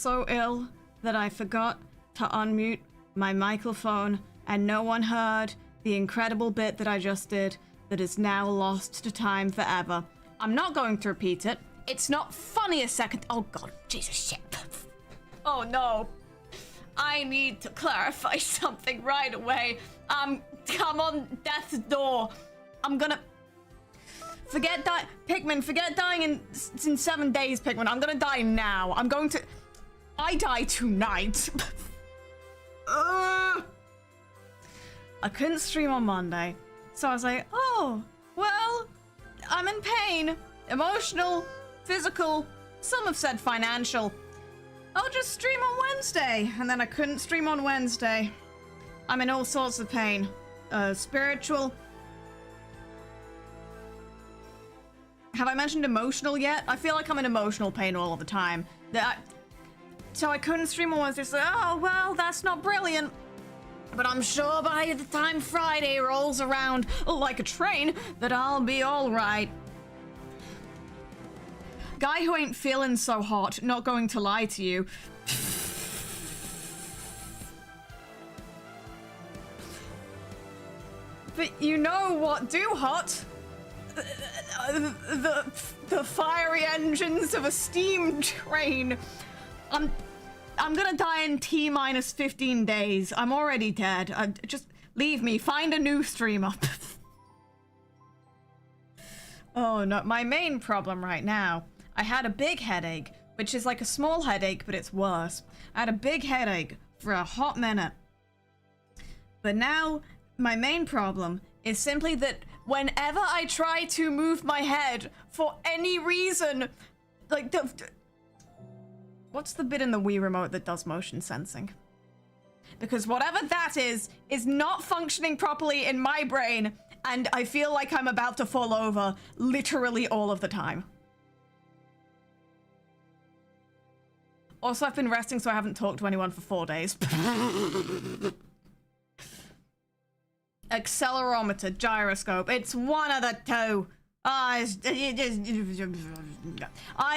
so ill that I forgot to unmute my microphone and no one heard the incredible bit that I just did that is now lost to time forever. I'm not going to repeat it. It's not funny a second. Oh god, Jesus shit. Oh no. I need to clarify something right away. Come on death's door. I'm gonna... Pikmin, forget dying in 7 days, Pikmin. I'm gonna die now. I'm going to... I die tonight. I couldn't stream on Monday. So I was like, oh, well, I'm in pain. Emotional, physical, some have said financial. I'll just stream on Wednesday. And then I couldn't stream on Wednesday. I'm in all sorts of pain. Spiritual. Have I mentioned emotional yet? I feel like I'm in emotional pain all the time. So I couldn't stream on Wednesday. So, oh, well, that's not brilliant. But I'm sure by the time Friday rolls around like a train that I'll be all right. Guy who ain't feeling so hot, not going to lie to you. But you know what do hot? The fiery engines of a steam train. I'm gonna die in T-minus 15 days. I'm already dead. Just leave me. Find a new streamer. Oh no, my main problem right now. I had a big headache, which is like a small headache, but it's worse. I had a big headache for a hot minute. But now, my main problem is simply that whenever I try to move my head for any reason, like what's the bit in the Wii remote that does motion sensing? Because whatever that is not functioning properly in my brain, and I feel like I'm about to fall over literally all of the time. Also, I've been resting, so I haven't talked to anyone for 4 days. Accelerometer, gyroscope, it's one of the two. I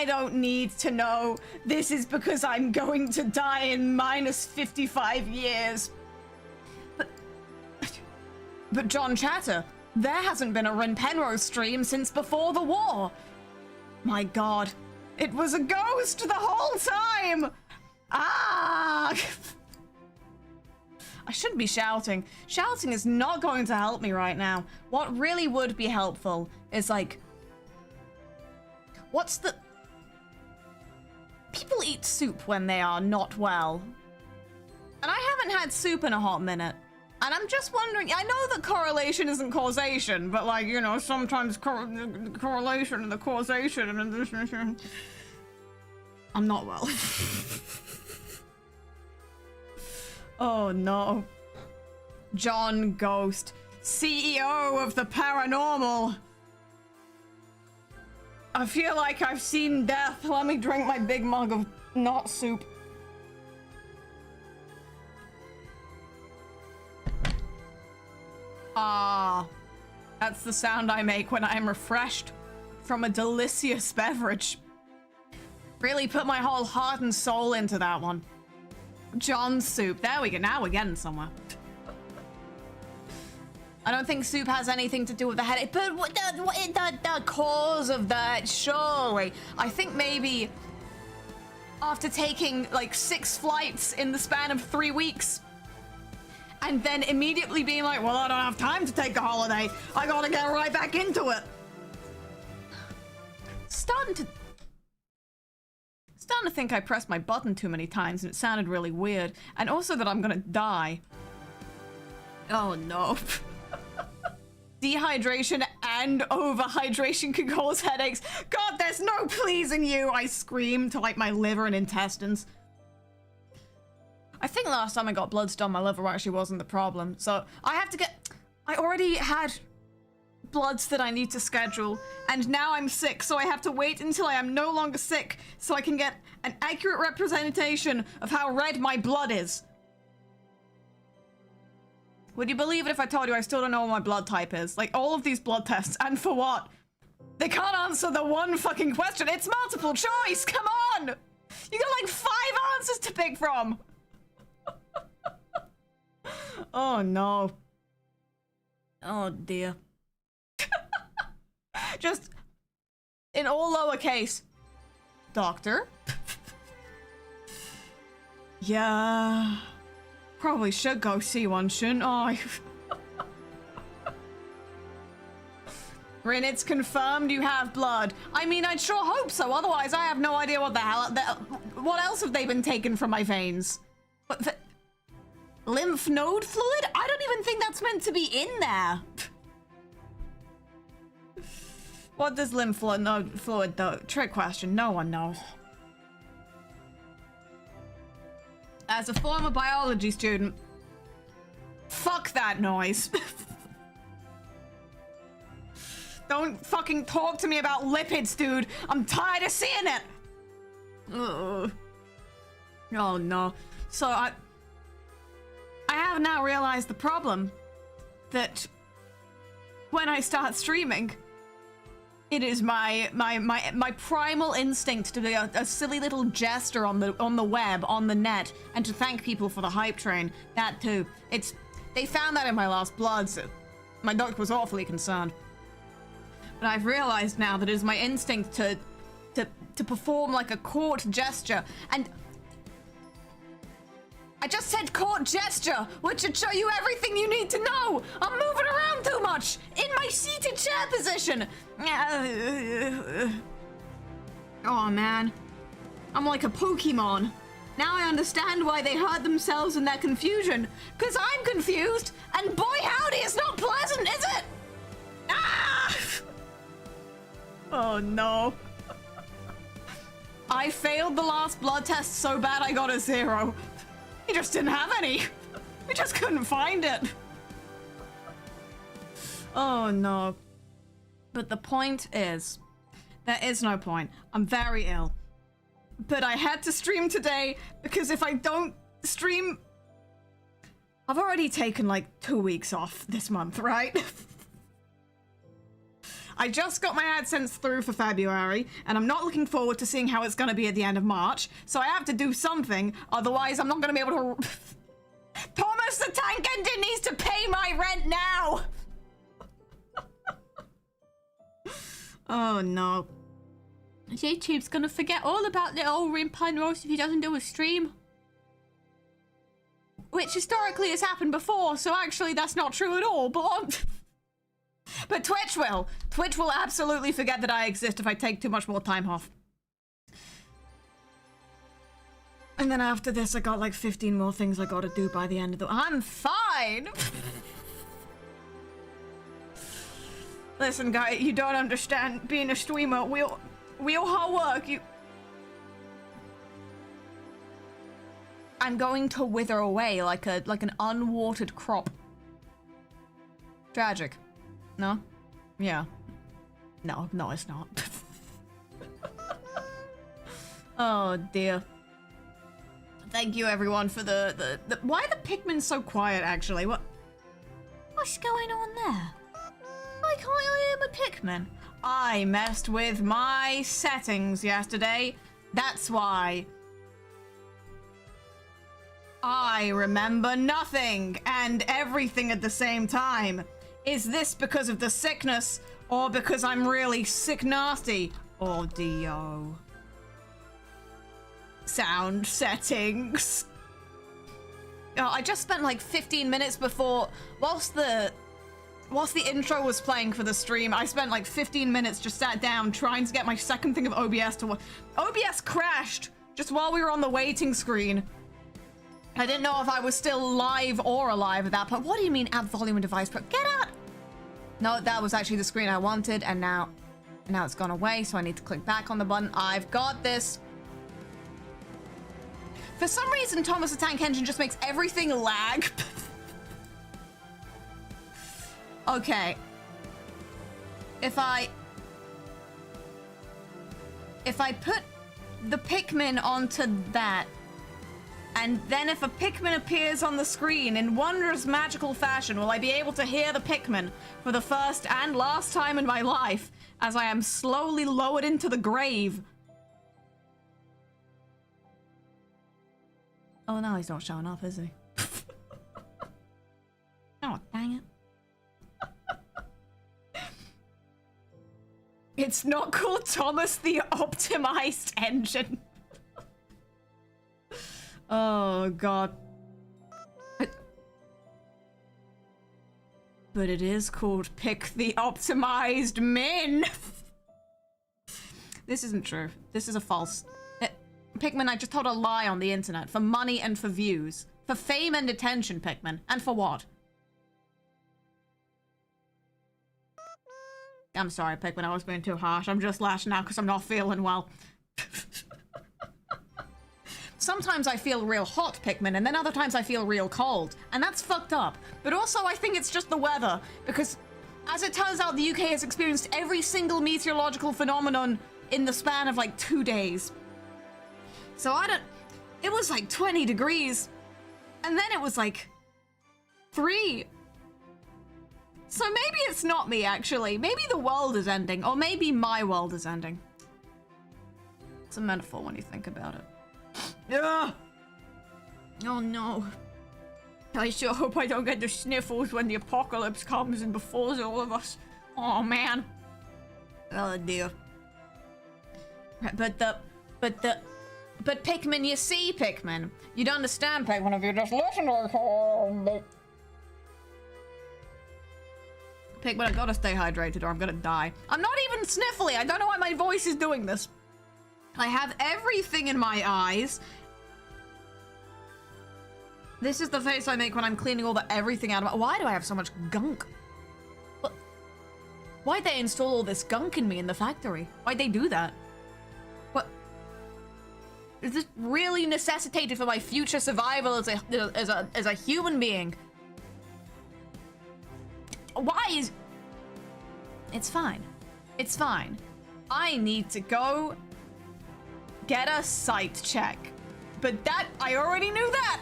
don't need to know. This is because I'm going to die in minus 55 years. But John Chatter, there hasn't been a Rin Penrose stream since before the war. My god, it was a ghost the whole time! Ah! I shouldn't be shouting. Shouting is not going to help me right now. What really would be helpful is like... What's the... People eat soup when they are not well. And I haven't had soup in a hot minute. And I'm just wondering, I know that correlation isn't causation, but like, you know, sometimes correlation and the causation and I'm not well. Oh no. John Ghost, CEO of the paranormal. I feel like I've seen death. Let me drink my big mug of not soup. Ah, that's the sound I make when I am refreshed from a delicious beverage. Really put my whole heart and soul into that one. John's soup. There we go. Now we're getting somewhere. I don't think soup has anything to do with the headache, but the cause of that, surely. I think maybe after taking like 6 flights in the span of 3 weeks, and then immediately being like, well, I don't have time to take a holiday. I gotta get right back into it. Starting to think I pressed my button too many times and it sounded really weird. And also that I'm gonna die. Oh no. Dehydration and overhydration can cause headaches. God, there's no pleasing you. I scream to like my liver and intestines. I think last time I got bloods done, my liver actually wasn't the problem. So I have to get... I already had bloods that I need to schedule, and now I'm sick, so I have to wait until I am no longer sick so I can get an accurate representation of how red my blood is. Would you believe it if I told you I still don't know what my blood type is? Like, all of these blood tests, and for what? They can't answer the one fucking question. It's multiple choice, come on! You got like 5 answers to pick from. Oh no. Oh dear. Just in all lowercase. Doctor? Yeah. Probably should go see one, shouldn't I? Rin, it's confirmed you have blood. I mean, I'd sure hope so. Otherwise, I have no idea what the hell. What else have they been taken from my veins? What, lymph node fluid? I don't even think that's meant to be in there. What does lymph node fluid though? Trick question. No one knows. As a former biology student, fuck that noise. Don't fucking talk to me about lipids, dude. I'm tired of seeing it. Ugh. Oh no. So I have now realized the problem that when I start streaming, it is my primal instinct to be a silly little jester on the web, on the net, and to thank people for the hype train. That too. They found that in my last blood, so my doctor was awfully concerned. But I've realized now that it is my instinct to perform like a court gesture, and I just said court gesture, which should show you everything you need to know. I'm moving around too much in my seated chair position. Oh man, I'm like a Pokemon. Now I understand why they hurt themselves in their confusion, because I'm confused, and boy howdy, it's not pleasant, is it? Ah! Oh no. I failed the last blood test so bad I got a 0. We just didn't have any. We just couldn't find it. Oh no. But the point is, there is no point. I'm very ill. But I had to stream today because if I don't stream, I've already taken like 2 weeks off this month, right? I just got my AdSense through for February, and I'm not looking forward to seeing how it's gonna be at the end of March, so I have to do something, otherwise I'm not gonna be able to... Thomas the Tank Engine needs to pay my rent now! Oh no. YouTube's gonna forget all about little Rin Penrose if he doesn't do a stream. Which historically has happened before, so actually that's not true at all, but... But Twitch will. Twitch will absolutely forget that I exist if I take too much more time off. And then after this, I got like 15 more things I gotta do by the end of the... I'm fine! Listen, guy, you don't understand. Being a streamer, we all hard work. I'm going to wither away like an unwatered crop. Tragic. No? Yeah. No, it's not. Oh dear. Thank you everyone for the why are the Pikmin so quiet actually? What's going on there? Why can't I hear my Pikmin? I messed with my settings yesterday. That's why. I remember nothing and everything at the same time. Is this because of the sickness, or because I'm really sick nasty? Audio. Sound settings. Oh, I just spent like 15 minutes before, whilst the intro was playing for the stream, I spent like 15 minutes just sat down trying to get my second thing of OBS to work. OBS crashed just while we were on the waiting screen. I didn't know if I was still live or alive at that point. What do you mean add volume and device pro? Get out! No, that was actually the screen I wanted, and now it's gone away, so I need to click back on the button. I've got this. For some reason, Thomas the Tank Engine just makes everything lag. Okay. If I put the Pikmin onto that, and then if a Pikmin appears on the screen in wondrous magical fashion, will I be able to hear the Pikmin for the first and last time in my life as I am slowly lowered into the grave? Oh, no, he's not showing up, is he? Oh, dang it. It's not called Thomas the Optimized Engine. Oh, God. But it is called Pick the Optimized Min. This isn't true. This is a false... Pikmin, I just told a lie on the internet. For money and for views. For fame and attention, Pikmin. And for what? I'm sorry, Pikmin, I was being too harsh. I'm just lashing out because I'm not feeling well. Sometimes I feel real hot, Pikmin, and then other times I feel real cold. And that's fucked up. But also, I think it's just the weather. Because, as it turns out, the UK has experienced every single meteorological phenomenon in the span of, like, 2 days. So I don't... It was, like, 20 degrees. And then it was, like, 3. So maybe it's not me, actually. Maybe the world is ending, or maybe my world is ending. It's a metaphor when you think about it. Ugh! Oh no. I sure hope I don't get the sniffles when the apocalypse comes and befalls all of us. Oh man. Oh dear. But Pikmin, you see, Pikmin. You'd understand, Pikmin, if you just listen to me. Pikmin, I gotta stay hydrated or I'm gonna die. I'm not even sniffly. I don't know why my voice is doing this. I have everything in my eyes. This is the face I make when I'm cleaning all everything out of my... Why do I have so much gunk? What? Why'd they install all this gunk in me in the factory? Why'd they do that? What? Is this really necessitated for my future survival as a human being? Why is... It's fine. It's fine. I need to go get a sight check. But that... I already knew that!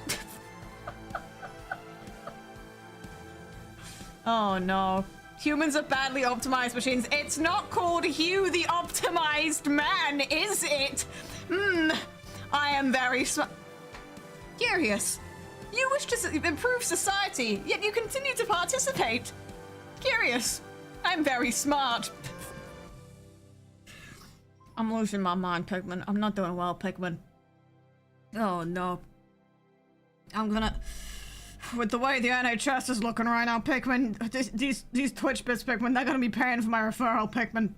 Oh no. Humans are badly optimized machines. It's not called Hugh the Optimized Man, is it? I am very curious. You wish to improve society, yet you continue to participate. Curious. I'm very smart. I'm losing my mind, Pikmin. I'm not doing well, Pikmin. Oh no. I'm gonna... With the way the NHS is looking right now, Pikmin, these Twitch bits, Pikmin, they're gonna be paying for my referral, Pikmin.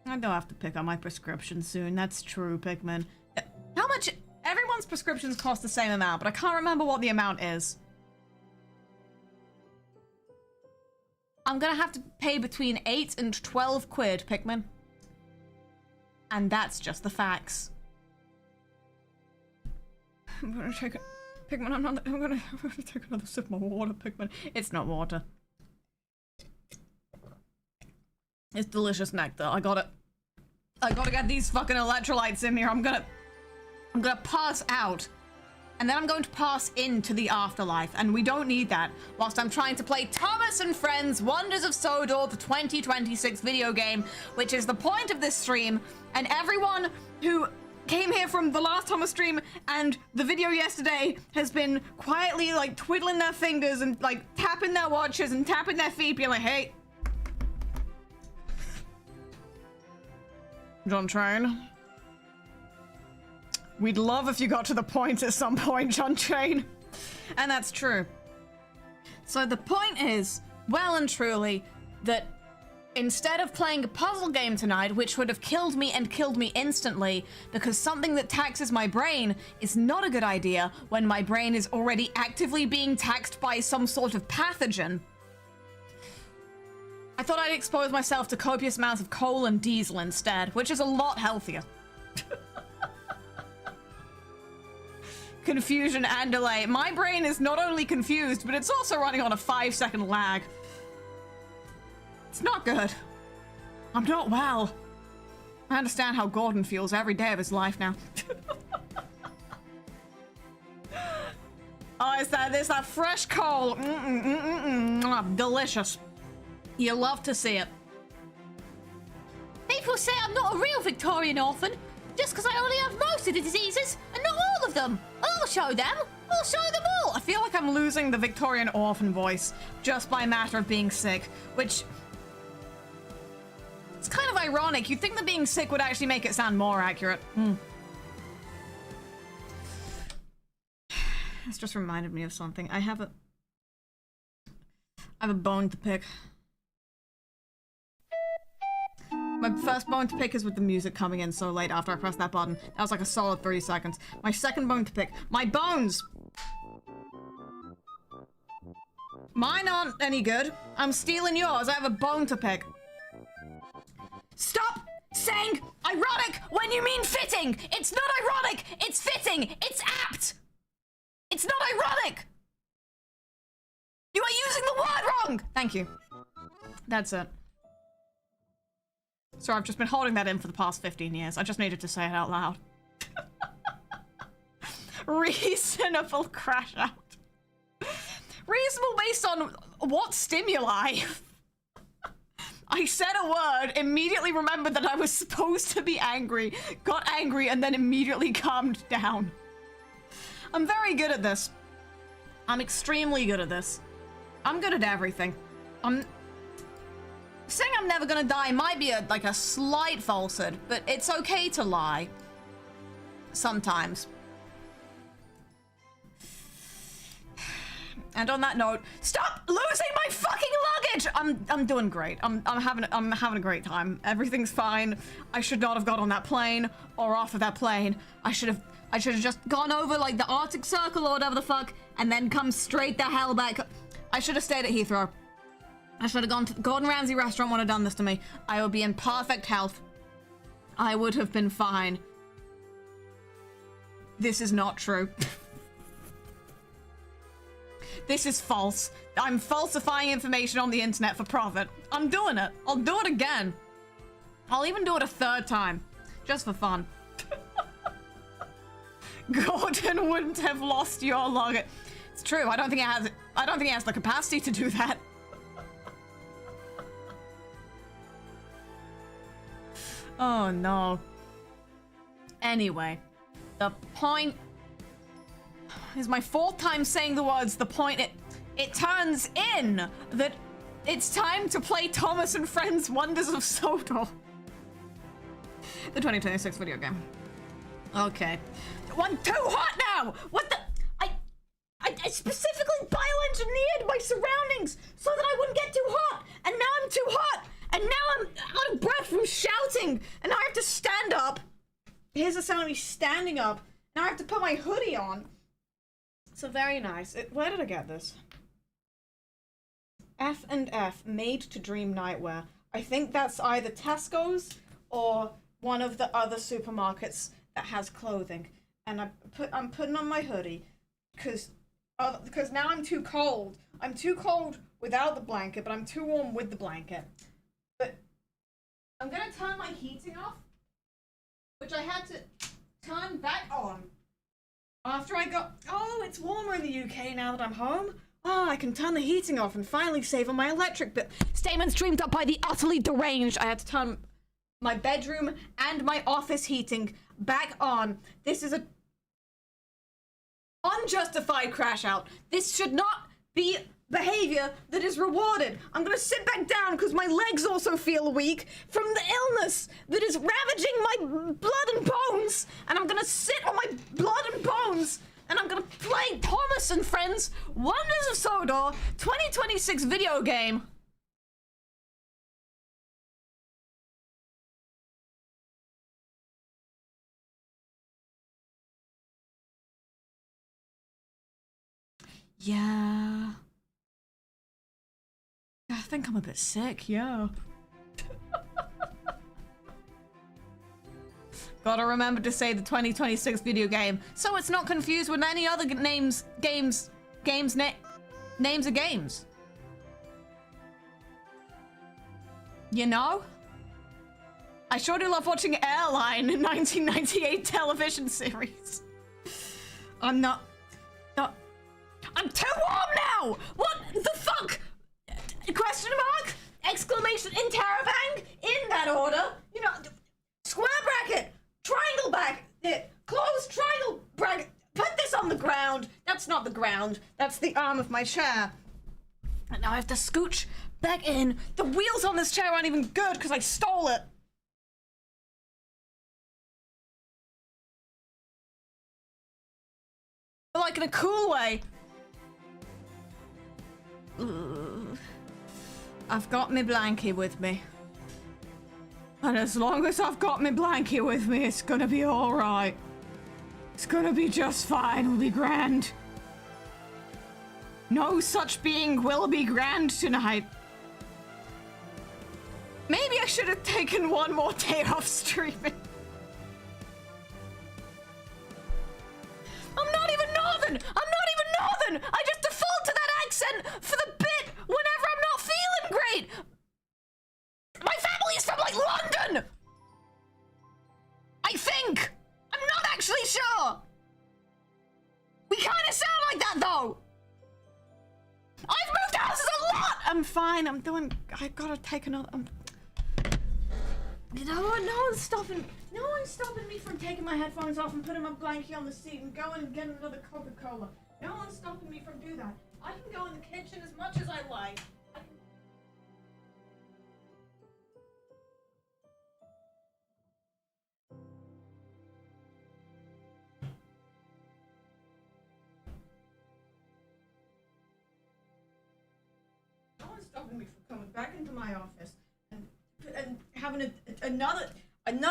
I do have to pick up my prescription soon. That's true, Pikmin. How much? Everyone's prescriptions cost the same amount, but I can't remember what the amount is. I'm gonna have to pay between 8 and 12 quid, Pikmin. And that's just the facts. I'm gonna take it. Pikmin, I'm gonna take another sip of my water, Pikmin. It's not water. It's delicious nectar. I gotta get these fucking electrolytes in here. I'm gonna pass out. And then I'm going to pass into the afterlife, and we don't need that whilst I'm trying to play Thomas and Friends Wonders of Sodor, the 2026 video game, which is the point of this stream, and everyone who came here from the last Thomas stream and the video yesterday has been quietly, like, twiddling their fingers and, like, tapping their watches and tapping their feet, being like, hey. John Train. We'd love if you got to the point at some point, John Train. And that's true. So the point is, well and truly, that instead of playing a puzzle game tonight, which would have killed me and killed me instantly, because something that taxes my brain is not a good idea when my brain is already actively being taxed by some sort of pathogen, I thought I'd expose myself to copious amounts of coal and diesel instead, which is a lot healthier. Confusion and delay. My brain is not only confused, but it's also running on a 5-second lag. It's not good. I'm not well. I understand how Gordon feels every day of his life now. Oh, it's that fresh coal. Delicious. You love to see it. People say I'm not a real Victorian orphan, Just because I only have most of the diseases and not all of them. I'll show them. I'll show them all. I feel like I'm losing the Victorian orphan voice just by matter of being sick, which... It's kind of ironic. You'd think that being sick would actually make it sound more accurate. This just reminded me of something. I have a bone to pick. My first bone to pick is with the music coming in so late after I pressed that button. That was like a solid 30 seconds. My second bone to pick. My bones! Mine aren't any good. I'm stealing yours. I have a bone to pick. Stop saying ironic when you mean fitting! It's not ironic! It's fitting! It's apt! It's not ironic! You are using the word wrong! Thank you. That's it. So I've just been holding that in for the past 15 years. I just needed to say it out loud. Reasonable crash out. Reasonable based on what stimuli? I said a word, immediately remembered that I was supposed to be angry, got angry, and then immediately calmed down. I'm very good at this. I'm extremely good at this. I'm good at everything. Saying I'm never gonna die might be like a slight falsehood, but it's okay to lie. Sometimes. And on that note, stop losing my fucking luggage! I'm doing great. I'm having a great time. Everything's fine. I should not have got on that plane or off of that plane. I should have just gone over like the Arctic Circle or whatever the fuck, and then come straight the hell back. I should have stayed at Heathrow. I should have gone to the Gordon Ramsay restaurant when it done this to me. I would be in perfect health. I would have been fine. This is not true. This is false. I'm falsifying information on the internet for profit. I'm doing it. I'll do it again. I'll even do it a third time. Just for fun. Gordon wouldn't have lost your luggage. It's true. I don't think it has the capacity to do that. Oh no. Anyway, the point is my fourth time saying the words. The point it turns in that it's time to play Thomas and Friends Wonders of Sodor. The 2026 video game. Okay. One too hot now! What the? I specifically bioengineered my surroundings so that I wouldn't get too hot, and now I'm too hot, and now I'm out of breath from shouting, and now I have to stand up. Here's the sound of me standing up. Now I have to put my hoodie on. So very nice. Where did I get this? F&F, made to dream nightwear. I think that's either Tesco's or one of the other supermarkets that has clothing. And I'm putting on my hoodie because now I'm too cold. I'm too cold without the blanket, but I'm too warm with the blanket. But I'm gonna turn my heating off, which I had to turn back on after I got... Oh, it's warmer in the UK now that I'm home. Oh, I can turn the heating off and finally save on my electric bill. Statements dreamed up by the utterly deranged. I had to turn my bedroom and my office heating back on. This is a unjustified crash out. This should not be behavior that is rewarded. I'm gonna sit back down because my legs also feel weak from the illness that is ravaging my blood and bones, and I'm gonna sit on my blood and bones and I'm gonna play Thomas and Friends Wonders of Sodor 2026 video game. Yeah. I think I'm a bit sick, yeah. Gotta remember to say the 2026 video game, so it's not confused with any other names of games. You know? I sure do love watching Airline in 1998 television series. I'm too warm now! What the fuck? Question mark? Exclamation, interrobang? In that order? You know, square bracket, triangle ground. That's the arm of my chair. And now I have to scooch back in. The wheels on this chair aren't even good because I stole it. But like in a cool way. Ugh. I've got my blankie with me. And as long as I've got my blankie with me, it's gonna be alright. It's gonna be just fine. We'll be grand. No such being will be grand tonight. Maybe I should have taken one more day off streaming. I'm not even northern! I'm not even northern! I just default to that accent for the bit whenever I'm not feeling great! My family's from, like, London! I think! I'm not actually sure! We kinda sound like that, though! I've moved houses a lot! I'm fine, I gotta take another, you know what, no one's stopping me from taking my headphones off and putting my blankie on the seat and going and getting another Coca-Cola. No one's stopping me from doing that. I can go in the kitchen as much as I like. No one's stopping me from coming back into my office and having another, and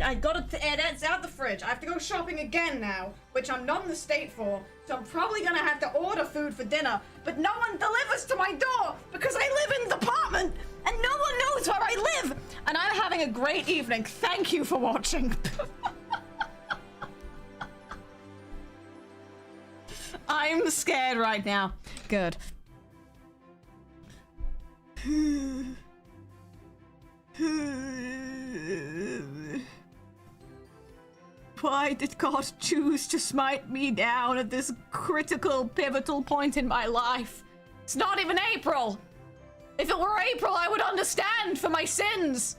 I gotta it's out the fridge. I have to go shopping again now, which I'm not in the state for, so I'm probably gonna have to order food for dinner, but no one delivers to my door because I live in the apartment and no one knows where I live, and I'm having a great evening. Thank you for watching. I'm scared right now. Good. Why did God choose to smite me down at this critical, pivotal point in my life? It's not even April! If it were April, I would understand for my sins!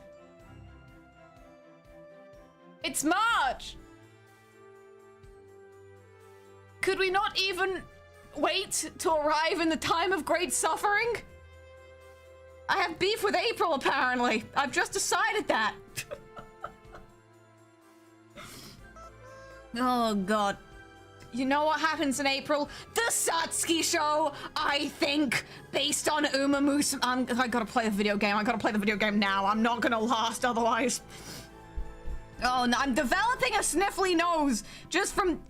It's March! Could we not even wait to arrive in the time of great suffering? I have beef with April, apparently. I've just decided that. Oh, God. You know what happens in April? The Satsuki show, I think, based on Uma Musume. I gotta play the video game. I gotta play the video game now. I'm not gonna last otherwise. Oh, no, I'm developing a sniffly nose just from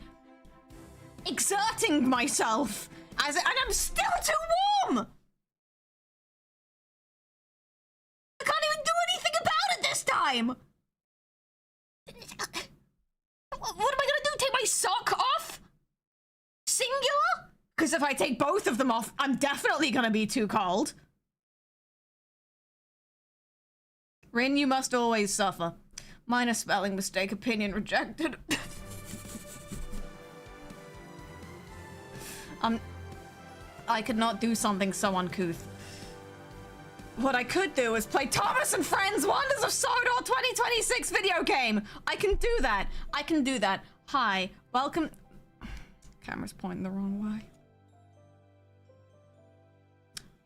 exerting myself. And I'm still too warm! I can't even do anything about it this time! What am I gonna do? Take my sock off? Singular? Because if I take both of them off, I'm definitely gonna be too cold. Rin, you must always suffer. Minor spelling mistake, opinion rejected. I could not do something so uncouth. What I could do is play Thomas and Friends Wonders of Sodor 2026 video game. I can do that. I can do that. Hi, welcome. Camera's pointing the wrong way.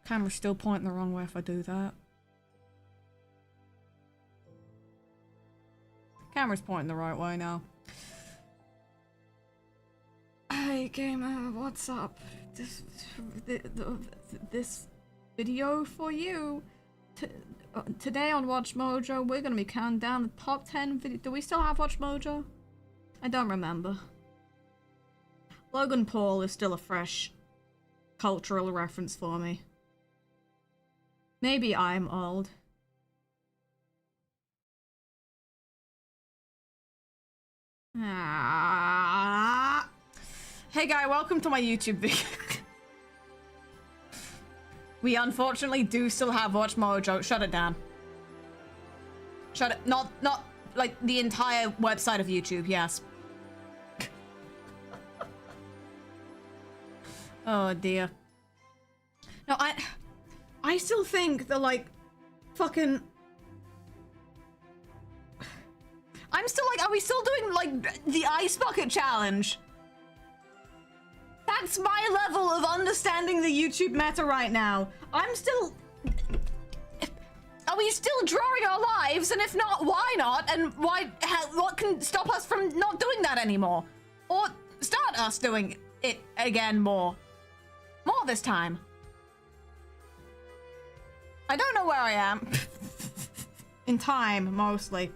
Camera's still pointing the wrong way if I do that. Camera's pointing the right way now. Hey gamer, what's up? This video for you. Today on Watch Mojo, we're gonna be counting down the top 10 video. Do we still have Watch Mojo? I don't remember. Logan Paul is still a fresh cultural reference for me. Maybe I'm old. Hey guy, welcome to my YouTube video. We unfortunately do still have Watch Mojo. Shut it down. Shut it. Not like the entire website of YouTube, yes. Oh dear. No, I still think that, like, fucking... I'm still like, are we still doing, like, the ice bucket challenge? That That's my level of understanding the YouTube meta right now. I'm still... Are we still drawing our lives? And if not, why not? And what can stop us from not doing that anymore? Or start us doing it again more? More this time. I don't know where I am. In time, mostly.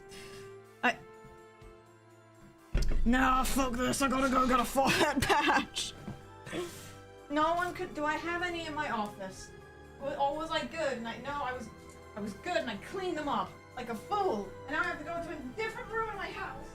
No, fuck this. I gotta go get a forehead patch. No one could. Do I have any in my office? Or was I good? And no, I was good and I cleaned them up like a fool. And now I have to go to a different room in my house.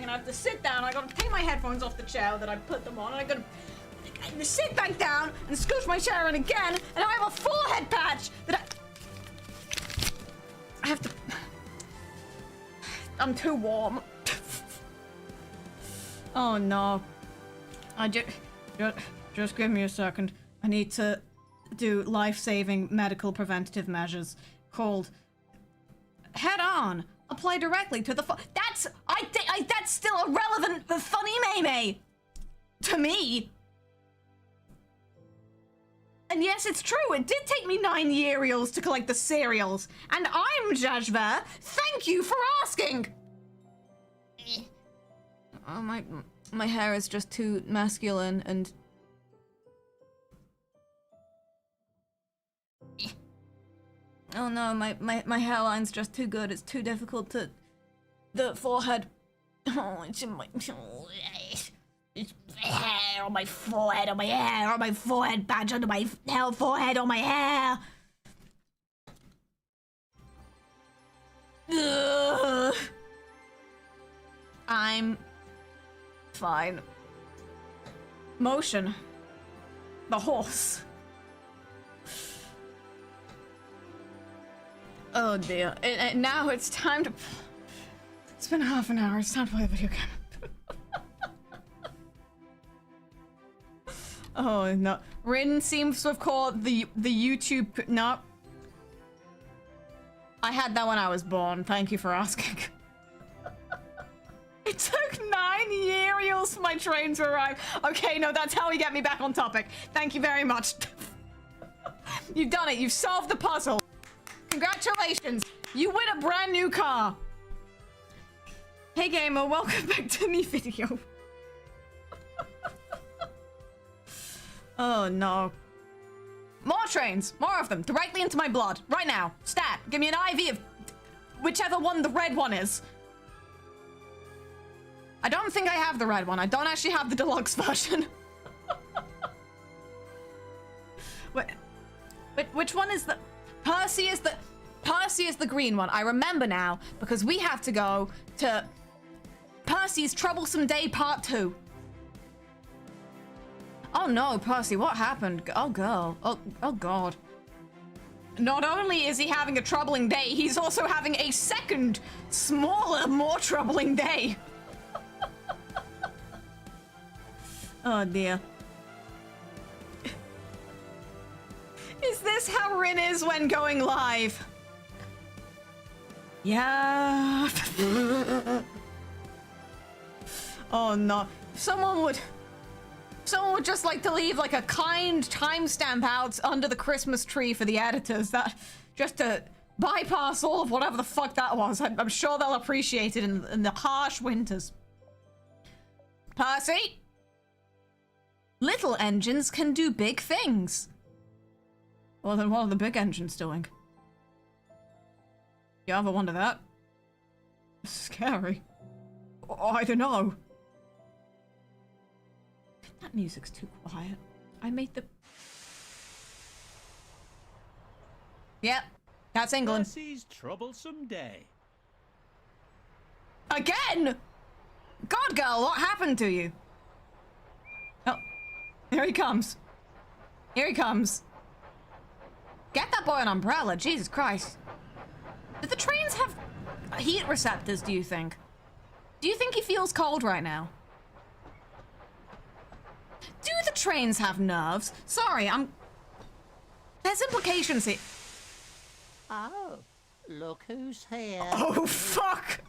And I have to sit down. I gotta take my headphones off the chair that I put them on, and I gotta sit back down and scooch my chair in again, and I have a forehead patch that I have to. I'm too warm. Oh no! Just give me a second. I need to do life-saving medical preventative measures called head on. Apply directly to the that's still a relevant funny meme to me. And yes, it's true. It did take me 9 years to collect the cereals, and I'm Jajver. Thank you for asking. Oh, my hair is just too masculine and. Oh no, my hairline's just too good. It's too difficult to... The forehead... Oh, it's in my... It's hair on my forehead, on my hair, on my forehead patch, under my forehead, on my hair. Ugh. I'm... fine. Motion. The horse. Oh dear. And now it's time to... It's been half an hour. It's time to play a video game. Oh no. Rin seems to have caught the YouTube... No. I had that when I was born. Thank you for asking. It took 9 years for my train to arrive. Okay, no, that's how we get me back on topic. Thank you very much. You've done it. You've solved the puzzle. Congratulations! You win a brand new car! Hey gamer, welcome back to me video. Oh no. More trains! More of them! Directly into my blood! Right now! Stat! Give me an IV of whichever one the red one is. I don't think I have the red one. I don't actually have the deluxe version. Which one is the... Percy is the green one. I remember now because we have to go to Percy's Troublesome Day Part 2. Oh no, Percy, what happened? Oh girl. Oh god. Not only is he having a troubling day, he's also having a second, smaller, more troubling day. Oh dear. Is this how Rin is when going live? Yeah. Oh no. Someone would just like to leave like a kind timestamp out under the Christmas tree for the editors, that just to bypass all of whatever the fuck that was. I'm sure they'll appreciate it in the harsh winters. Percy? Little engines can do big things. Well, then what are the big engines doing? You ever wonder that? Scary. Oh, I don't know. That music's too quiet. I made the... Yep, that's England. Percy's troublesome day. Again? God, girl, what happened to you? Oh, here he comes. Here he comes. Get that boy an umbrella, Jesus Christ. Do the trains have heat receptors, do you think? Do you think he feels cold right now? Do the trains have nerves? Sorry, there's implications here. Oh, look who's here. Oh, fuck!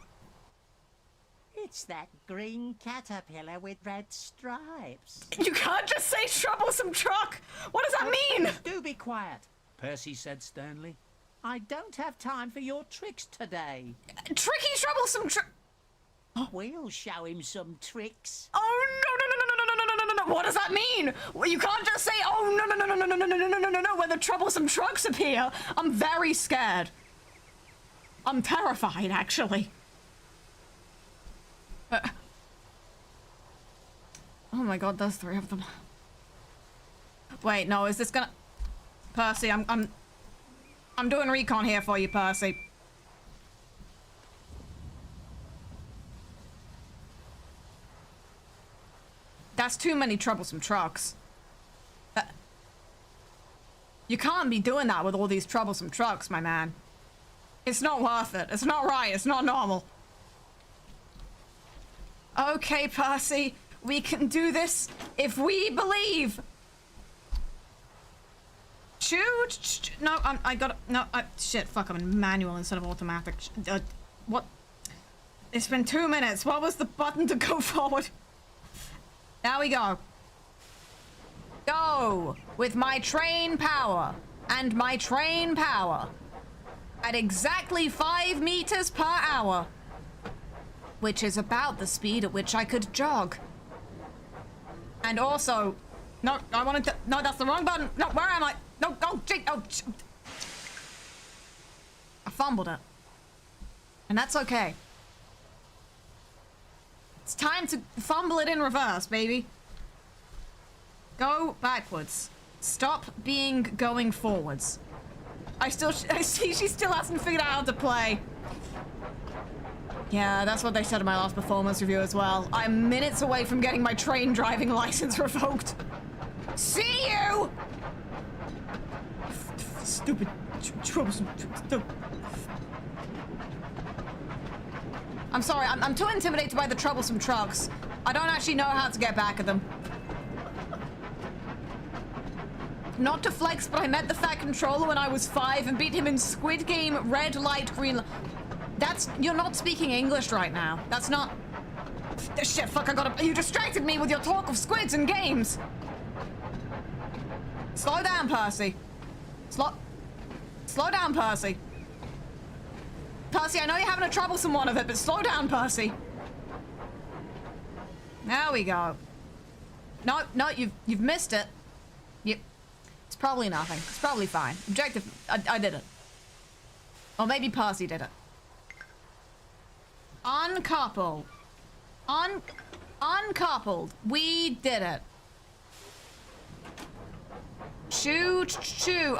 It's that green caterpillar with red stripes. You can't just say troublesome truck! What does that mean? Do be quiet, Percy said sternly. I don't have time for your tricks today. Tricky troublesome truck. We'll show him some tricks. Oh, no. What does that mean? Well, you can't just say, oh, no, when the troublesome trucks appear. I'm very scared. I'm terrified, actually. Oh my god, there's 3 of them. Wait, no, is this gonna... Percy, I'm doing recon here for you, Percy. That's too many troublesome trucks. You can't be doing that with all these troublesome trucks, my man. It's not worth it. It's not right. It's not normal. Okay, Percy. We can do this if we believe. Shoot. No, I gotta... No, shit, fuck, I'm in manual instead of automatic. What? It's been 2 minutes. What was the button to go forward? Now we go. Go with my train power and my train power at exactly 5 meters per hour, which is about the speed at which I could jog. And also, no, I wanted to, no, that's the wrong button. No, where am I? No, gee, I fumbled it. And that's okay. It's time to fumble it in reverse, baby. Go backwards. Stop being going forwards. I see she still hasn't figured out how to play. Yeah, that's what they said in my last performance review as well. I'm minutes away from getting my train driving license revoked. See you! Stupid, troublesome. I'm sorry, I'm too intimidated by the troublesome trucks. I don't actually know how to get back at them. Not to flex, but I met the Fat Controller when I was 5 and beat him in Squid Game Red Light Green Light. You're not speaking English right now. That's not... Shit, fuck, you distracted me with your talk of squids and games. Slow down, Percy. Slow down, Percy. Percy, I know you're having a troublesome one of it, but slow down, Percy. There we go. No, you've missed it. It's probably nothing. It's probably fine. Objective, I did it. Or maybe Percy did it. Uncoupled. Uncoupled. We did it. Choo. Jeez.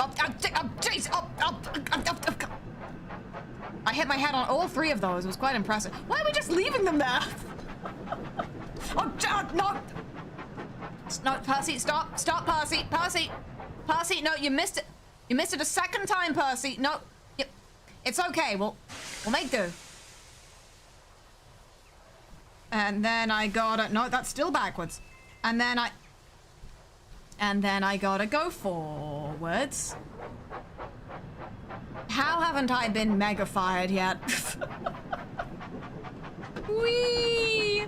I hit my head on all 3 of those. It was quite impressive. Why are we just leaving them there? Oh, no. No, Percy, stop, Percy. Percy, no, you missed it. You missed it a second time, Percy. No, it's okay. We'll make do. And then I gotta... No, that's still backwards. And then I gotta go forwards. How haven't I been mega fired yet? Whee!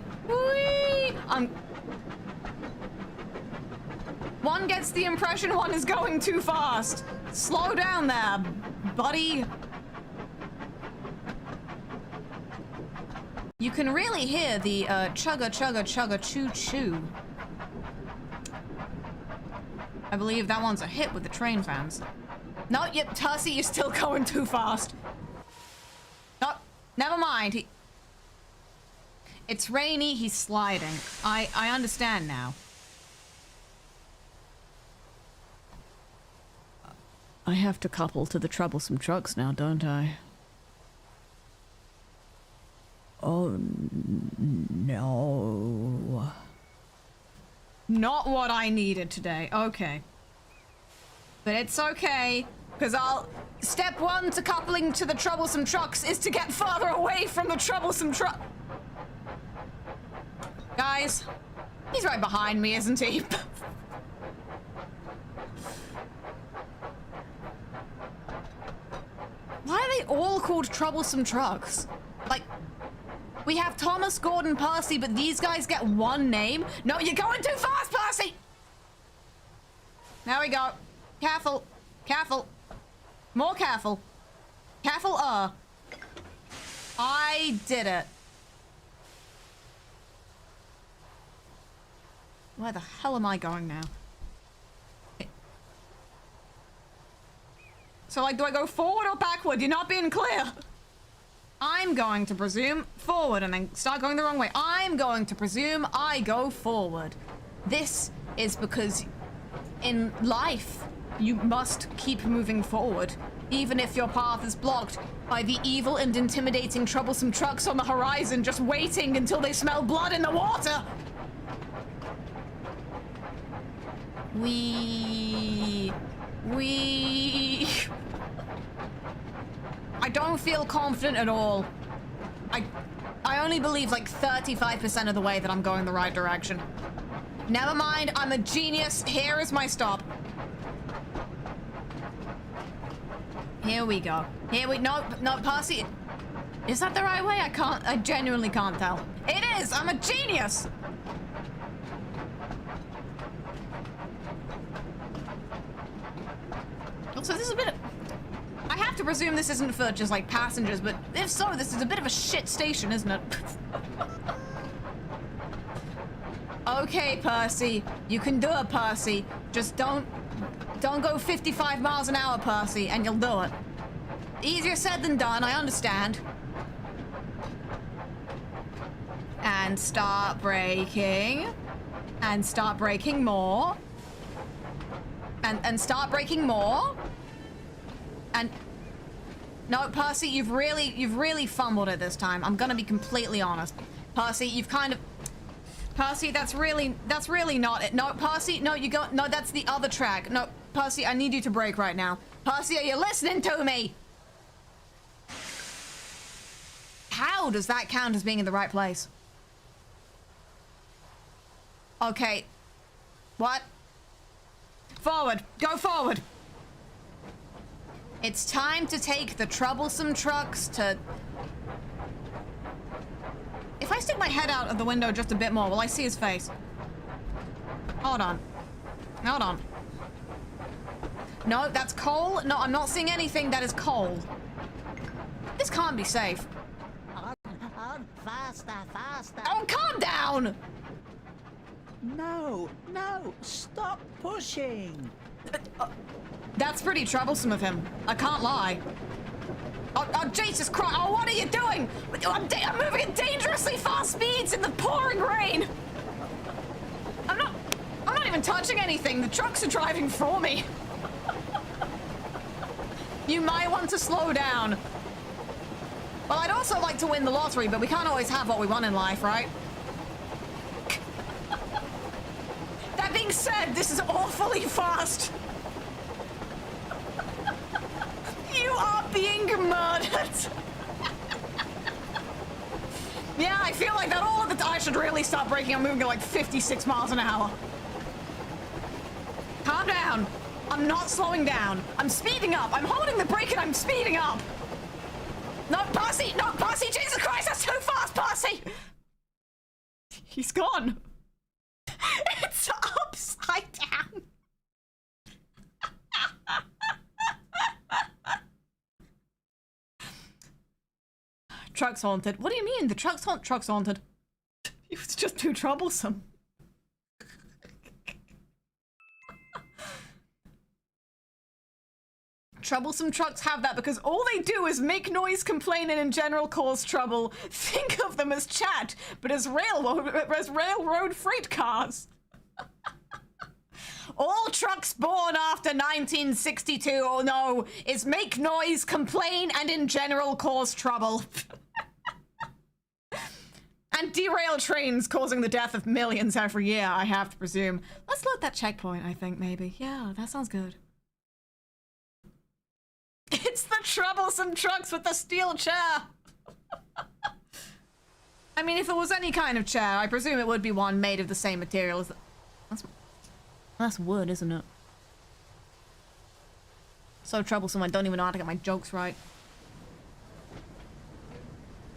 One gets the impression one is going too fast. Slow down there, buddy. You can really hear the chugga choo choo. I believe that one's a hit with the train fans. No, yep, Percy, you're still going too fast. No, never mind. It's rainy, he's sliding. I understand now. I have to couple to the troublesome trucks now, don't I? Oh, no. Not what I needed today. Okay. But it's okay. Because step 1 to coupling to the troublesome trucks is to get further away from the troublesome truck. Guys, he's right behind me, isn't he? Why are they all called troublesome trucks? Like, we have Thomas, Gordon, Percy, but these guys get one name? No, you're going too fast, Percy! There we go. Careful. Careful. More careful. Careful, I did it. Where the hell am I going now? So, like, do I go forward or backward? You're not being clear. I'm going to presume forward and then start going the wrong way. I'm going to presume I go forward. This is because in life, you must keep moving forward, even if your path is blocked by the evil and intimidating troublesome trucks on the horizon just waiting until they smell blood in the water. I don't feel confident at all. I only believe like 35% of the way that I'm going the right direction. Never mind, I'm a genius. Here is my stop. Here we go. No, Percy. Is that the right way? I genuinely can't tell. It is, I'm a genius. Also, this is a bit of... I have to presume this isn't for just, like, passengers, but if so, this is a bit of a shit station, isn't it? Okay, Percy. You can do it, Percy. Just don't go 55 miles an hour, Percy, and you'll do it. Easier said than done, I understand. And start braking. And start braking more. And start braking more. And no, Percy, you've really fumbled it this time. I'm gonna be completely honest. Percy, you've kind of... Percy, that's really not it. No, Percy, no, no, that's the other track. No, Percy, I need you to brake right now. Percy, are you listening to me? How does that count as being in the right place? Okay. What? Forward. Go forward. It's time to take the troublesome trucks to... If I stick my head out of the window just a bit more, will I see his face? Hold on. Hold on. No, that's coal. No, I'm not seeing anything that is coal. This can't be safe. Faster, faster. Oh, calm down! No, stop pushing. That's pretty troublesome of him. I can't lie. Oh, Jesus Christ. Oh, what are you doing? I'm moving at dangerously fast speeds in the pouring rain. I'm not even touching anything. The trucks are driving for me. You might want to slow down. Well, I'd also like to win the lottery, but we can't always have what we want in life, right? That being said, this is awfully fast. You are being murdered. Yeah, I feel like that all of the time. I should really stop braking. I'm moving at like 56 miles an hour. Calm down. I'm not slowing down. I'm speeding up. I'm holding the brake and I'm speeding up. No, Percy! No, Percy! Jesus Christ, that's too fast, Percy! He's gone. It's upside down. Truck's haunted. What do you mean? The truck's haunted. It was just too troublesome. Troublesome trucks have that because all they do is make noise, complain, and in general cause trouble. Think of them as chat, but as railroad freight cars. All trucks born after 1962, oh no, is make noise, complain, and in general cause trouble. And derail trains, causing the death of millions every year, I have to presume. Let's load that checkpoint, I think, maybe. Yeah, that sounds good. It's the troublesome trucks with the steel chair. I mean, if it was any kind of chair, I presume it would be one made of the same material as the... That's wood, isn't it? So troublesome, I don't even know how to get my jokes right.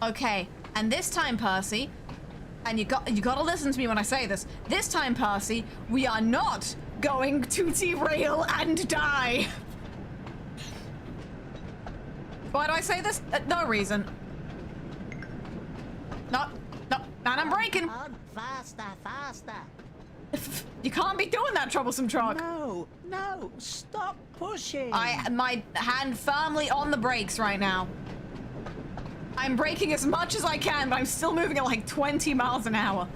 Okay, and this time, Percy, and you gotta listen to me when I say this. This time, Percy, we are not going to derail and die. Why do I say this? No reason. No, and I'm braking. Faster, faster. You can't be doing that, troublesome truck. No, stop pushing. My hand firmly on the brakes right now. I'm braking as much as I can, but I'm still moving at like 20 miles an hour.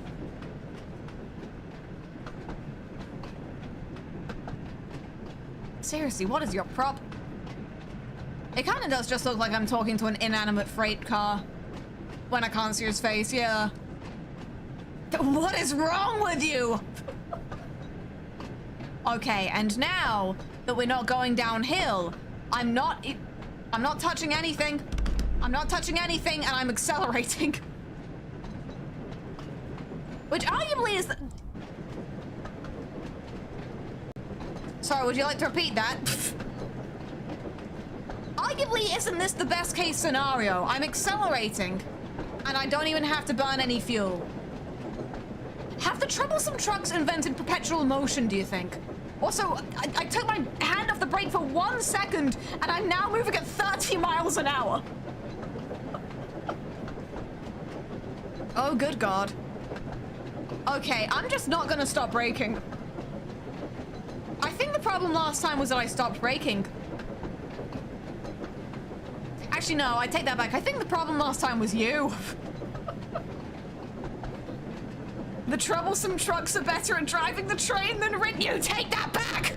Seriously, what is your problem? It kind of does just look like I'm talking to an inanimate freight car when I can't see his face, yeah. What is wrong with you? Okay, and now that we're not going downhill, I'm not touching anything. I'm not touching anything, and I'm accelerating. Which arguably is... Sorry, would you like to repeat that? Arguably, isn't this the best case scenario? I'm accelerating, and I don't even have to burn any fuel. Have the troublesome trucks invented perpetual motion, do you think? Also, I took my hand off the brake for 1 second, and I'm now moving at 30 miles an hour. Oh, good God. Okay, I'm just not gonna stop braking. I think the problem last time was that I stopped braking. Actually, no, I take that back. I think the problem last time was you. The troublesome trucks are better at driving the train than Rin. You take that back!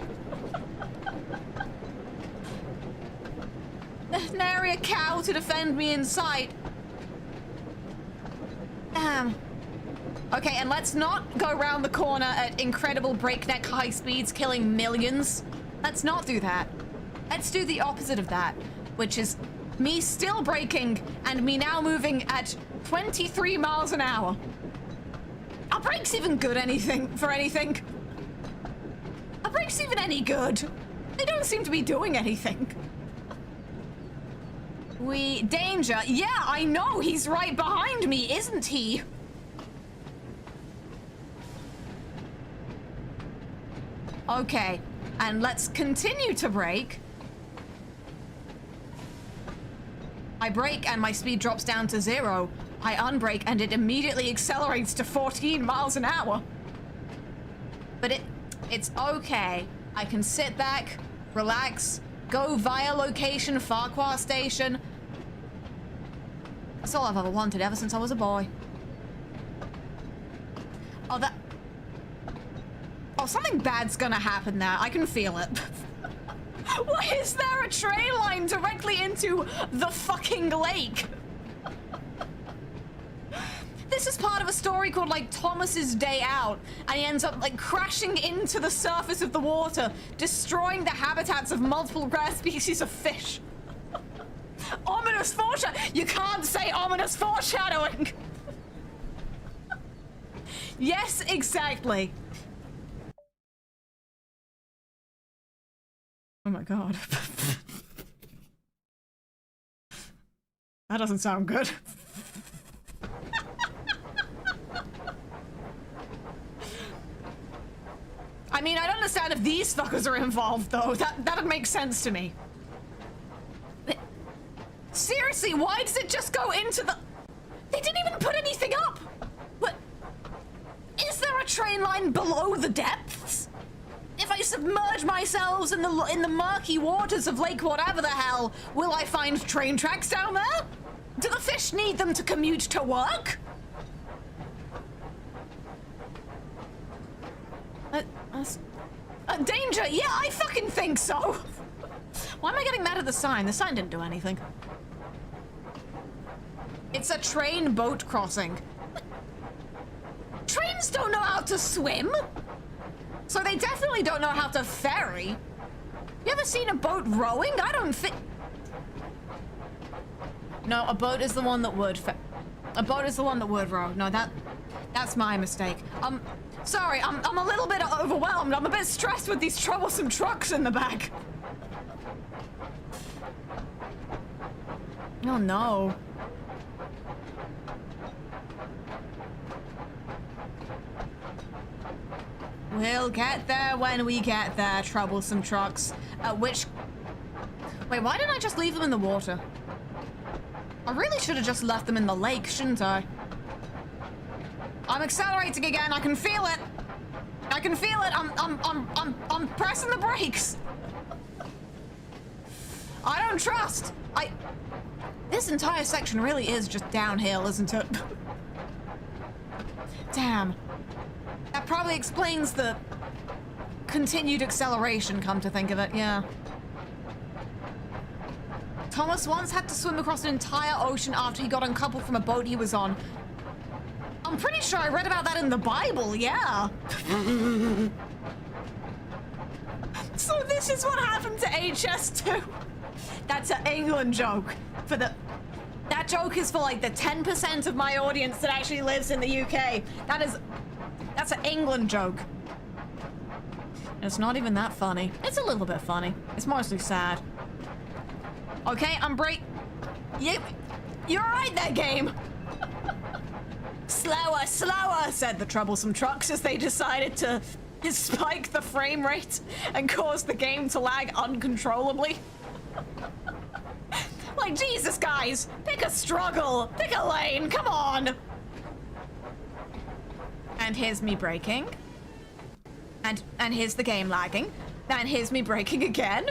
Nary a cow to defend me in sight. Damn. Okay, and let's not go around the corner at incredible breakneck high speeds, killing millions. Let's not do that. Let's do the opposite of that, which is me still braking and me now moving at 23 miles an hour. Are brakes even good for anything? Are brakes even any good? They don't seem to be doing anything. Danger. Yeah, I know, he's right behind me, isn't he? Okay, and let's continue to brake. I brake and my speed drops down to 0. I unbrake and it immediately accelerates to 14 miles an hour. But it's okay. I can sit back, relax, go via location, Farquhar Station. That's all I've ever wanted ever since I was a boy. Oh, something bad's gonna happen there. I can feel it. Why is there a train line directly into the fucking lake? This is part of a story called, like, Thomas's Day Out, and he ends up, like, crashing into the surface of the water, destroying the habitats of multiple rare species of fish. Ominous foreshadowing! You can't say ominous foreshadowing! Yes, exactly. Oh my God. That doesn't sound good. I mean, I don't understand if these fuckers are involved, though. That'd make sense to me. But, seriously, why does it just go into the... They didn't even put anything up! What? Is there a train line below the depths? If I submerge myself in the murky waters of Lake whatever the hell, will I find train tracks down there? Do the fish need them to commute to work? Danger! Yeah, I fucking think so! Why am I getting mad at the sign? The sign didn't do anything. It's a train boat crossing. Trains don't know how to swim! So they definitely don't know how to ferry. You ever seen a boat rowing? I don't think... No, a boat is the one that would. A boat is the one that would row. No, that's my mistake. Sorry, I'm a little bit overwhelmed. I'm a bit stressed with these troublesome trucks in the back. Oh no. We'll get there when we get there, troublesome trucks. Wait, why didn't I just leave them in the water? I really should have just left them in the lake, shouldn't I? I'm accelerating again. I can feel it. I can feel it. I'm pressing the brakes. I don't trust. This entire section really is just downhill, isn't it? Damn. That probably explains the continued acceleration, come to think of it, yeah. Thomas once had to swim across an entire ocean after he got uncoupled from a boat he was on. I'm pretty sure I read about that in the Bible, yeah. So this is what happened to HS2. That's an England joke. That joke is for like the 10% of my audience that actually lives in the UK. That's an England joke. And it's not even that funny. It's a little bit funny. It's mostly sad. Okay, I'm You're right there, game. Slower, slower, said the troublesome trucks as they decided to spike the frame rate and cause the game to lag uncontrollably. Like, Jesus, guys, pick a struggle, pick a lane, come on. And here's me braking. And here's the game lagging. And here's me braking again.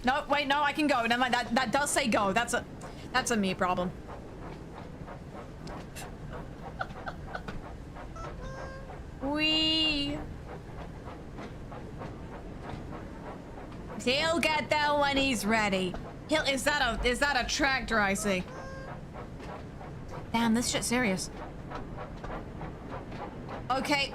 No, wait, no, I can go. Never mind, that does say go. That's a me problem. He'll get there when he's ready. Is that a tractor I see? Damn, this shit's serious. Okay.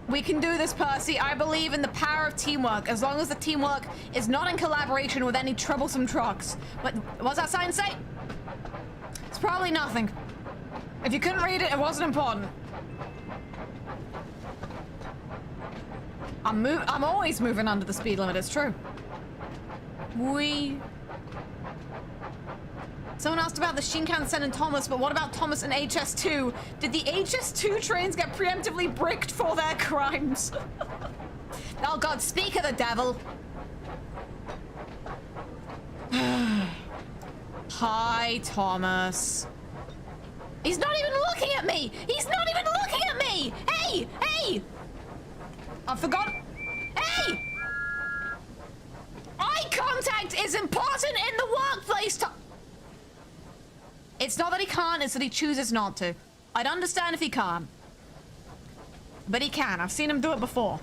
We can do this, Percy. I believe in the power of teamwork, as long as the teamwork is not in collaboration with any troublesome trucks. But what's that sign say? It's probably nothing. If you couldn't read it, it wasn't important. I'm always moving under the speed limit, it's true. Someone asked about the Shinkansen and Thomas, but what about Thomas and HS2? Did the HS2 trains get preemptively bricked for their crimes? Oh god, speak of the devil. Hi, Thomas. He's not even looking at me! He's not even looking at me! Hey! Hey! I forgot. Hey! Eye contact is important in the workplace. It's not that he can't, it's that he chooses not to. I'd understand if he can't. But he can. I've seen him do it before.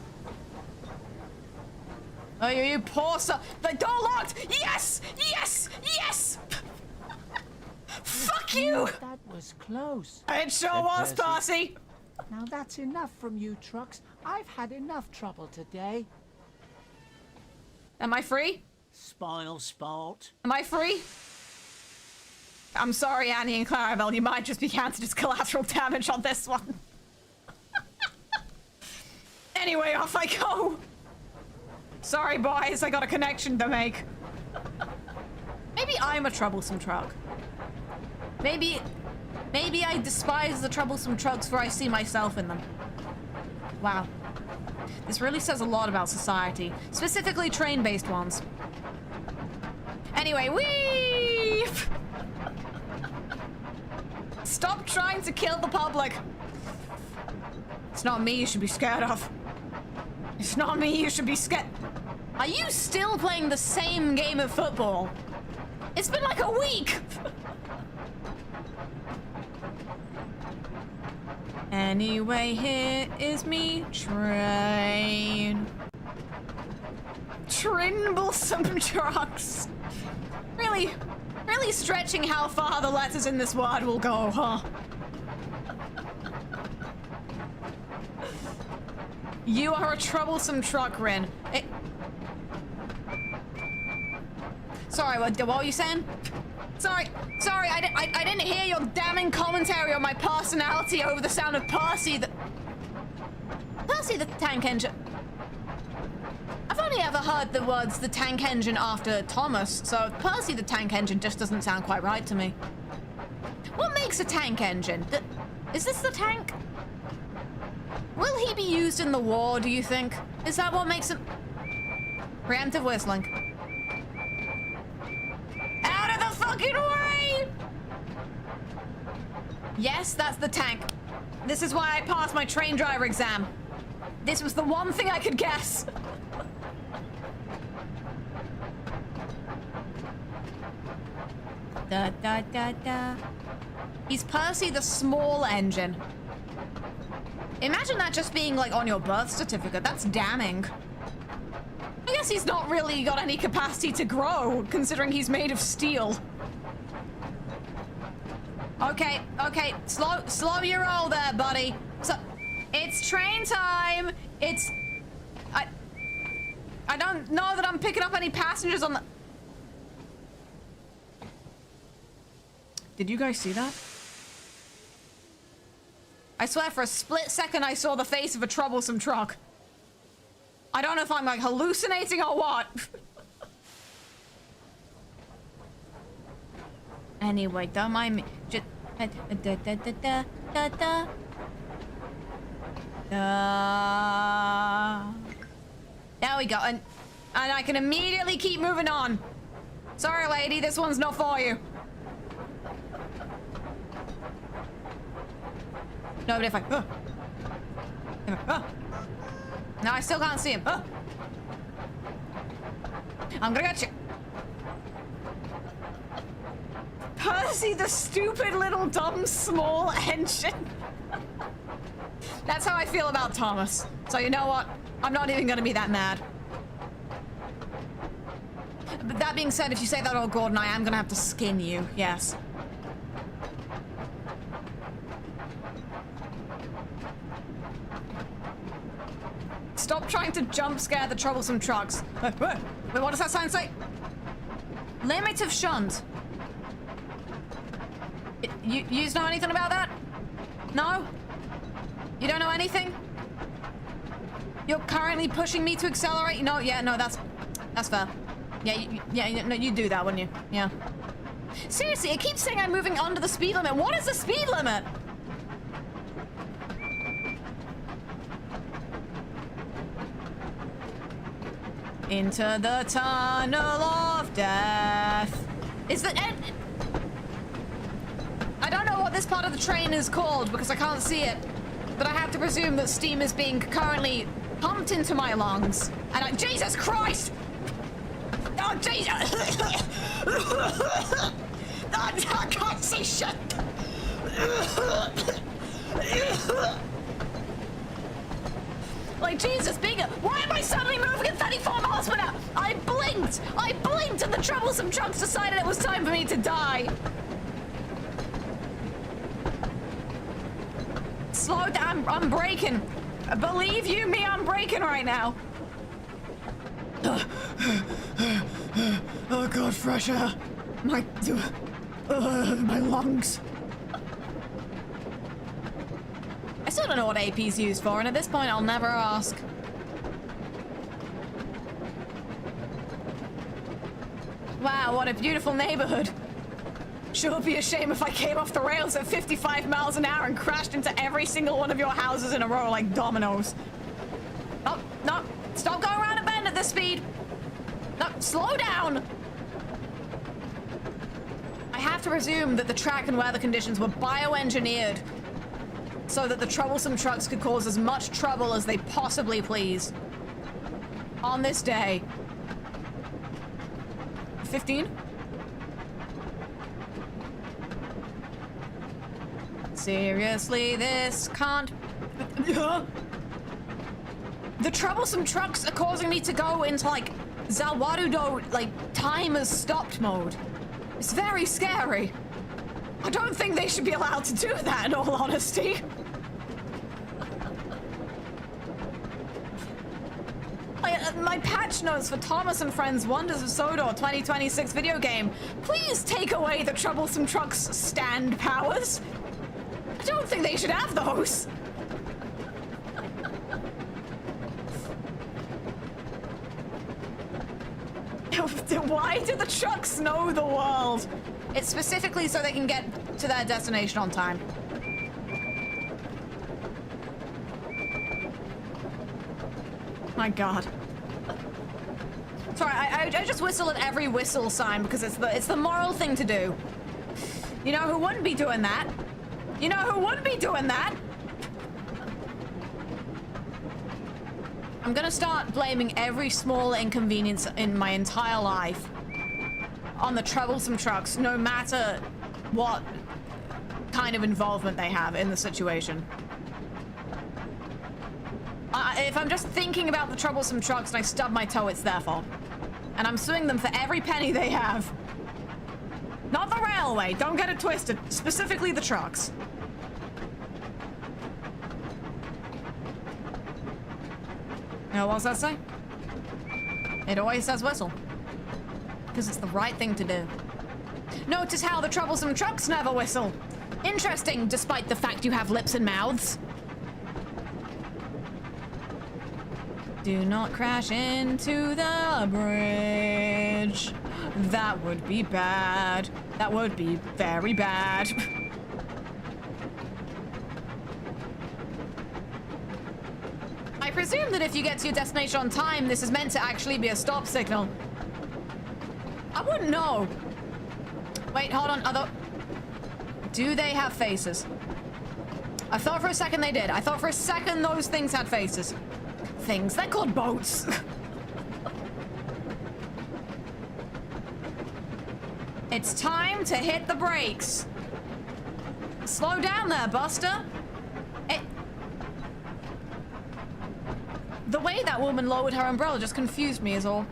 Oh, you poor son. The door locked! Yes! Yes! Yes! Fuck you! That was close. It sure was, Percy. Now that's enough from you trucks. I've had enough trouble today. Am I free? Spoil sport. Am I free? I'm sorry, Annie and Clarabelle. You might just be counted as collateral damage on this one. Anyway, off I go. Sorry, boys. I got a connection to make. Maybe I'm a troublesome truck. Maybe I despise the troublesome trucks for I see myself in them. Wow. This really says a lot about society, specifically train-based ones. Anyway, whee! Stop trying to kill the public. It's not me you should be scared of. It's not me you should be scared. Are you still playing the same game of football? It's been like a week. Anyway, here is me train. Trimblesome trucks. Really stretching how far the letters in this word will go, huh? You are a troublesome truck, Rin. Sorry, what were you saying? Sorry, I didn't hear your damning commentary on my personality over the sound of Percy the tank engine. I've only ever heard the words the tank engine after Thomas, so Percy the tank engine just doesn't sound quite right to me. What makes a tank engine? Is this the tank? Will he be used in the war, do you think? Is that what makes him... Preemptive whistling. Out of the fucking way! Yes, that's the tank. This is why I passed my train driver exam. This was the one thing I could guess. Da da da da. He's Percy the small engine. Imagine that just being like on your birth certificate. That's damning. I guess he's not really got any capacity to grow, considering he's made of steel. Okay, okay, slow your roll there, buddy. So, it's train time. I don't know that I'm picking up any passengers on the... Did you guys see that? I swear for a split second I saw the face of a troublesome truck. I don't know if I'm like hallucinating or what. Anyway, don't mind me. Just there we go, and I can immediately keep moving on. Sorry, lady, this one's not for you. No, but if I... No, I still can't see him. I'm gonna get you. Percy, the stupid little dumb small engine. That's how I feel about Thomas. So you know what? I'm not even gonna be that mad. But that being said, if you say that, oh Gordon, I am gonna have to skin you. Yes. Stop trying to jump scare the troublesome trucks. Wait, what does that sign say? Limit of shunt. You know anything about that? No? You don't know anything? You're currently pushing me to accelerate? No, yeah, no, that's fair. Yeah, no, you do that, wouldn't you? Yeah. Seriously, it keeps saying I'm moving under the speed limit. What is the speed limit? Into the tunnel of death. Is that... I don't know what this part of the train is called because I can't see it. But I have to presume that steam is being currently pumped into my lungs. And Jesus Christ! Oh, Jesus! I can't see shit! Like, Jesus, bigger! Why am I suddenly moving at 34 miles per hour? I blinked, and the troublesome trucks decided it was time for me to die. Slow down, I'm braking. Believe you me, I'm braking right now. Oh God, fresh air. My lungs. I still don't know what AP's used for, and at this point, I'll never ask. Wow, what a beautiful neighborhood. Sure would be a shame if I came off the rails at 55 miles an hour and crashed into every single one of your houses in a row like dominoes. No, no, stop going around a bend at this speed. No, slow down. I have to presume that the track and weather conditions were bioengineered so that the troublesome trucks could cause as much trouble as they possibly please. On this day. 15? Seriously, this can't... The troublesome trucks are causing me to go into, like, Zawarudo, like, time has stopped mode. It's very scary. I don't think they should be allowed to do that, in all honesty. my patch notes for Thomas and Friends Wonders of Sodor 2026 video game. Please take away the Troublesome Trucks stand powers. I don't think they should have those. Why do the trucks know the world? It's specifically so they can get to their destination on time. My God. Sorry, I just whistle at every whistle sign because it's the moral thing to do. You know who wouldn't be doing that? You know who wouldn't be doing that? I'm gonna start blaming every small inconvenience in my entire life on the troublesome trucks, no matter what kind of involvement they have in the situation. If I'm just thinking about the troublesome trucks and I stub my toe, it's their fault. And I'm suing them for every penny they have. Not the railway, don't get it twisted. Specifically the trucks. Now, what does that say? It always says whistle. Because it's the right thing to do. Notice how the troublesome trucks never whistle. Interesting, despite the fact you have lips and mouths. Do not crash into the bridge. That would be bad. That would be very bad. I presume that if you get to your destination on time, this is meant to actually be a stop signal. I wouldn't know. Wait, hold on. Do they have faces? I thought for a second they did. I thought for a second those things had faces. Things. They're called boats. It's time to hit the brakes. Slow down there, Buster. The way that woman lowered her umbrella just confused me is all.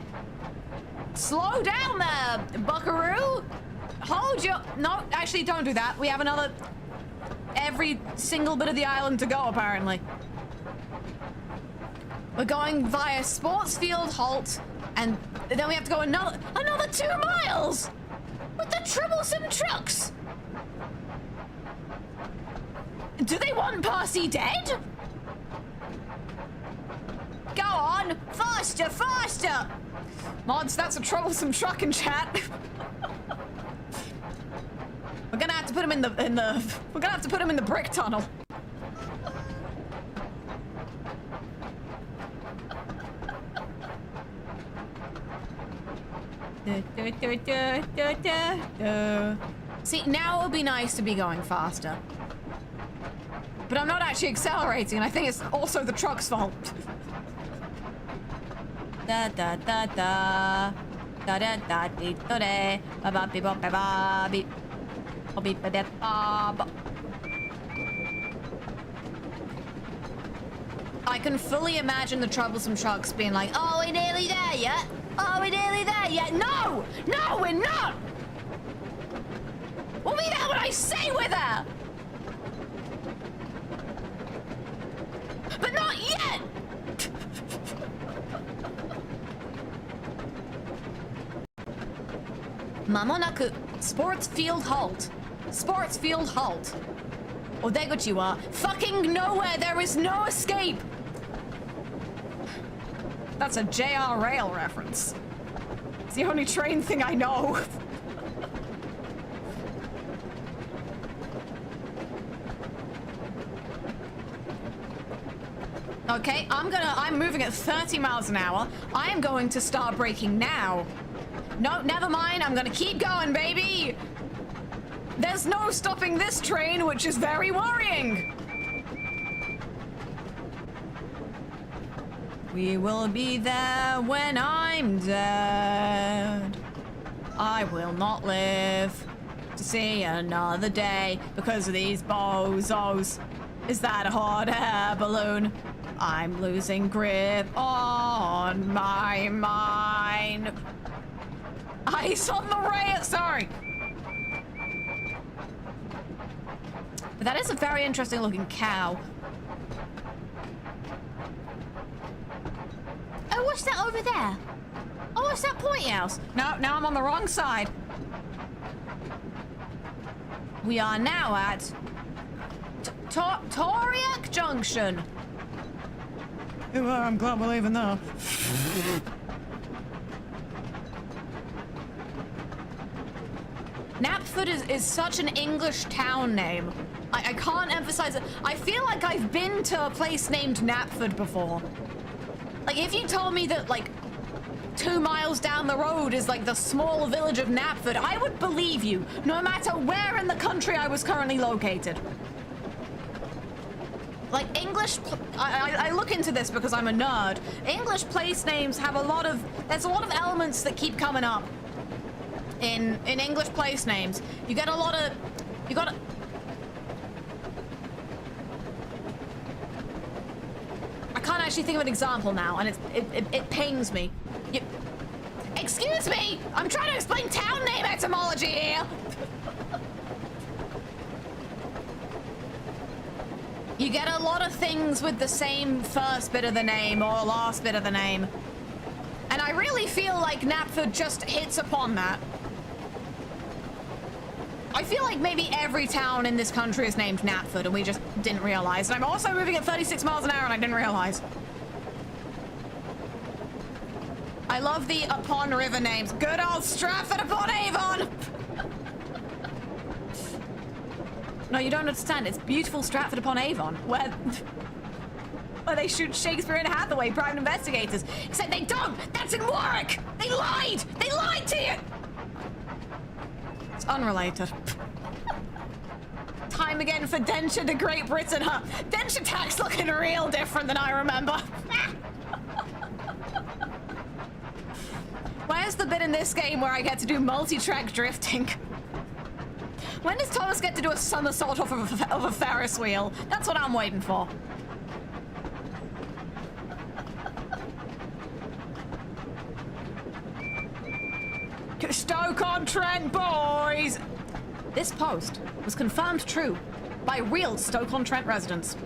Slow down there, buckaroo. Hold your... No, actually, don't do that. We have another... every single bit of the island to go, apparently. We're going via Sports Field Halt, and then we have to go another 2 miles with the troublesome trucks. Do they want Percy dead? Go on, faster, faster. Mods, that's a troublesome truck in chat. We're gonna have to put him in the we're gonna have to put him in the brick tunnel. See, now it would be nice to be going faster. But I'm not actually accelerating, and I think it's also the truck's fault. Da da da da da da da dee da da ba ba beep ba ba beep ba beep ba da ba. I can fully imagine the troublesome trucks being like, "Oh, we're nearly there yet? Oh, we're nearly there yet? No, no, we're not. We'll be there when I say we're there, but not yet." Mamonaku, Sports Field Halt. Sports Field Halt. Odeguchi fucking nowhere. There is no escape. That's a JR Rail reference. It's the only train thing I know. Okay, I'm moving at 30 miles an hour. I am going to start braking now. No, never mind. I'm gonna keep going, baby. There's no stopping this train, which is very worrying. We will be there when I'm dead. I will not live to see another day because of these bozos. Is that a hot air balloon? I'm losing grip on my mind. Ice on the rail, sorry. But that is a very interesting looking cow. Oh, what's that over there? Oh, what's that pointy house? No, now I'm on the wrong side. We are now at Toriak Junction. Well, I'm glad we're leaving though. Knapford is such an English town name. I can't emphasize it. I feel like I've been to a place named Knapford before. Like, if you told me that, like, 2 miles down the road is, like, the small village of Knapford, I would believe you, no matter where in the country I was currently located. Like, English... I look into this because I'm a nerd. English place names have a lot of... There's a lot of elements that keep coming up in English place names. You get a lot of... You gotta... I can't actually think of an example now, and it pains me. Excuse me! I'm trying to explain town name etymology here! You get a lot of things with the same first bit of the name or last bit of the name. And I really feel like Knapford just hits upon that. I feel like maybe every town in this country is named Knapford and we just didn't realize. And I'm also moving at 36 miles an hour and I didn't realize. I love the upon river names. Good old Stratford upon Avon! No, you don't understand. It's beautiful Stratford upon Avon, where they shoot Shakespeare and Hathaway, private investigators. Except they don't! That's in Warwick! They lied! They lied to you! It's unrelated. Time again for Denshire to Great Britain, huh? Denshire tax looking real different than I remember. Where's the bit in this game where I get to do multi-track drifting? When does Thomas get to do a somersault off of a Ferris wheel? That's what I'm waiting for. Stoke-on-Trent, boys! This post was confirmed true by real Stoke-on-Trent residents.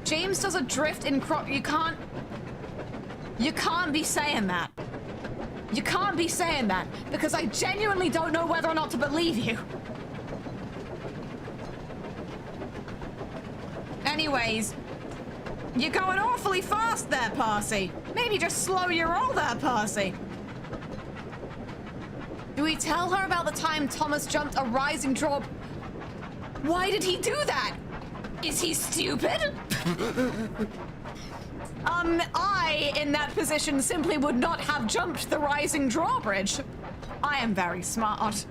James does a drift in You can't be saying that. You can't be saying that, because I genuinely don't know whether or not to believe you. Anyways, you're going awfully fast there, Parsi. Maybe just slow your roll there, Parsi. Do we tell her about the time Thomas jumped a rising drop? Why did he do that? Is he stupid? I, in that position, simply would not have jumped the rising drawbridge. I am very smart.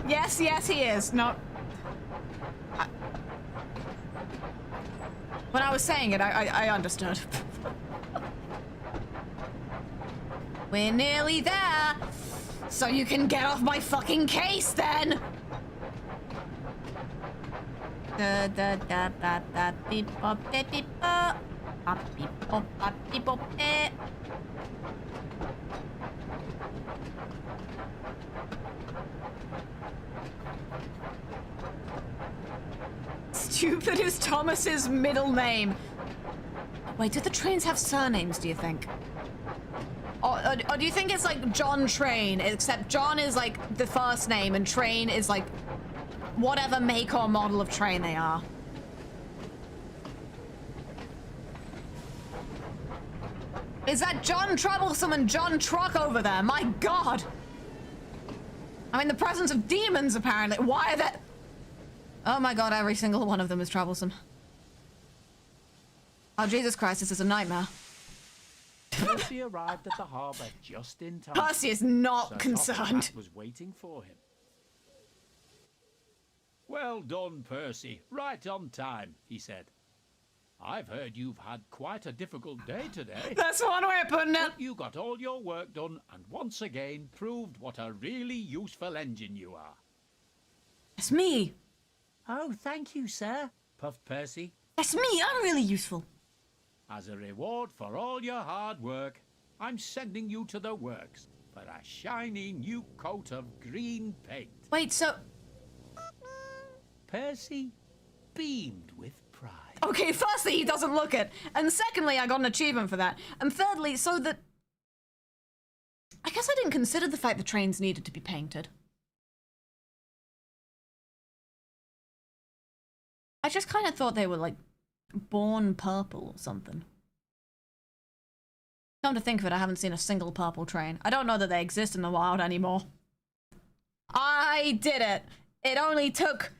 Yes, he is. No. When I was saying it, I understood. We're nearly there. So you can get off my fucking case, then. Stupid is Thomas's middle name. Wait, do the trains have surnames, do you think? Or do you think it's like John Train, except John is like the first name and Train is like whatever make or model of train they are? Is that John Troublesome and John Truck over there? My God! I'm in the presence of demons, apparently. Why are that? Oh my God, every single one of them is troublesome. Oh, Jesus Christ, this is a nightmare. Percy arrived at the harbour just in time. Percy is not Sir concerned. Topham was waiting for him. Well done, Percy. Right on time, he said. I've heard you've had quite a difficult day today. That's one way of putting it. But you got all your work done and once again proved what a really useful engine you are. It's me. Oh, thank you, sir. Puffed Percy. That's me. I'm really useful. As a reward for all your hard work, I'm sending you to the works for a shiny new coat of green paint. Wait, so... Percy, beamed with pride. Okay, firstly, he doesn't look it. And secondly, I got an achievement for that. And thirdly, so that... I guess I didn't consider the fact the trains needed to be painted. I just kind of thought they were, like, born purple or something. Come to think of it, I haven't seen a single purple train. I don't know that they exist in the wild anymore. I did it! It only took...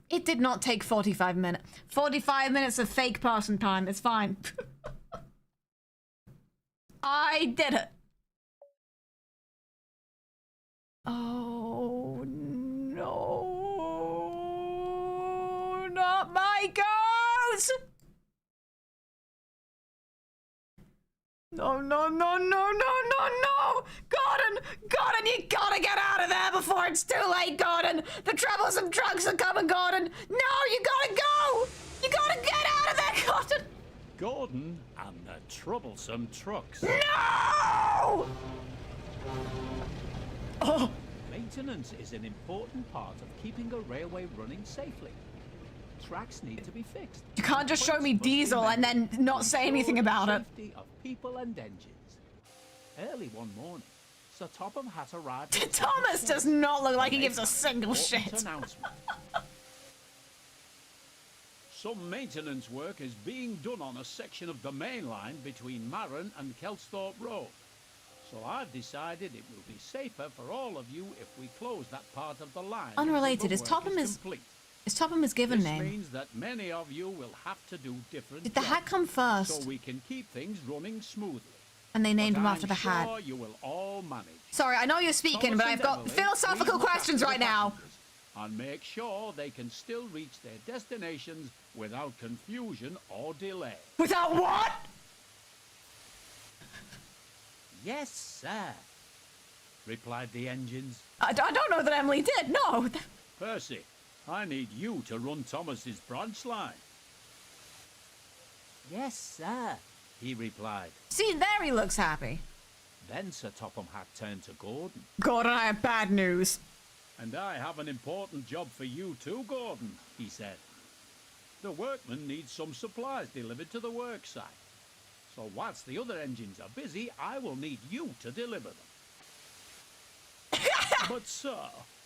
It did not take 45 minutes. 45 minutes of fake person time, it's fine. I did it! Oh, no. Not my ghost! No, no, no, no, no, no, no! Gordon! Gordon, you gotta get out of there before it's too late, Gordon! The troublesome trucks are coming, Gordon! No, you gotta go! You gotta get out of there, Gordon! Gordon and the troublesome trucks. No! Oh! Maintenance is an important part of keeping a railway running safely. Tracks need to be fixed. You can't just show me diesel and then not say anything about it. Safety of people and engines. Early one morning, Sir Topham Hatt arrived. Thomas does not look like he gives a single shit. Some maintenance work is being done on a section of the main line between Marron and Kelsthorpe Road. So I've decided it will be safer for all of you if we close that part of the line. Unrelated, is Topham his given name? This means that many of you will have to do different Did the hat come first? so we can keep things running smoothly. And they named him But after the I'm hat. sure you will all manage. Sorry, I know you're speaking, but I've got philosophical questions right now. And make sure they can still reach their destinations without confusion or delay. Without what? Yes, sir, replied the engines. I don't know that Emily did, no. Percy, I need you to run Thomas's branch line. Yes, sir, he replied. See, there he looks happy. Then Sir Topham Hatt turned to Gordon. Gordon, I have bad news. And I have an important job for you too, Gordon, he said. The workmen need some supplies delivered to the work site. So whilst the other engines are busy, I will need you to deliver them. But sir,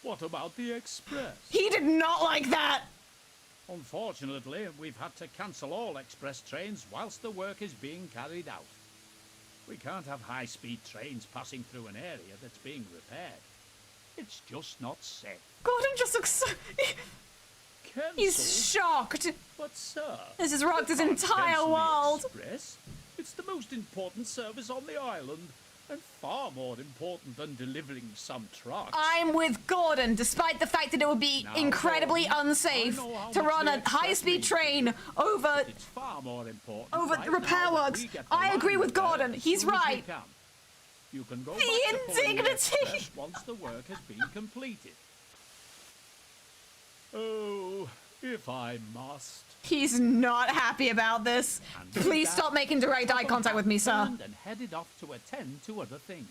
what about the express? He did not like that. Unfortunately, we've had to cancel all express trains whilst the work is being carried out. We can't have high-speed trains passing through an area that's being repaired. It's just not safe. Gordon just looks so... Cancelled? He's shocked. But sir... This has rocked his you can't entire cancel the world. Express. It's the most important service on the island, and far more important than delivering some trucks. I'm with Gordon, despite the fact that it would be Now, incredibly Gordon, unsafe I know how to much run the a Express high-speed means. train over It's far more important over right the repair now that works. we get the I agree line with repaired Gordon. as He's soon as we right. can. You can go The back to pulling indignity. Express once the work has been completed. Oh, if I must. He's not happy about this. And with Please that, stop making direct eye contact with me, sir. turned and headed off to attend to other things.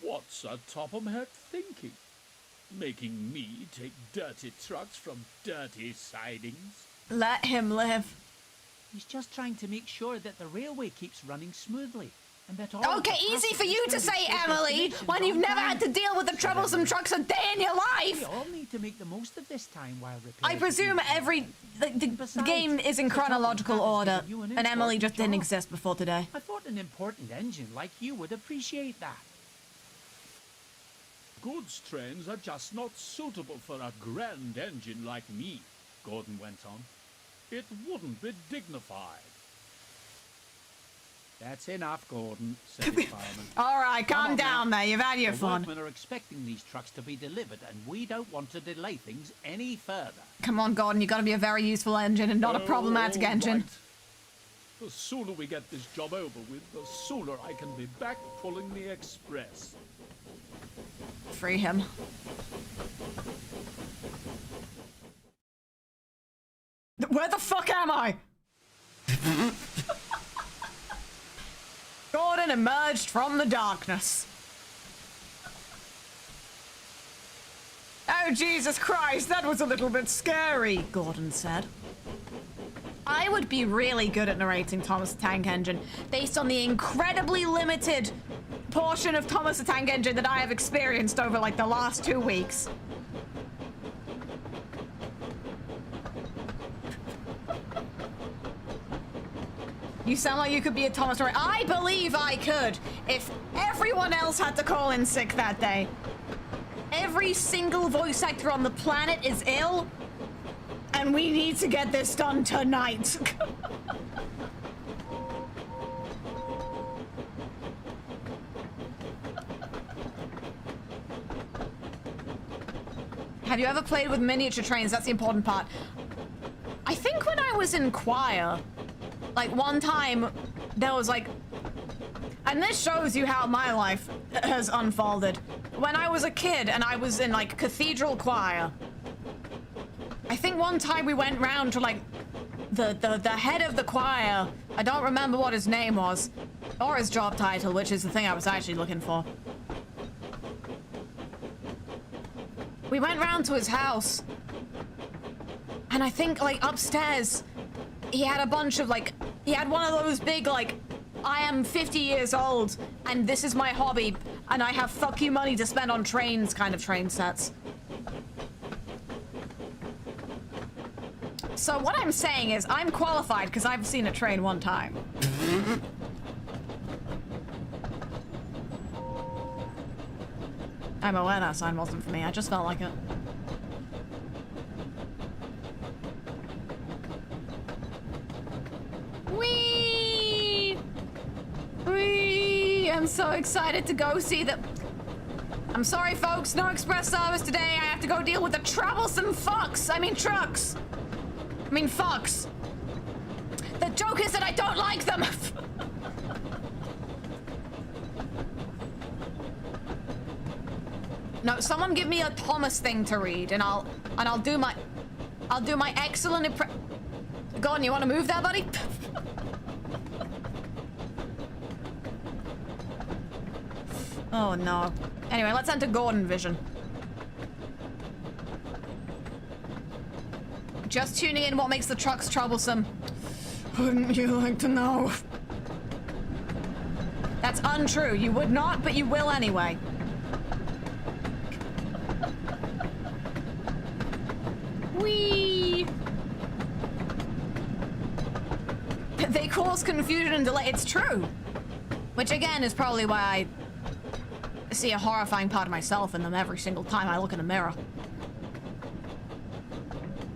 What's Sir Topham Hatt thinking? Making me take dirty trucks from dirty sidings? Let him live. he's just trying to make sure that the railway keeps running smoothly. And that all Okay, the easy for you to passengers say, can reach their Emily, destinations when you've on never time. had to deal with the troublesome trucks a day in your We life. all need to make the most of this time while repairs I are presume being every... The Besides, game is in the top chronological one has order, given you an and Emily important just didn't job. exist before today. I thought an important engine like you would appreciate that. Goods trains are just not suitable for a grand engine like me, Gordon went on. It wouldn't be dignified. That's enough, Gordon, said his fireman. All right, calm on down now. there. You've had your The fun. workmen are expecting these trucks to be delivered, and we don't want to delay things any further. Come on, Gordon. You got to be a very useful engine and not a problematic All engine. right. The sooner we get this job over with, the sooner I can be back pulling the express. Free him. Where the fuck am I? Gordon emerged from the darkness. Oh, Jesus Christ, that was a little bit scary, Gordon said. I would be really good at narrating Thomas the Tank Engine based on the incredibly limited portion of Thomas the Tank Engine that I have experienced over like the last 2 weeks. You sound like you could be a Thomas narrator. I believe I could if everyone else had to call in sick that day. Every single voice actor on the planet is ill, and we need to get this done tonight. Have you ever played with miniature trains? That's the important part. I think when I was in choir, like one time there was like, and this shows you how my life has unfolded. When I was a kid and I was in like cathedral choir, I think one time we went round to like the head of the choir. I don't remember what his name was or his job title, which is the thing I was actually looking for. We went round to his house, and I think like upstairs he had a bunch of like, he had one of those big like, I am 50 years old and this is my hobby and I have fuck you money to spend on trains kind of train sets. So what I'm saying is I'm qualified because I've seen a train one time. I'm aware that sign wasn't for me. I just felt like it. Whee! Whee! I'm so excited to go see the... I'm sorry, folks. No express service today. I have to go deal with the troublesome fucks. I mean trucks. I mean fucks. The joke is that I don't like them. No, someone give me a Thomas thing to read, and I'll do my excellent Gordon, you want to move there, buddy? Oh no. Anyway, let's enter Gordon vision. Just tuning in. What makes the trucks troublesome? Wouldn't you like to know? That's untrue. You would not, but you will anyway. Whee! They cause confusion and delay. It's true. Which again is probably why I see a horrifying part of myself in them every single time I look in the mirror.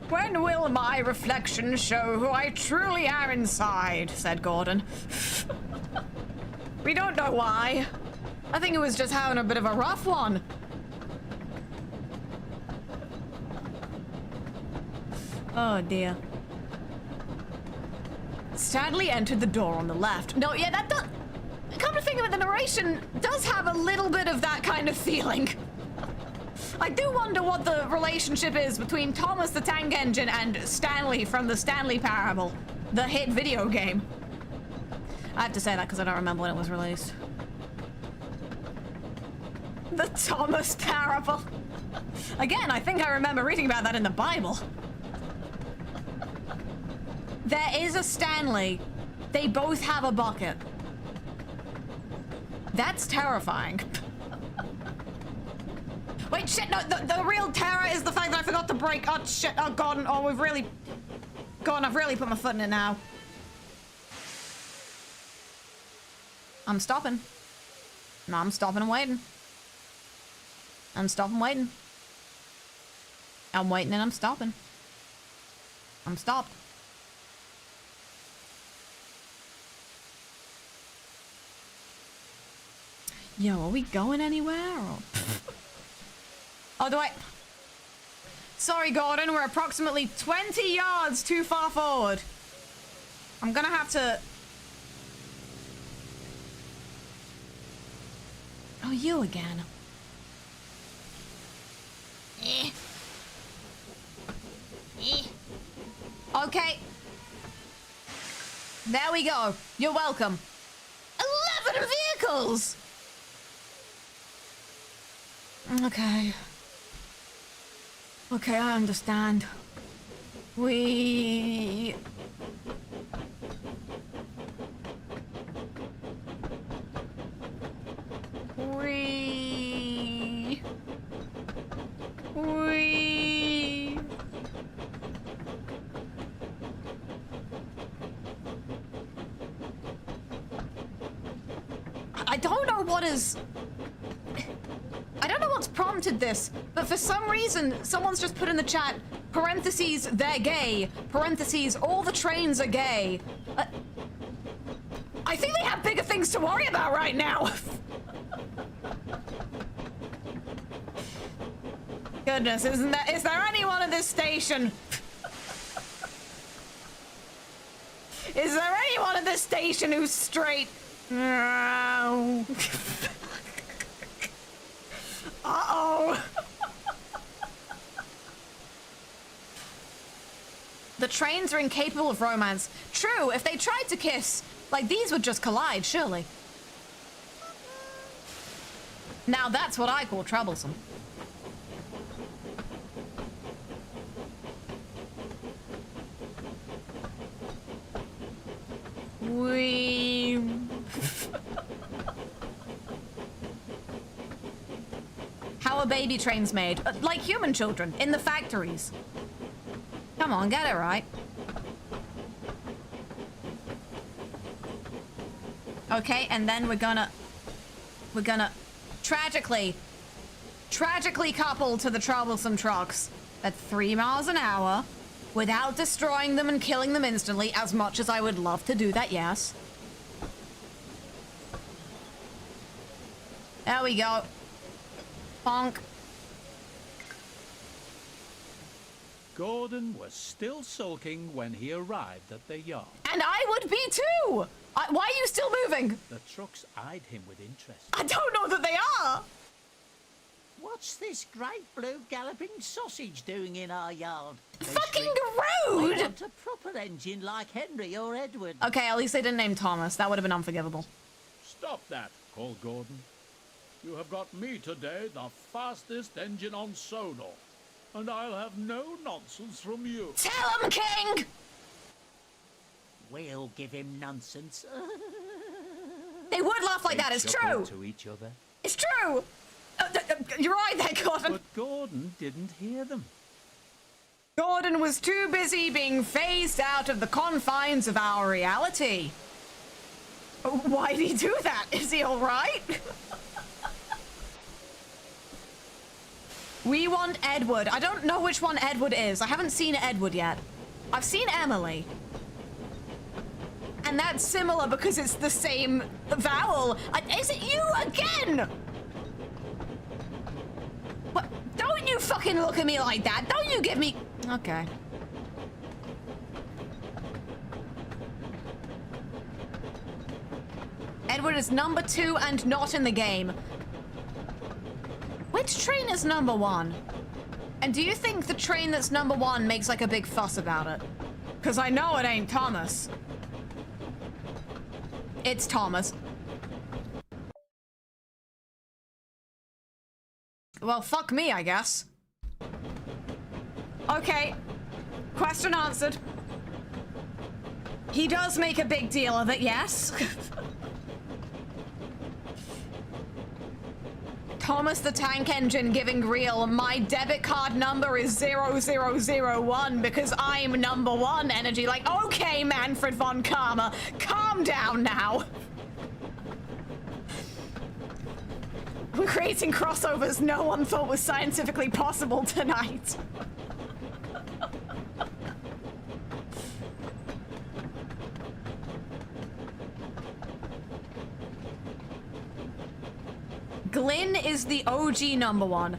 When will my reflection show who I truly am inside? Said Gordon. We don't know why. I think it was just having a bit of a rough one. Oh dear. Stanley entered the door on the left. No, yeah, that does... Come to think of it, the narration does have a little bit of that kind of feeling. I do wonder what the relationship is between Thomas the Tank Engine and Stanley from the Stanley Parable, the hit video game. I have to say that because I don't remember when it was released. The Thomas Parable. Again, I think I remember reading about that in the Bible. There is a Stanley. They both have a bucket. That's terrifying. Wait, shit, no, the real terror is the fact that I forgot to break. Oh, shit, oh, God, oh, we've really... God, I've really put my foot in it now. I'm stopping. No, I'm stopping and waiting. I'm stopping waiting. I'm waiting and I'm stopping. I'm stopped. Yo, are we going anywhere? Or... Oh, do I... Sorry, Gordon, we're approximately 20 yards too far forward. I'm gonna have to... Oh, you again. Okay. There we go. You're welcome. 11 vehicles! Okay. Okay, I understand. We... I don't know what is... I don't know what's prompted this, but for some reason, someone's just put in the chat, parentheses, they're gay, parentheses, all the trains are gay. I think they have bigger things to worry about right now. Goodness, is there anyone at this station? Is there anyone at this station who's straight? No. Uh-oh. The trains are incapable of romance. True, if they tried to kiss, like these would just collide, surely. Now that's what I call troublesome. How are baby trains made? Like human children, in the factories. Come on, get it right. Okay, and then we're gonna tragically couple to the troublesome trucks at 3 miles an hour without destroying them and killing them instantly, as much as I would love to do that, yes. There we go. Bonk. Gordon was still sulking when he arrived at the yard. And I would be too! Why are you still moving? The trucks eyed him with interest. I don't know that they are! What's this great blue galloping sausage doing in our yard? Fucking I rude! want a proper engine like Henry or Edward. Okay, at least they didn't name Thomas. That would have been unforgivable. Stop that, called Gordon. You have got me today the fastest engine on Sodor, and I'll have no nonsense from you. Tell him, King! We'll give him nonsense. They would laugh like that, They it's chuckled true! to each other. It's true! You're right there, Gordon. But Gordon didn't hear them. Gordon was too busy being phased out of the confines of our reality. Why'd he do that? Is he alright? We want Edward. I don't know which one Edward is. I haven't seen Edward yet. I've seen Emily. And that's similar because it's the same vowel. Is it you again? What? Don't you fucking look at me like that. Don't you give me... Okay. Edward is number 2 and not in the game. Which train is number 1? And do you think the train that's number 1 makes like a big fuss about it? Because I know it ain't Thomas. It's Thomas. Well, fuck me, I guess. Okay. Question answered. He does make a big deal of it, yes. Thomas the Tank Engine giving real, my debit card number is 0001 because I'm number 1 energy. Like, okay, Manfred von Karma, calm down now. We're creating crossovers no one thought was scientifically possible tonight. Glyn is the OG number 1.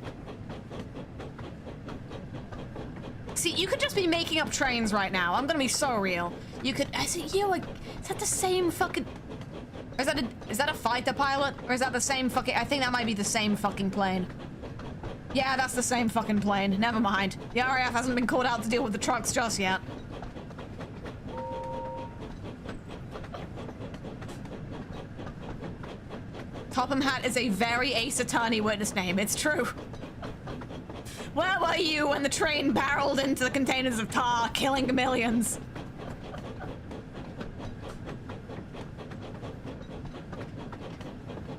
See, you could just be making up trains right now. I'm gonna be so real. You could... Is it you? Like, is that the same fucking... Is that a fighter pilot? Or is that the same fucking... I think that might be the same fucking plane. Yeah, that's the same fucking plane. Never mind. The RAF hasn't been called out to deal with the trucks just yet. Topham Hatt is a very Ace Attorney witness name. It's true. Where were you when the train barreled into the containers of tar, killing millions?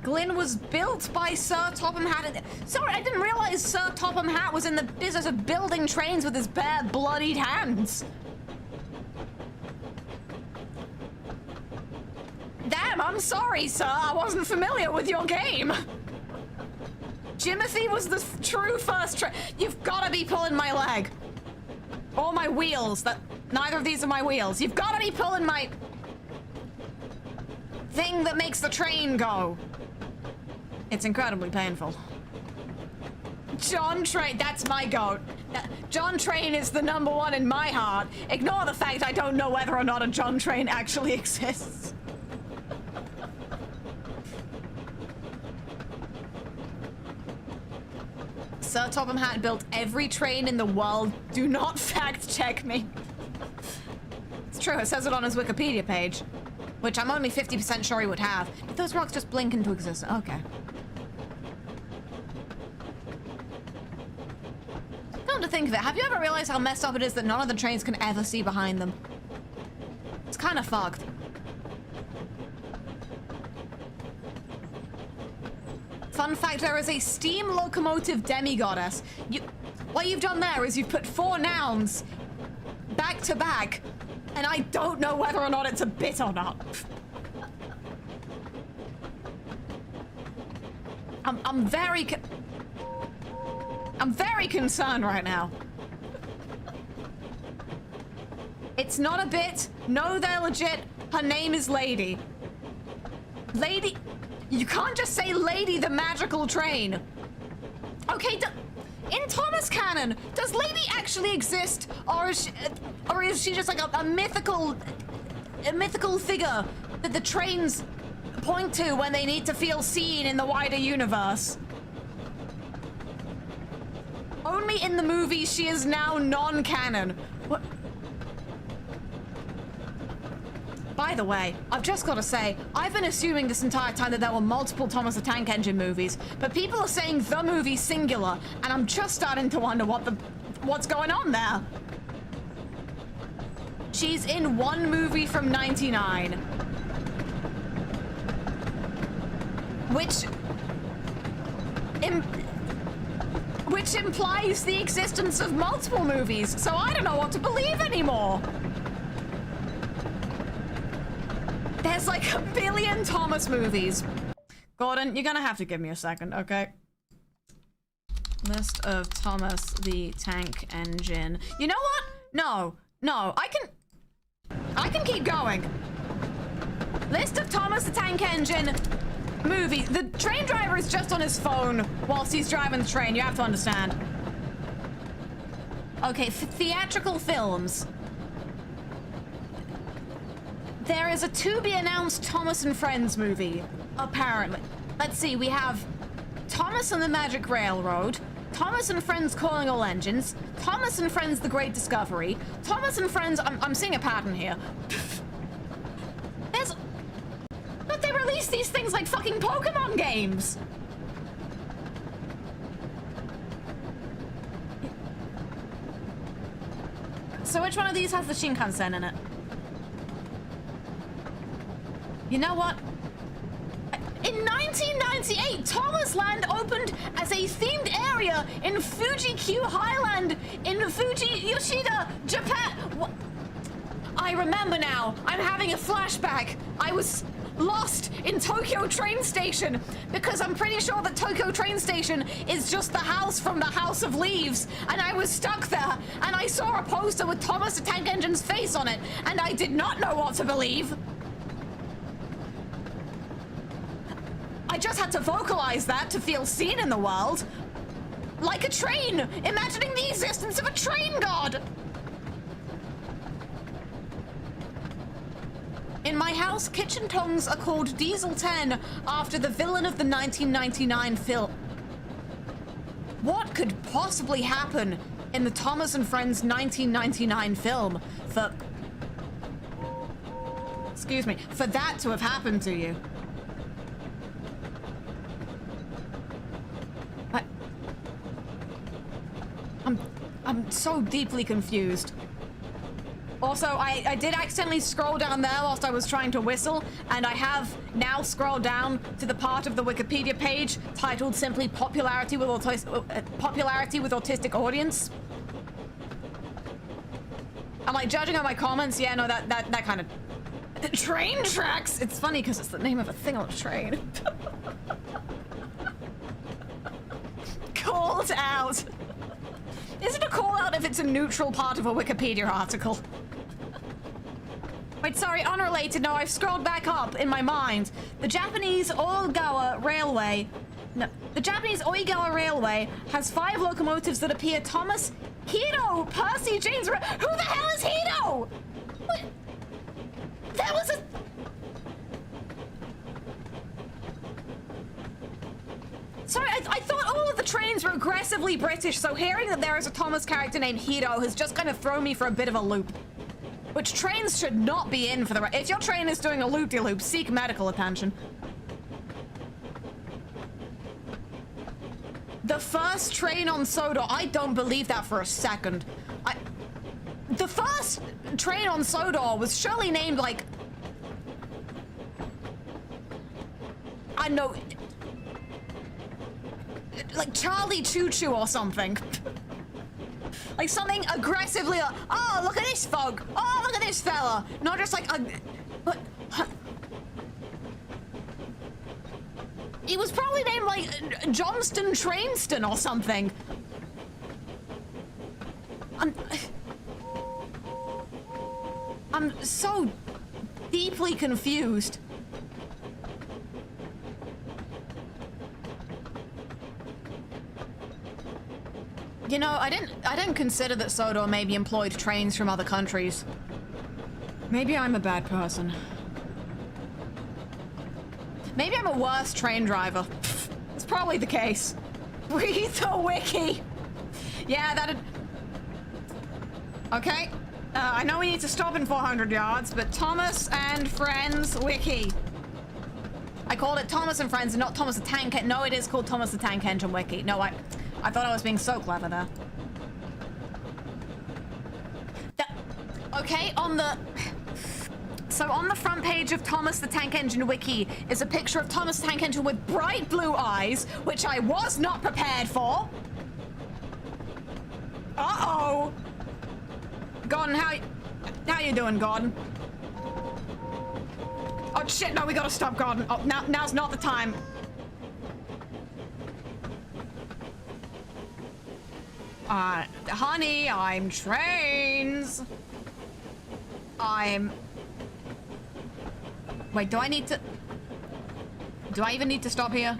Glyn was built by Sir Topham Hatt. Sorry, I didn't realize Sir Topham Hatt was in the business of building trains with his bare, bloodied hands. Damn, I'm sorry, sir. I wasn't familiar with your game. Jimothy was the true first train. You've got to be pulling my leg. Or my wheels. Neither of these are my wheels. You've got to be pulling my thing that makes the train go. It's incredibly painful. John Train, that's my goat. John Train is the #1 in my heart. Ignore the fact I don't know whether or not a John Train actually exists. Sir Topham Hatt built every train in the world. Do not fact check me. It's true, it says it on his Wikipedia page, which I'm only 50% sure he would have. Did those rocks just blink into existence? Okay. Come to think of it, have you ever realized how messed up it is that none of the trains can ever see behind them? It's kind of fucked. Fun fact, there is a steam locomotive demigoddess. What you've done there is you've put 4 nouns back to back, and I don't know whether or not it's a bit or not. I'm very concerned right now. It's not a bit. No, they're legit. Her name is Lady. Lady... You can't just say Lady the Magical Train. Okay, in Thomas canon, does Lady actually exist? Or is she just like a mythical figure that the trains point to when they need to feel seen in the wider universe? Only in the movie she is now non-canon. What? By the way, I've just got to say, I've been assuming this entire time that there were multiple Thomas the Tank Engine movies, but people are saying the movie singular, and I'm just starting to wonder what's going on there. She's in one movie from '99, which implies the existence of multiple movies, so I don't know what to believe anymore. There's like 1 billion Thomas movies. Gordon, you're gonna have to give me a second, okay? List of Thomas the Tank Engine. You know what? No, I can keep going. List of Thomas the Tank Engine movies. The train driver is just on his phone whilst he's driving the train, you have to understand. Okay, theatrical films. There is a to-be-announced Thomas and Friends movie, apparently. Let's see, we have Thomas and the Magic Railroad, Thomas and Friends Calling All Engines, Thomas and Friends The Great Discovery, Thomas and Friends... I'm seeing a pattern here. But they release these things like fucking Pokemon games! So which one of these has the Shinkansen in it? You know what? In 1998, Thomas Land opened as a themed area in Fuji-Q Highland in Fuji, Yoshida, Japan. I remember now. I'm having a flashback. I was lost in Tokyo train station because I'm pretty sure that Tokyo train station is just the house from the House of Leaves, and I was stuck there and I saw a poster with Thomas the Tank Engine's face on it and I did not know what to believe. I just had to vocalize that to feel seen in the world. Like a train, imagining the existence of a train god. In my house, kitchen tongs are called Diesel 10 after the villain of the 1999 film. What could possibly happen in the Thomas and Friends 1999 film for that to have happened to you? I'm so deeply confused. Also, I did accidentally scroll down there whilst I was trying to whistle, and I have now scrolled down to the part of the Wikipedia page titled simply popularity with autistic audience. I'm like, judging on my comments, yeah, no, that kind of... The train tracks! It's funny because it's the name of a thing on a train. Called out. Is it a call out if it's a neutral part of a Wikipedia article? Wait, sorry, unrelated. No, I've scrolled back up in my mind. The Japanese Oigawa Railway... No, the Japanese Oigawa Railway has 5 locomotives that appear Thomas, Hiro, Percy, James... Who the hell is Hiro? What? That was a... Sorry, I thought all of the trains were aggressively British, so hearing that there is a Thomas character named Hiro has just kind of thrown me for a bit of a loop. Which trains should not be in for the... If your train is doing a loop-de-loop, seek medical attention. The first train on Sodor, I don't believe that for a second. The first train on Sodor was surely named, like... I know... Like Charlie Choo Choo or something. Like something aggressively, oh, look at this fog. Oh, look at this fella. Not just like a... But... He was probably named like Johnston Trainston or something. I'm so deeply confused. You know, I didn't consider that Sodor maybe employed trains from other countries. Maybe I'm a bad person. Maybe I'm a worse train driver. It's probably the case. Read the wiki. Yeah, that'd... Okay. I know we need to stop in 400 yards, but Thomas and Friends wiki. I called it Thomas and Friends and not Thomas the Tank Engine. No, it is called Thomas the Tank Engine wiki. No, I thought I was being so clever there. Okay, on the... So on the front page of Thomas the Tank Engine wiki is a picture of Thomas the Tank Engine with bright blue eyes, which I was not prepared for. Uh-oh. Gordon, how you doing, Gordon? Oh shit, no, we gotta stop, Gordon. Oh, now's not the time. Honey, I'm trains. Wait, do I even need to stop here?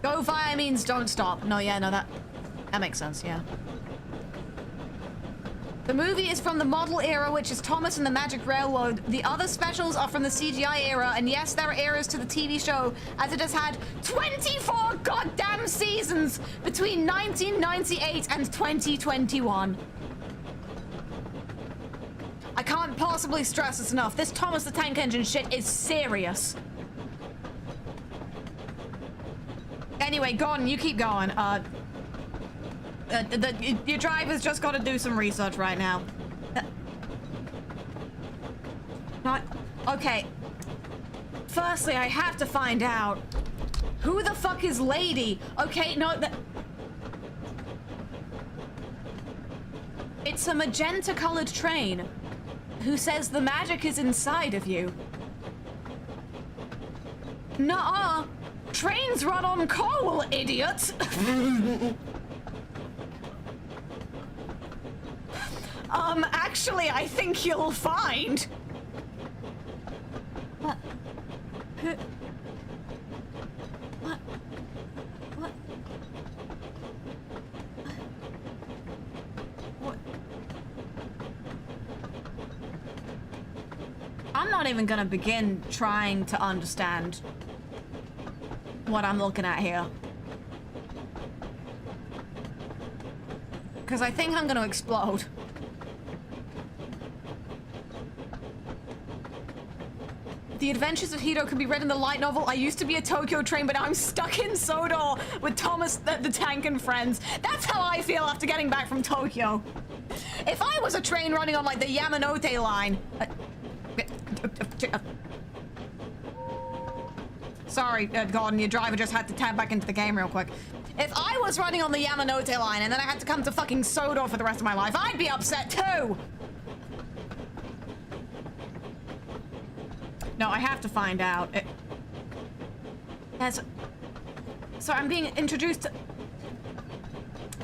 Go via means don't stop. No, yeah, no, that makes sense, yeah. The movie is from the model era, which is Thomas and the Magic Railroad. The other specials are from the CGI era, and yes, there are eras to the TV show, as it has had 24 goddamn seasons between 1998 and 2021. I can't possibly stress this enough. This Thomas the Tank Engine shit is serious. Anyway, Gordon, you keep going. Your driver's just got to do some research right now. Okay. Firstly, I have to find out who the fuck is Lady. Okay, no, it's a magenta-colored train. Who says the magic is inside of you? Nuh-uh. Trains run on coal, idiot. Actually, I think you'll find. What? Who? What? What? What? I'm not even gonna begin trying to understand what I'm looking at here. Because I think I'm gonna explode. The Adventures of Hiro can be read in the light novel. I used to be a Tokyo train, but now I'm stuck in Sodor with Thomas the Tank and friends. That's how I feel after getting back from Tokyo. If I was a train running on, like, the Yamanote line... Sorry, Gordon, your driver just had to tab back into the game real quick. If I was running on the Yamanote line and then I had to come to fucking Sodor for the rest of my life, I'd be upset too! No, I have to find out. So I'm being introduced to...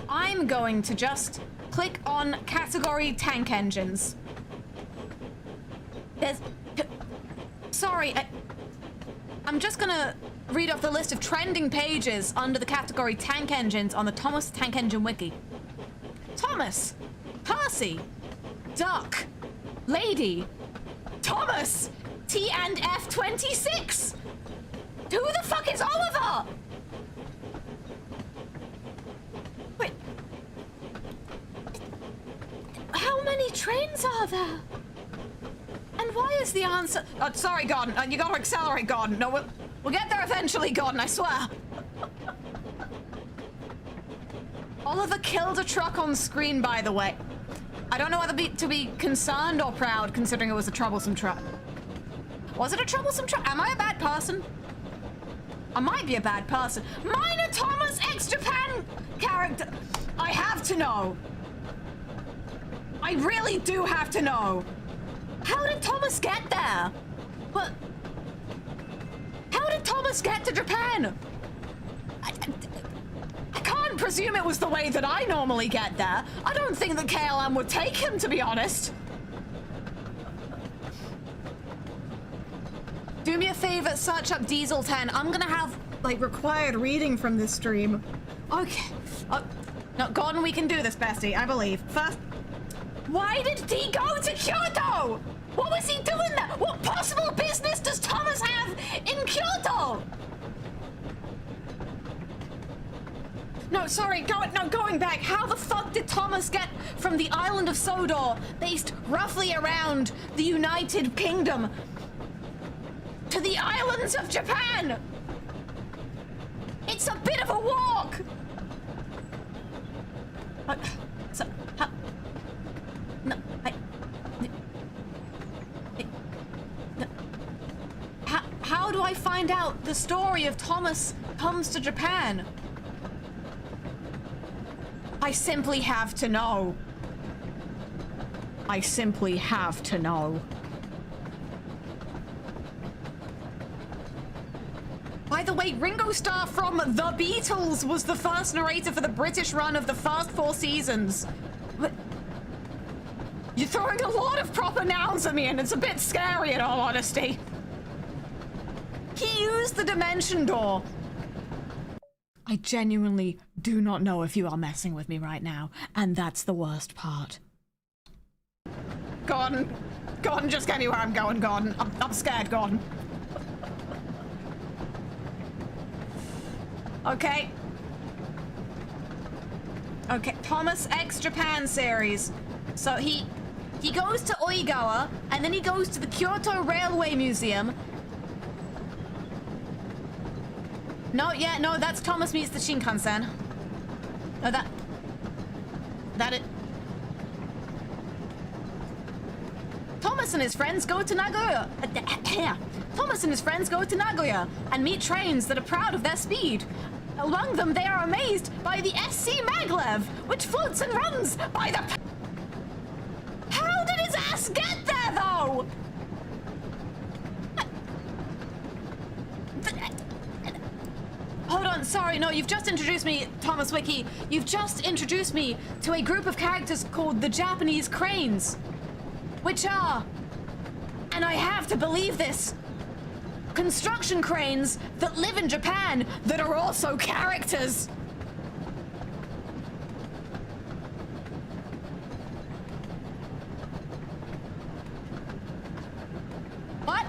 I'm going to just click on category tank engines. Sorry, I'm just gonna read off the list of trending pages under the category tank engines on the Thomas Tank Engine Wiki. Thomas, Percy, Duck, Lady, Thomas, T&F 26. Who the fuck is Oliver? Wait. How many trains are there? And why is the answer... Oh, sorry, Gordon. You gotta accelerate, Gordon. No, we'll get there eventually, Gordon, I swear. Oliver killed a truck on screen, by the way. I don't know whether to be concerned or proud, considering it was a troublesome truck. Was it a troublesome truck? Am I a bad person? I might be a bad person. Minor Thomas X Japan character. I have to know. I really do have to know. How did Thomas get there? What? How did Thomas get to Japan? I can't presume it was the way that I normally get there. I don't think that KLM would take him, to be honest. Do me a favor, search up Diesel 10. I'm gonna have, like, required reading from this stream. Okay. No, Gordon, we can do this, bestie, I believe. First, why did he go to Kyoto? What was he doing there? What possible business does Thomas have in Kyoto? No, sorry, going back. How the fuck did Thomas get from the island of Sodor, based roughly around the United Kingdom, to the islands of Japan? It's a bit of a walk. How do I find out the story of Thomas comes to Japan? I simply have to know. I simply have to know. By the way, Ringo Starr from The Beatles was the first narrator for the British run of the first 4 seasons. But you're throwing a lot of proper nouns at me, and it's a bit scary in all honesty. He used the dimension door. I genuinely do not know if you are messing with me right now, and that's the worst part. Gordon, just get me where I'm going, Gordon. I'm scared, Gordon. Okay. Okay, Thomas X Japan series. So he goes to Oigawa, and then he goes to the Kyoto Railway Museum. No, yeah, no, that's Thomas meets the Shinkansen. No, that it. Thomas and his friends go to Nagoya. Thomas and his friends go to Nagoya and meet trains that are proud of their speed. Among them, they are amazed by the SC Maglev, which floats and runs by the... How did his ass get there, though? Hold on, sorry, no, you've just introduced me, Thomas Wiki. You've just introduced me to a group of characters called the Japanese Cranes, which are, and I have to believe this, construction cranes that live in Japan that are also characters. What?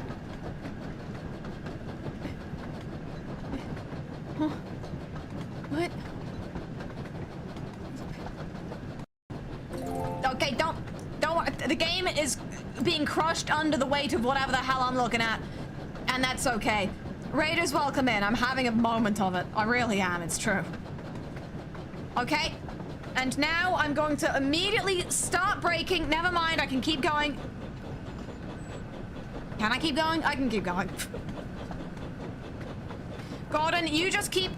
Huh? What? Okay, don't worry. The game is being crushed under the weight of whatever the hell I'm looking at. And that's okay. Raiders, welcome in. I'm having a moment of it. I really am, it's true. Okay. And now I'm going to immediately start braking. Never mind, I can keep going. Can I keep going? I can keep going. Gordon, you just keep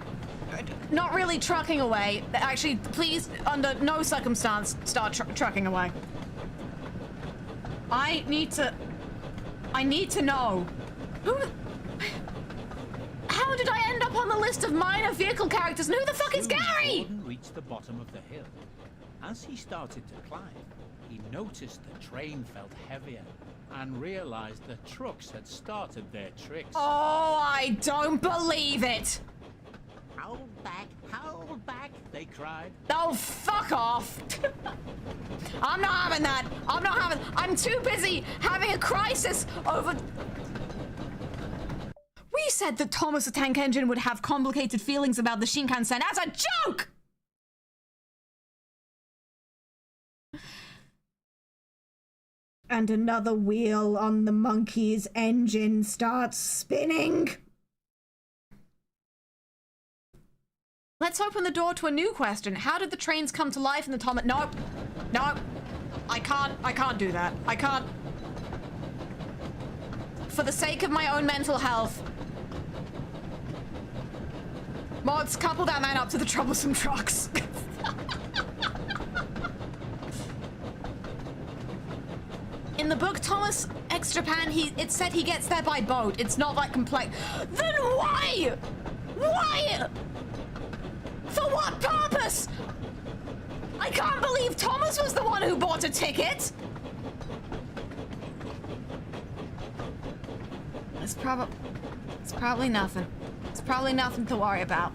not really trucking away. Actually, please, under no circumstance, start trucking away. I need to know. How did I end up on the list of minor vehicle characters? And who the fuck is Gary? Gordon reached the bottom of the hill. As he started to climb, he noticed the train felt heavier and realized the trucks had started their tricks. Oh, I don't believe it. Hold back, they cried. Oh, fuck off. I'm not having that. I'm too busy having a crisis over... We said that Thomas the Tank Engine would have complicated feelings about the Shinkansen as a joke! And another wheel on the monkey's engine starts spinning. Let's open the door to a new question. How did the trains come to life in the Thomas? No. I can't do that. I can't. For the sake of my own mental health. Mods, couple that man up to the troublesome trucks. In the book Thomas X Japan, it said he gets there by boat. It's not that complex. Then why? Why? For what purpose? I can't believe Thomas was the one who bought a ticket. It's probably nothing. It's probably nothing to worry about.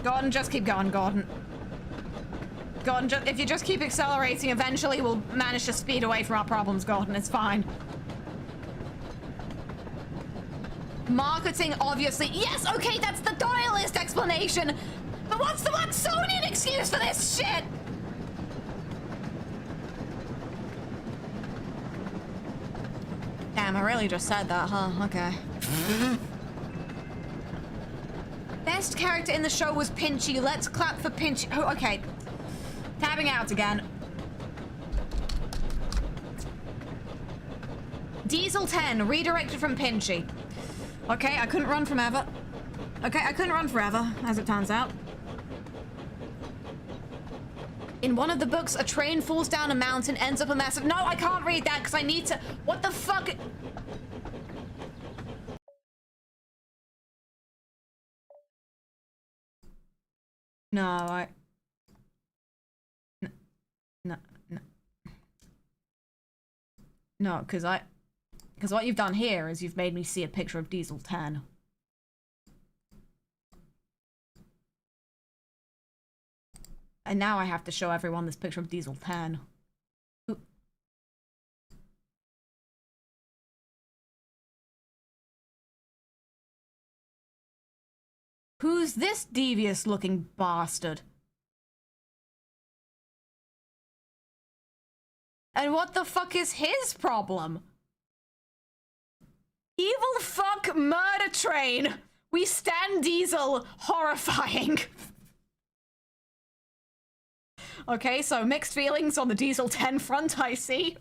Gordon, just keep going, Gordon. Gordon, if you just keep accelerating, eventually we'll manage to speed away from our problems, Gordon. It's fine. Marketing, obviously. Yes, okay, that's the dialist explanation. But what's the Watsonian excuse for this shit? Damn, I really just said that, huh? Okay. Best character in the show was Pinchy. Let's clap for Pinchy. Oh, okay. Tabbing out again. Diesel 10, redirected from Pinchy. Okay, I couldn't run forever. Okay, I couldn't run forever, as it turns out. In one of the books, a train falls down a mountain, ends up a massive... No, I can't read that because I need to... What the fuck? No, No, because what you've done here is you've made me see a picture of Diesel 10. And now I have to show everyone this picture of Diesel 10. Ooh. Who's this devious-looking bastard? And what the fuck is his problem? Evil fuck murder train! We stand Diesel, horrifying. Okay, so mixed feelings on the Diesel 10 front, I see.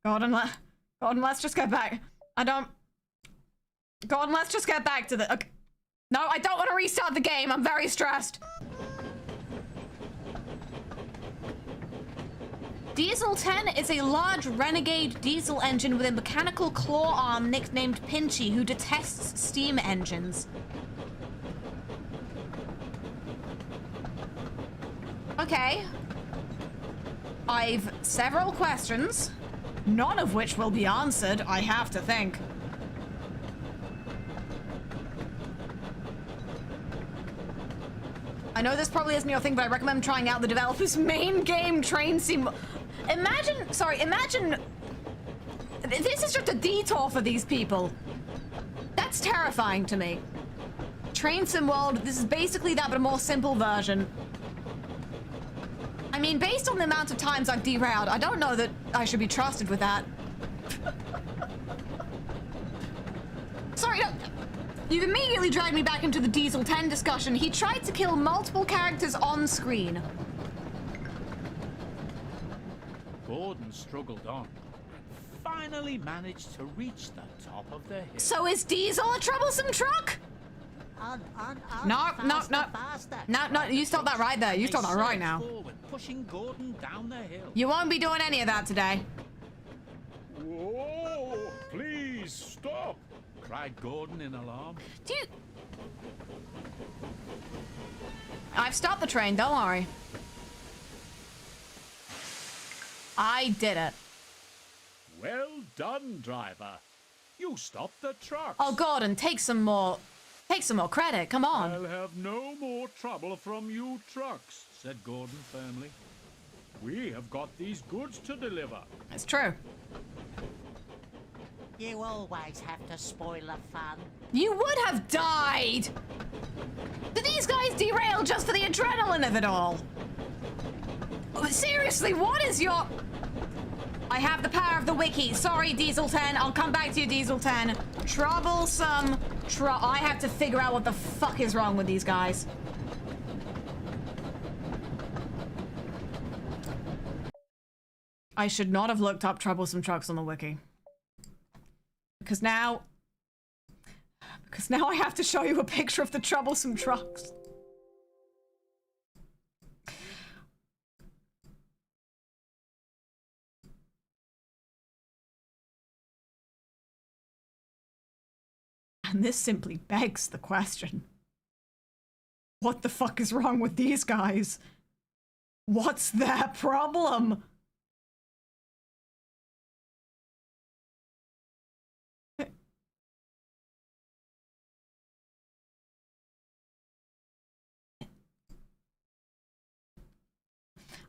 Gordon, let's just get back. Gordon, let's just get back to the... Okay. No, I don't want to restart the game. I'm very stressed. Diesel 10 is a large renegade diesel engine with a mechanical claw arm nicknamed Pinchy, who detests steam engines. Okay. I've several questions, none of which will be answered, I have to think. I know this probably isn't your thing, but I recommend trying out the developer's main game train sim. Imagine, this is just a detour for these people. That's terrifying to me. Train sim world, this is basically that, but a more simple version. I mean, based on the amount of times I've derailed, I don't know that I should be trusted with that. sorry, no. You've immediately dragged me back into the Diesel 10 discussion. He tried to kill multiple characters on screen. Gordon struggled on, and finally managed to reach the top of the hill. So is Diesel a troublesome truck? No, you stop that right there. You stop that right now. Forward, pushing Gordon down the hill. You won't be doing any of that today. Whoa! Please stop! Cried Gordon in alarm. Do you... I've stopped the train, don't worry. I did it. Well done, driver. You stopped the trucks. Oh, Gordon, take some more credit, come on. I'll have no more trouble from you trucks, said Gordon firmly. We have got these goods to deliver. It's true. You always have to spoil the fun. You would have died! Did these guys derail just for the adrenaline of it all? Seriously, what is your... I have the power of the wiki. Sorry, Diesel 10. I'll come back to you, Diesel 10. Troublesome. I have to figure out what the fuck is wrong with these guys. I should not have looked up troublesome trucks on the wiki. Because now I have to show you a picture of the troublesome trucks. And this simply begs the question. What the fuck is wrong with these guys? What's their problem?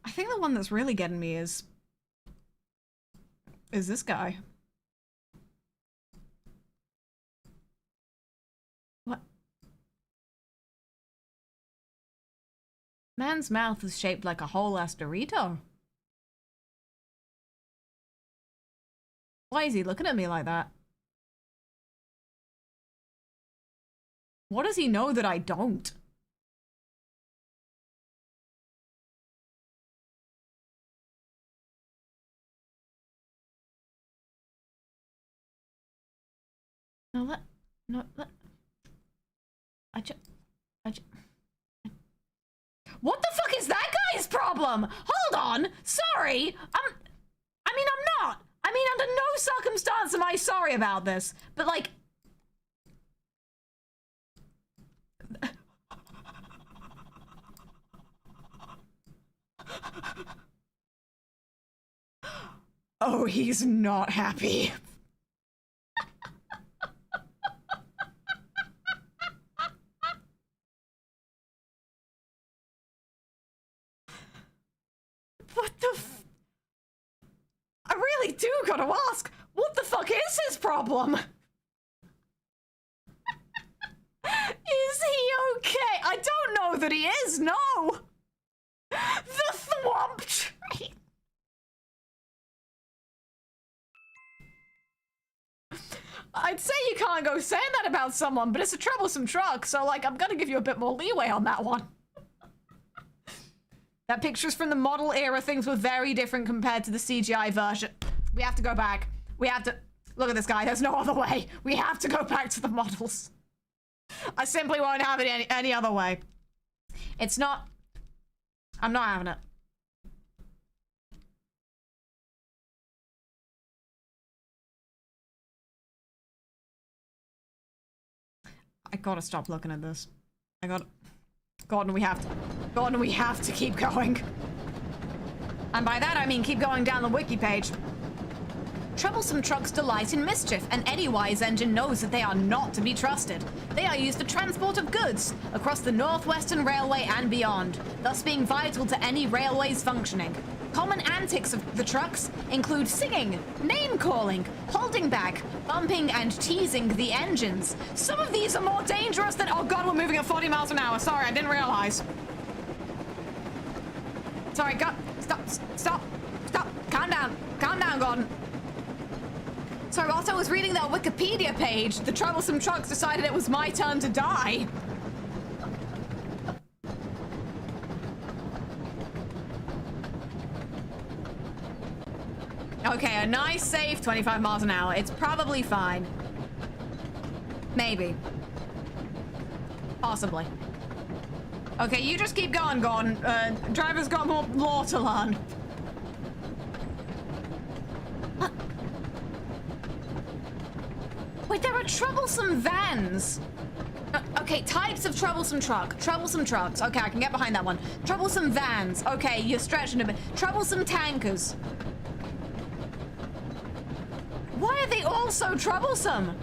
I think the one that's really getting me is this guy. What? Man's mouth is shaped like a whole ass Dorito. Why is he looking at me like that? What does he know that I don't? What the fuck is that guy's problem? Hold on, sorry, I mean, under no circumstance am I sorry about this, but like... Oh, he's not happy. What the I really do gotta ask, what the fuck is his problem? Is he okay? I don't know that he is, no! The thwomp tree! I'd say you can't go saying that about someone, but it's a troublesome truck, so like, I'm gonna give you a bit more leeway on that one. That picture's from the model era. Things were very different compared to the CGI version. We have to go back. We have to... Look at this guy. There's no other way. We have to go back to the models. I simply won't have it any other way. It's not... I'm not having it. I gotta stop looking at this. I gotta... Gordon, we have to keep going. And by that I mean keep going down the wiki page. Troublesome trucks delight in mischief, and any wise engine knows that they are not to be trusted. They are used for transport of goods across the Northwestern Railway and beyond, thus being vital to any railway's functioning. Common antics of the trucks include singing, name-calling, holding back, bumping and teasing the engines. Some of these are more dangerous than... Oh god, we're moving at 40 miles an hour. Sorry, I didn't realize. Sorry, God. Stop. Calm down, Gordon. Sorry, whilst I was reading that Wikipedia page, the troublesome trucks decided it was my turn to die. Okay, a nice safe 25 miles an hour. It's probably fine. Maybe. Possibly. Okay, you just keep going, Gordon. Driver's got more law to learn. Wait, there are troublesome vans. Okay, types of troublesome truck. Troublesome trucks. Okay, I can get behind that one. Troublesome vans. Okay, you're stretching a bit. Troublesome tankers. Why are they all so troublesome?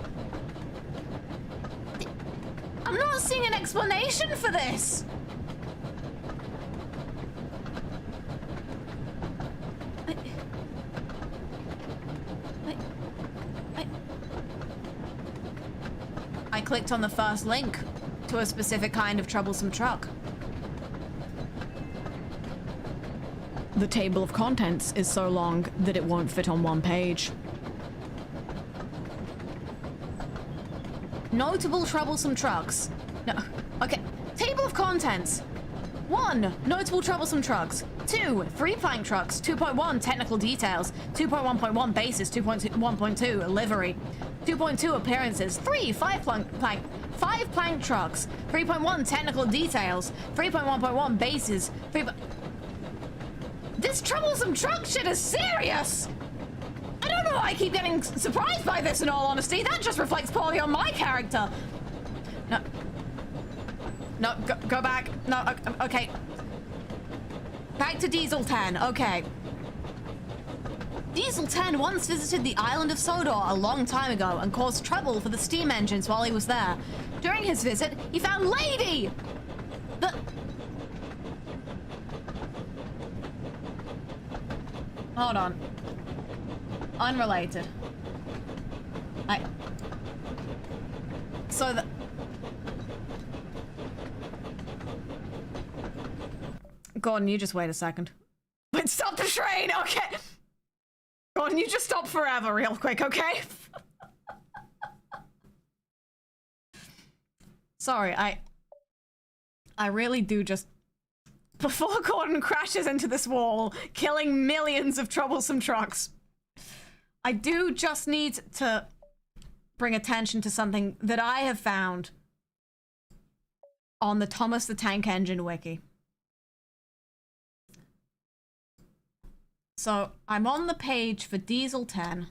I'm not seeing an explanation for this. I clicked on the first link to a specific kind of troublesome truck. The table of contents is so long that it won't fit on one page. Notable troublesome trucks. No, okay. Table of contents. 1. Notable troublesome trucks. 2. Free plank trucks. 2.1 technical details. 2.1.1 basis. 2.1.2 livery. 2.2 appearances. 3. 5 plank trucks. 3.1 technical details. 3.1.1 bases. This troublesome truck shit is serious. I don't know why I keep getting surprised by this, in all honesty. That just reflects poorly on my character. No. No, go back. No, okay. Back to Diesel 10, okay. Diesel 10 once visited the island of Sodor a long time ago and caused trouble for the steam engines while he was there. During his visit, he found Lady! Hold on. Unrelated. So the... Gordon, you just wait a second. Wait, stop the train! Okay! Gordon, you just stop forever real quick, okay? Sorry, I really do just... Before Gordon crashes into this wall, killing millions of troublesome trucks, I do just need to bring attention to something that I have found on the Thomas the Tank Engine wiki. So, I'm on the page for Diesel 10.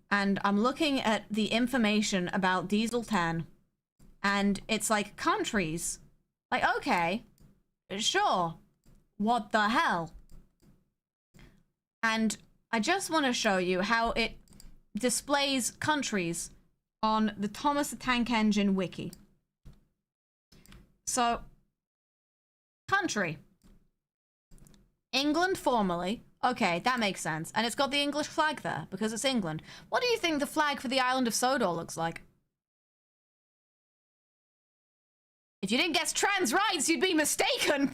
And I'm looking at the information about Diesel 10. And it's like countries. Like, okay, sure. What the hell? And I just want to show you how it displays countries on the Thomas the Tank Engine wiki. So, country. England formerly. Okay, that makes sense. And it's got the English flag there because it's England. What do you think the flag for the island of Sodor looks like? If you didn't guess trans rights, you'd be mistaken.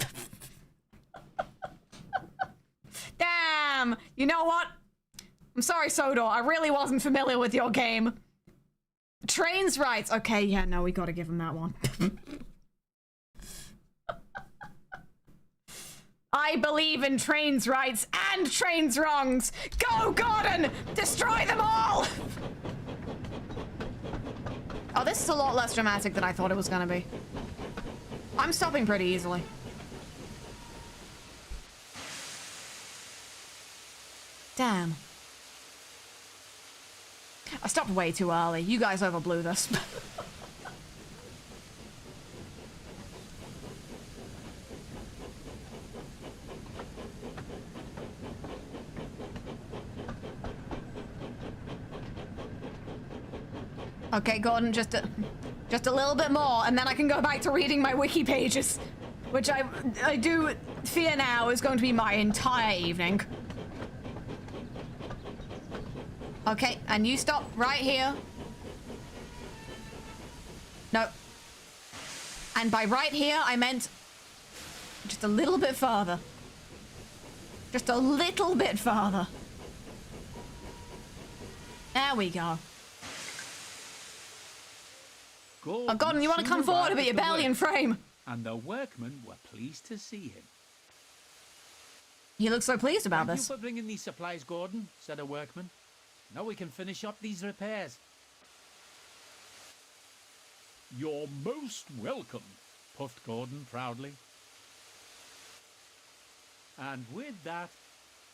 Damn. You know what? I'm sorry, Sodor. I really wasn't familiar with your game. Trains rights. Okay, yeah, no, we gotta give him that one. I believe in trains rights and trains wrongs. Go, Gordon! Destroy them all! Oh, this is a lot less dramatic than I thought it was gonna be. I'm stopping pretty easily. Damn. I stopped way too early. You guys overblew this. Okay, Gordon, just a little bit more, and then I can go back to reading my wiki pages, which I do fear now is going to be my entire evening. Okay, and you stop right here. No. And by right here, I meant just a little bit further. Just a little bit farther. There we go. Oh, Gordon, you want to come forward a bit? Your belly and frame. And the workmen were pleased to see him. He looks so pleased about Thank this. you for bringing these supplies, Gordon, said a workman. Now we can finish up these repairs. You're most welcome, puffed Gordon proudly. And with that,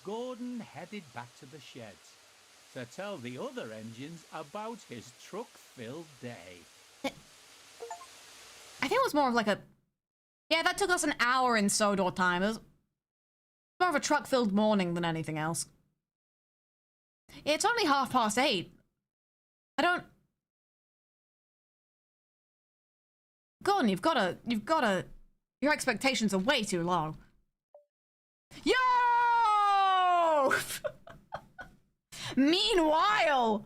Gordon headed back to the sheds to tell the other engines about his truck-filled day. I think it was more of like a... Yeah, that took us an hour in Sodor time. It was more of a truck-filled morning than anything else. Yeah, it's only 8:30. I don't... Gordon, you've gotta... Your expectations are way too low. Yo! Meanwhile...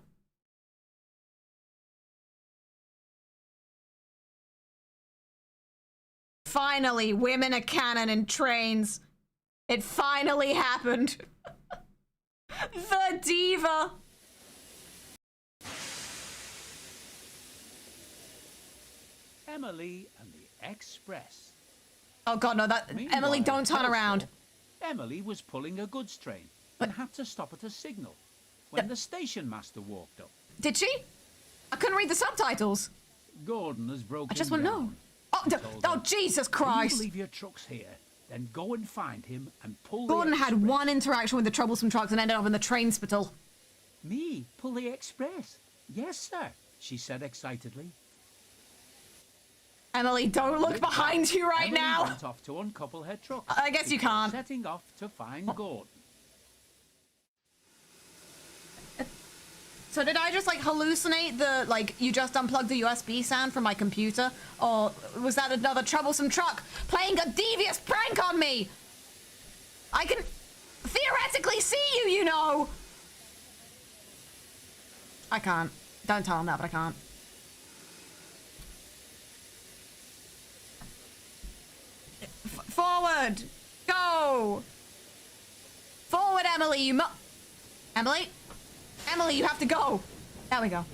Finally, women are canon in trains. It finally happened. The diva. Emily and the Express. Oh god, no, that... Meanwhile, Emily, don't turn also, around. Emily was pulling a goods train and had to stop at a signal when the station master walked up. Did she? I couldn't read the subtitles. Gordon has broken I just want to know. down. Oh, Jesus If Christ. you leave your trucks here, then go and find him and pull Gordon the had express. one interaction with the troublesome trucks and ended up in the train spital. Me? Pull the express? Yes, sir, she said excitedly. Emily, don't look behind you right Emily now. went off to uncouple her truck. I guess you before can't. Setting off to find Gordon. So did I just like hallucinate the like you just unplugged the USB sound from my computer? Or was that another troublesome truck playing a devious prank on me? I can theoretically see you, you know. I can't. Don't tell him that, but I can't. Forward! Go! Forward, Emily, you Emily? Emily, you have to go! There we go.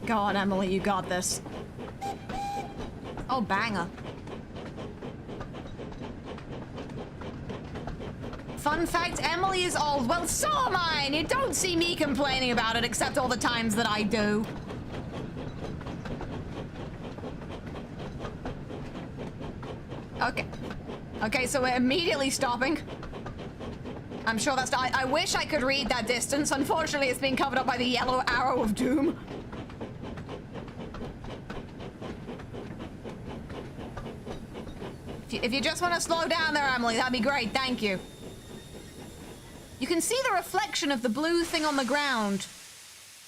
Go on, Emily, you got this. Oh, banger. Fun fact, Emily is old. Well, so am I, and you don't see me complaining about it except all the times that I do. Okay. Okay, so we're immediately stopping. I'm sure that's... I wish I could read that distance. Unfortunately, it's being covered up by the yellow arrow of doom. If you just want to slow down there, Emily, that'd be great. Thank you. You can see the reflection of the blue thing on the ground,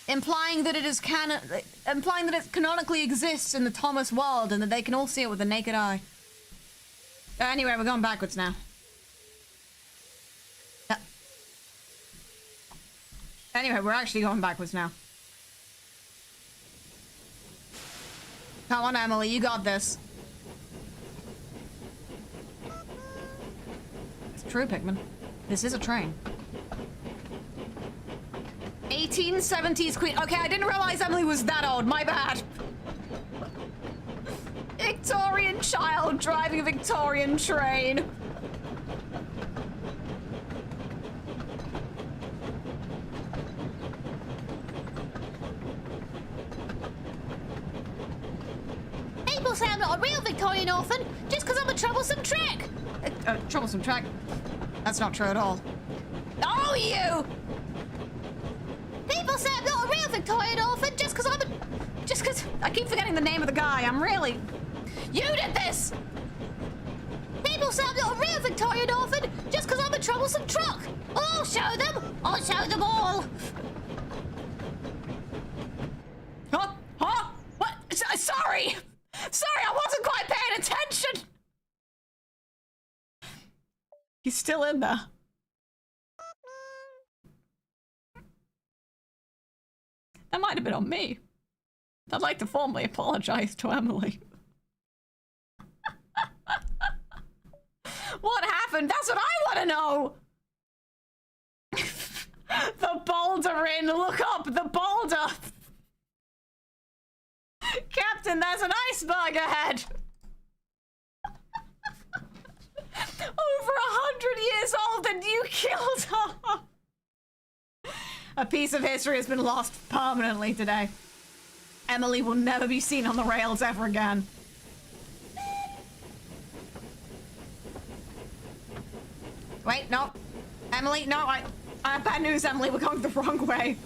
implying that it canonically exists in the Thomas world and that they can all see it with the naked eye. Anyway, we're going backwards now. Anyway, we're actually going backwards now. Come on, Emily, you got this. It's true, Pikmin. This is a train. 1870s Queen. Okay, I didn't realize Emily was that old. My bad. Victorian child driving a Victorian train. People say I'm not a real Victorian orphan just because I'm a troublesome trick. Troublesome track. That's not true at all. Oh, you! People say I'm not a real Victorian orphan just because I'm a... Just because I keep forgetting the name of the guy. I'm really... You did this! People say I'm not a real Victorian orphan just because I'm a troublesome truck. Well, I'll show them. I'll show them all. Huh? Huh? What? Sorry! Sorry, I wasn't quite paying attention! He's still in there. might have been on me. I'd like to formally apologize to Emily. What happened? That's what I want to know! The boulder in! Look up! The boulder! Captain, there's an iceberg ahead! Over 100 years old and you killed her! A piece of history has been lost permanently today. Emily will never be seen on the rails ever again. Wait, no. Emily, no, I have bad news, Emily. We're going the wrong way.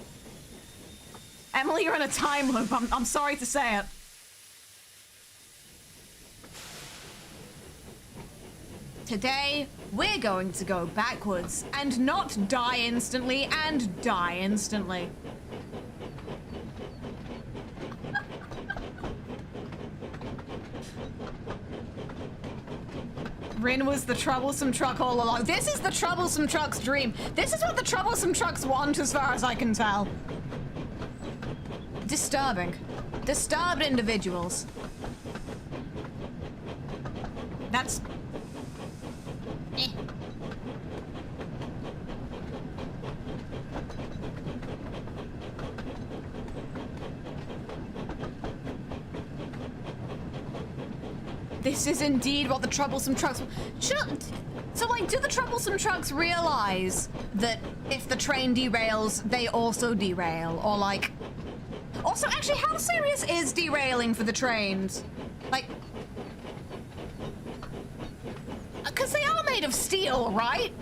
Emily, you're in a time loop. I'm sorry to say it. Today, we're going to go backwards and not die instantly and die instantly. Rin was the troublesome truck all along. This is the troublesome truck's dream. This is what the troublesome trucks want, as far as I can tell. Disturbing. Disturbed individuals. That's... This is indeed what the troublesome trucks... So, like, do the troublesome trucks realize that if the train derails, they also derail? Or, like... Also, actually, how serious is derailing for the trains? Like... Because they are made of steel, right?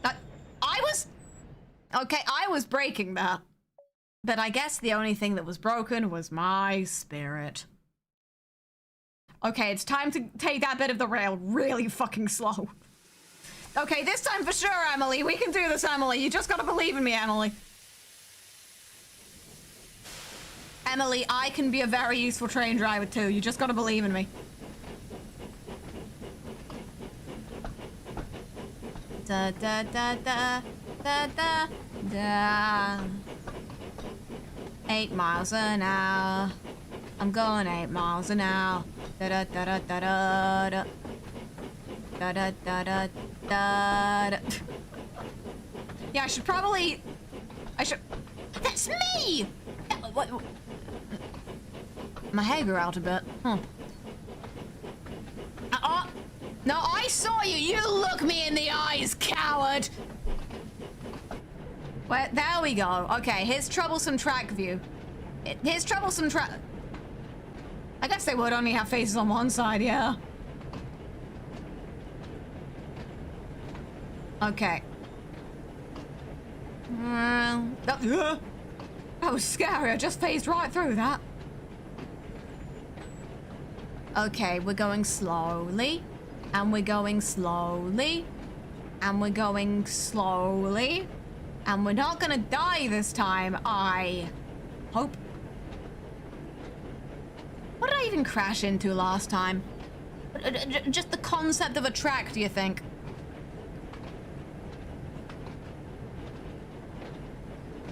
I was... Okay, I was breaking that. But I guess the only thing that was broken was my spirit. Okay, it's time to take that bit of the rail really fucking slow. Okay, this time for sure, Emily. We can do this, Emily. You just gotta believe in me, Emily. Emily, I can be a very useful train driver too. You just gotta believe in me. Da da da da da da da. 8 miles an hour. I'm going 8 miles an hour. Da da da da da da da. Da da da da da da. Yeah, I should probably... That's me! What? My hair grew out a bit. Huh. No, I saw you! You look me in the eyes, coward! Well, there we go. Okay, here's troublesome track view. Here's troublesome track... I guess they would only have faces on one side, yeah. Okay. That was scary. I just phased right through that. Okay, we're going slowly. And we're going slowly. And we're going slowly. And we're not gonna die this time, I hope. What did I even crash into last time? Just the concept of a track, do you think?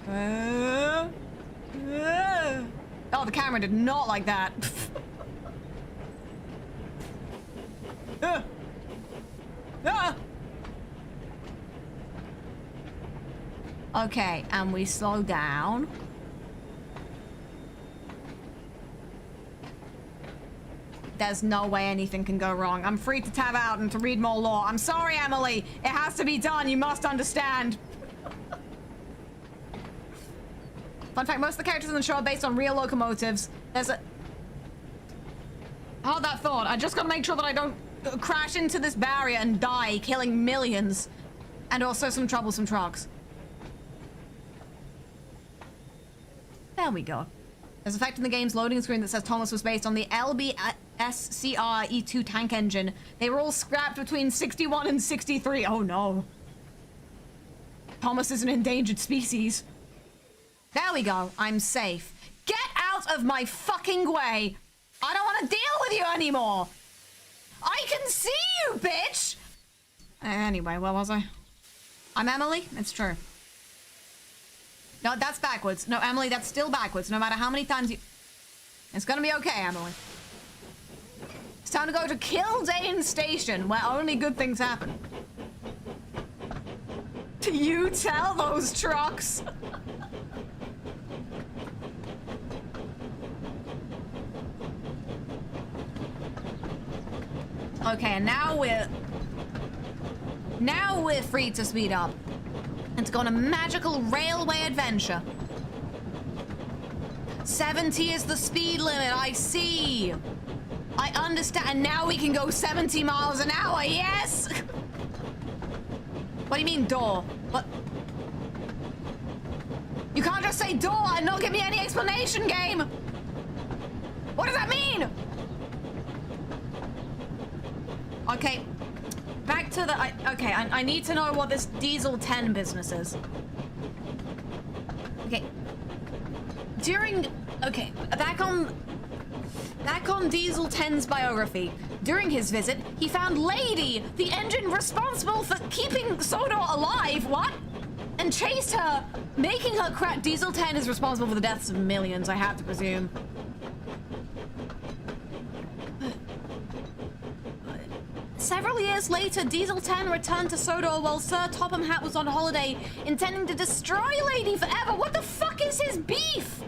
Oh, the camera did not like that. Okay, and we slow down. There's no way anything can go wrong. I'm free to tab out and to read more lore. I'm sorry, Emily. It has to be done. You must understand. Fun fact, most of the characters in the show are based on real locomotives. There's a... Hold that thought. I just gotta make sure that I don't crash into this barrier and die, killing millions. And also some troublesome trucks. There we go. There's a fact in the game's loading screen that says Thomas was based on the LBSCR E2 tank engine. They were all scrapped between 61 and 63. Oh no. Thomas is an endangered species. There we go. I'm safe. Get out of my fucking way. I don't want to deal with you anymore. I can see you, bitch. Anyway, where was I? I'm Emily. It's true. No, that's backwards. No, Emily, that's still backwards. No matter how many times you... It's gonna be okay, Emily. It's time to go to Kildane Station, where only good things happen. Do you tell those trucks? Okay, and now we're free to speed up and to go on a magical railway adventure. 70 is the speed limit, I see. I understand. And now we can go 70 miles an hour, yes? What do you mean, door? What? You can't just say door and not give me any explanation, game. What does that mean? Okay, back to the... I need to know what this Diesel 10 business is. Okay. Back on Diesel 10's biography. During his visit, he found Lady, the engine responsible for keeping Sodor alive, what? And chased her, making her crack. Diesel 10 is responsible for the deaths of millions, I have to presume. Several years later, Diesel 10 returned to Sodor while Sir Topham Hatt was on holiday, intending to destroy Lady forever. What the fuck is his beef?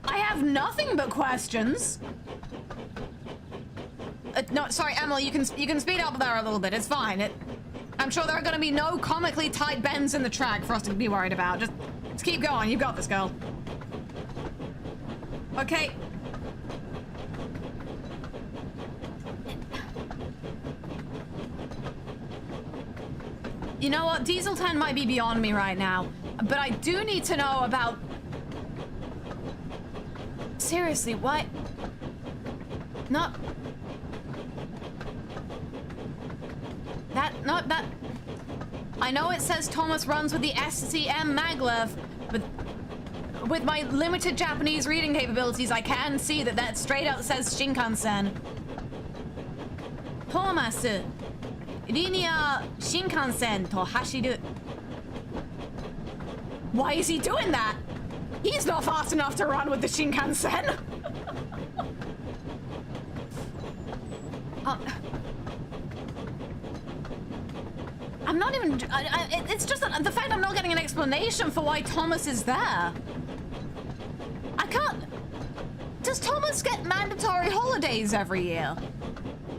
I have nothing but questions. No, sorry, Emily, you can speed up there a little bit. It's fine. I'm sure there are going to be no comically tight bends in the track for us to be worried about. Just keep going. You got this, girl. Okay. You know what? Diesel 10 might be beyond me right now, but I do need to know about... Seriously, what? Not... That... I know it says Thomas runs with the SCM maglev, but with my limited Japanese reading capabilities, I can see that straight out says Shinkansen. Thomas, Linear Shinkansen to hashiru. Why is he doing that? He's not fast enough to run with the Shinkansen. I'm not even... it's just the fact I'm not getting an explanation for why Thomas is there. I can't... Does Thomas get mandatory holidays every year?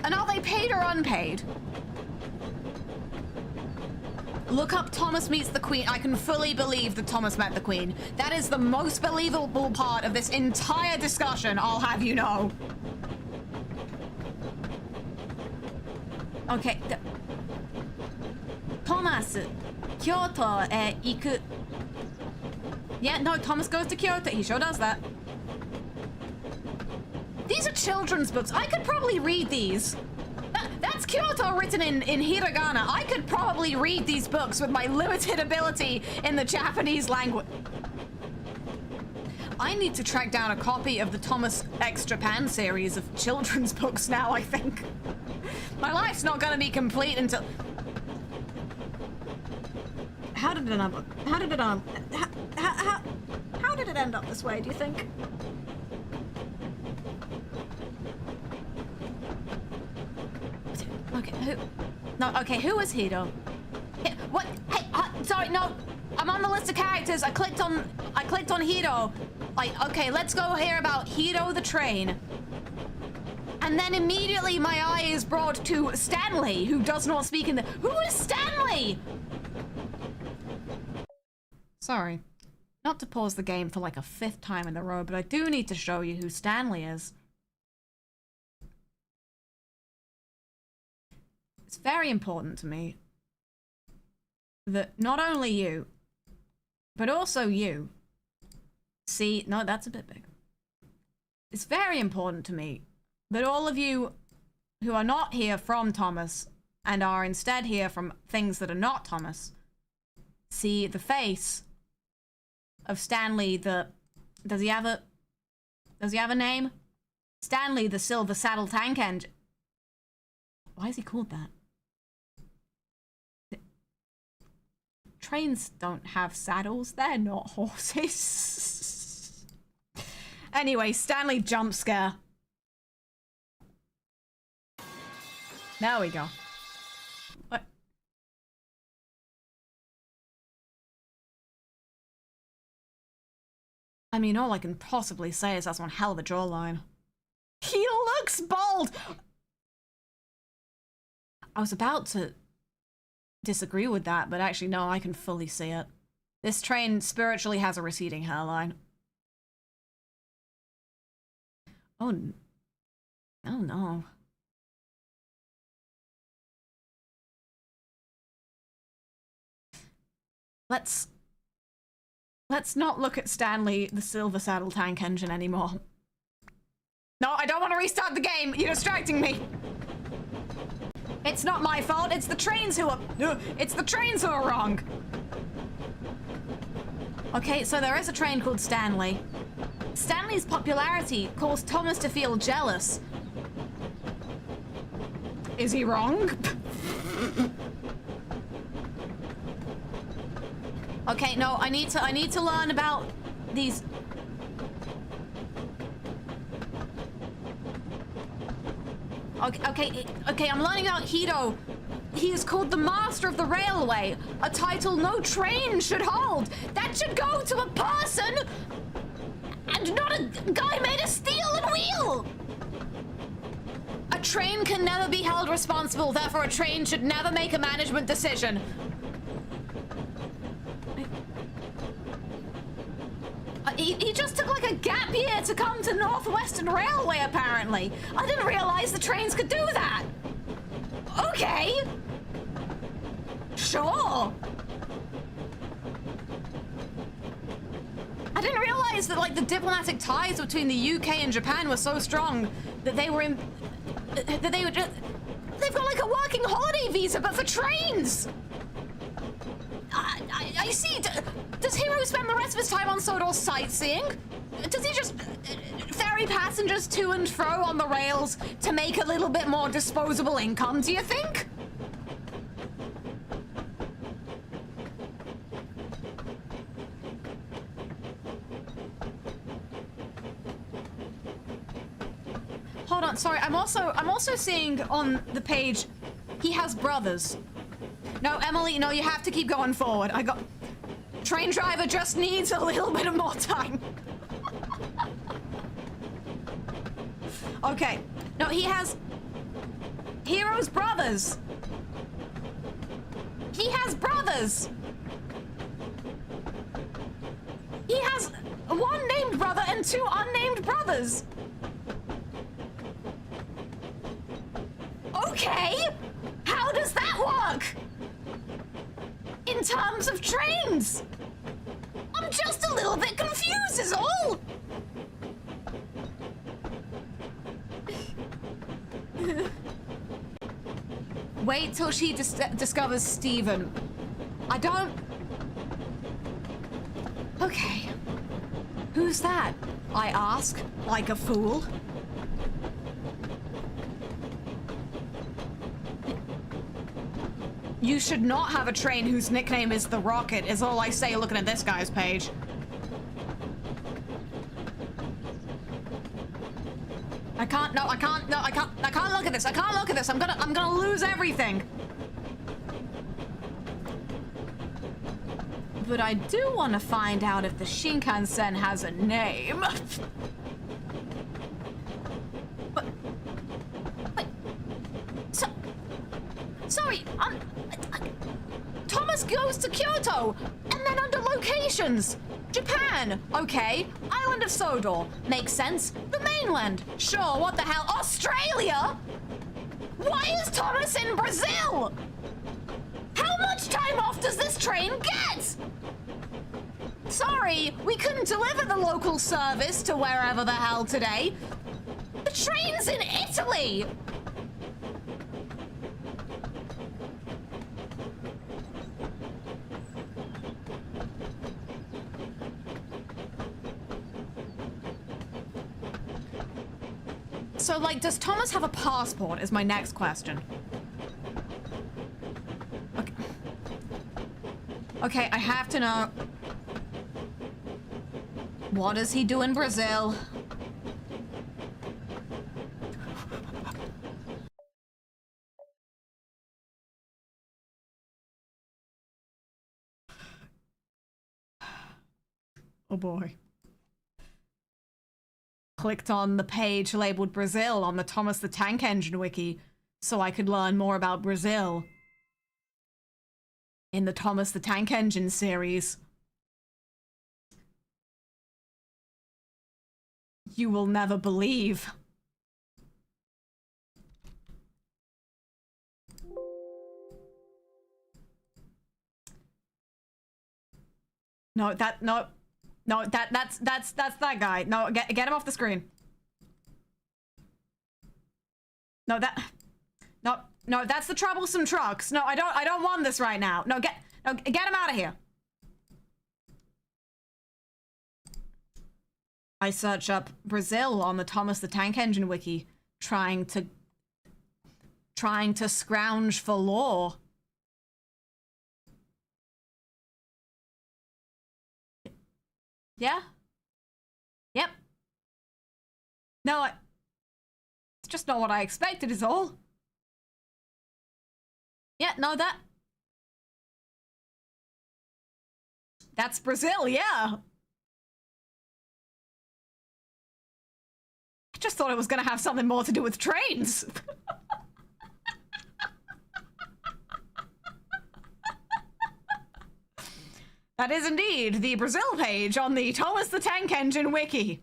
And are they paid or unpaid? Look up Thomas meets the Queen. I can fully believe that Thomas met the Queen. That is the most believable part of this entire discussion, I'll have you know. Okay. Thomas, Kyoto, iku. Yeah, no, Thomas goes to Kyoto. He sure does that. These are children's books. I could probably read these. That's Kyoto written in hiragana. I could probably read these books with my limited ability in the Japanese language. I need to track down a copy of the Thomas X Japan series of children's books now, I think. My life's not gonna be complete until... How did it end up? How did it end up this way, do you think? Okay, who? No, okay, who is Hiro? What? Hey, sorry, no. I'm on the list of characters. I clicked on Hiro. Okay, let's go hear about Hiro the train. And then immediately my eye is brought to Stanley, who does not speak in the... Who is Stanley? Sorry. Not to pause the game for like a 5th time in a row, but I do need to show you who Stanley is. It's very important to me that not only you, but also you see... No, that's a bit big. It's very important to me that all of you who are not here from Thomas and are instead here from things that are not Thomas see the face of Stanley the... Does he have a name? Stanley the Silver Saddle Tank Engine. Why is he called that? Trains don't have saddles. They're not horses. Anyway, Stanley jump scare. There we go. What? I mean, all I can possibly say is that's one hell of a jawline. He looks bald! I was about to disagree with that, but actually, no, I can fully see it. This train spiritually has a receding hairline. Oh, oh no. Let's not look at Stanley, the silver saddle tank engine anymore. No, I don't want to restart the game. You're distracting me. It's not my fault. It's the trains who are... It's the trains who are wrong. Okay, so there is a train called Stanley. Stanley's popularity caused Thomas to feel jealous. Is he wrong? Okay, no, I need to learn about these. Okay, I'm learning about Hito. He is called the Master of the Railway, a title no train should hold. That should go to a person and not a guy made of steel and wheel. A train can never be held responsible, therefore a train should never make a management decision. He just took like a gap year to come to Northwestern Railway, apparently. I didn't realize the trains could do that. Okay. Sure. I didn't realize that, like, the diplomatic ties between the UK and Japan were so strong that they were in... that they were just... They've got, like, a working holiday visa, but for trains! I see. Does Hiro spend the rest of his time on Sodor sightseeing? Does he just ferry passengers to and fro on the rails to make a little bit more disposable income, do you think? Hold on, sorry, I'm also seeing on the page he has brothers. No, Emily, no, you have to keep going forward. Train driver just needs a little bit of more time. Okay. No, he has Hiro's brothers. He has brothers. He has one named brother and two unnamed brothers. Okay. How does that work? In terms of trains? I'm just a little bit confused is all! Wait till she discovers Steven. I don't... Okay. Who's that? I ask, like a fool. You should not have a train whose nickname is the Rocket, is all I say looking at this guy's page. I can't look at this. I can't look at this. I'm gonna lose everything. But I do want to find out if the Shinkansen has a name. Sorry, Thomas goes to Kyoto, and then under locations. Japan, okay. Island of Sodor, makes sense. The mainland, sure, what the hell. Australia? Why is Thomas in Brazil? How much time off does this train get? Sorry, we couldn't deliver the local service to wherever the hell today. The train's in Italy! So, like, does Thomas have a passport is my next question. Okay, I have to know. What does he do in Brazil? Oh boy. Clicked on the page labeled Brazil on the Thomas the Tank Engine wiki so I could learn more about Brazil in the Thomas the Tank Engine series. You will never believe. No, that's that guy. No, get him off the screen. No, that's the troublesome trucks. No, I don't want this right now. No, get him out of here. I search up Brazil on the Thomas the Tank Engine wiki, trying to scrounge for lore. Yeah? Yep. No, it's just not what I expected is all. Yeah, no, that's Brazil, yeah. I just thought it was gonna have something more to do with trains. That is indeed the Brazil page on the Thomas the Tank Engine wiki.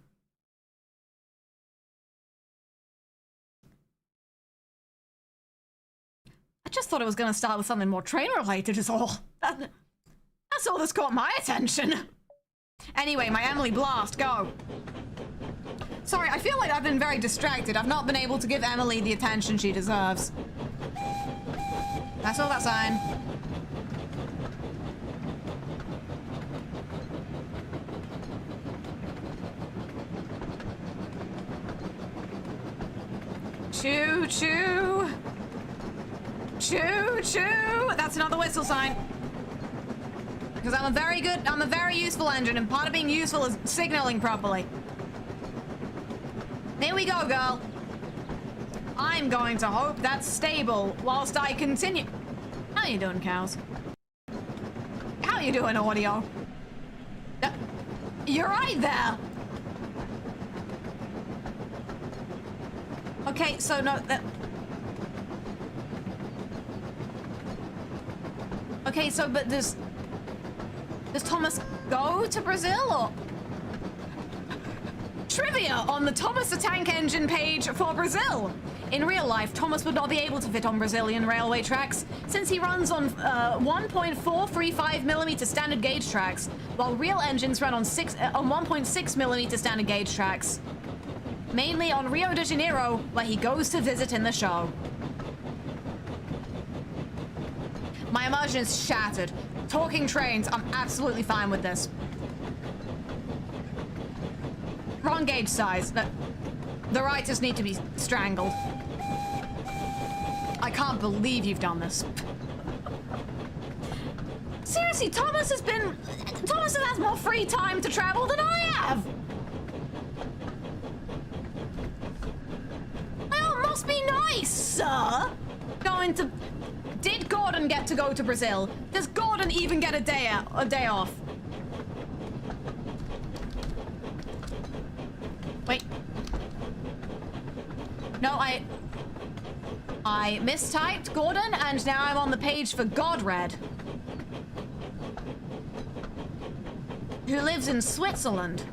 I just thought it was going to start with something more train related is all. That's all that's caught my attention. Anyway, my Emily blast, go. Sorry, I feel like I've been very distracted. I've not been able to give Emily the attention she deserves. That's all that sign. Choo choo. Choo choo. That's another whistle sign. Because I'm a very useful engine, and part of being useful is signaling properly. Here we go, girl. I'm going to hope that's stable whilst I continue. How you doing, cows? How you doing, audio? You're right there. Okay, so no, okay, so but does Thomas go to Brazil or? Trivia on the Thomas the Tank Engine page for Brazil. In real life, Thomas would not be able to fit on Brazilian railway tracks since he runs on 1.435mm standard gauge tracks, while real engines run on 1.6mm standard gauge tracks. Mainly on Rio de Janeiro, where he goes to visit in the show. My immersion is shattered. Talking trains, I'm absolutely fine with this. Wrong gauge size. The writers need to be strangled. I can't believe you've done this. Seriously, Thomas has more free time to travel than I have. Oh, it must be nice, sir. Did Gordon get to go to Brazil? Does Gordon even get a day off? Wait. No, I mistyped Gordon, and now I'm on the page for Godred, who lives in Switzerland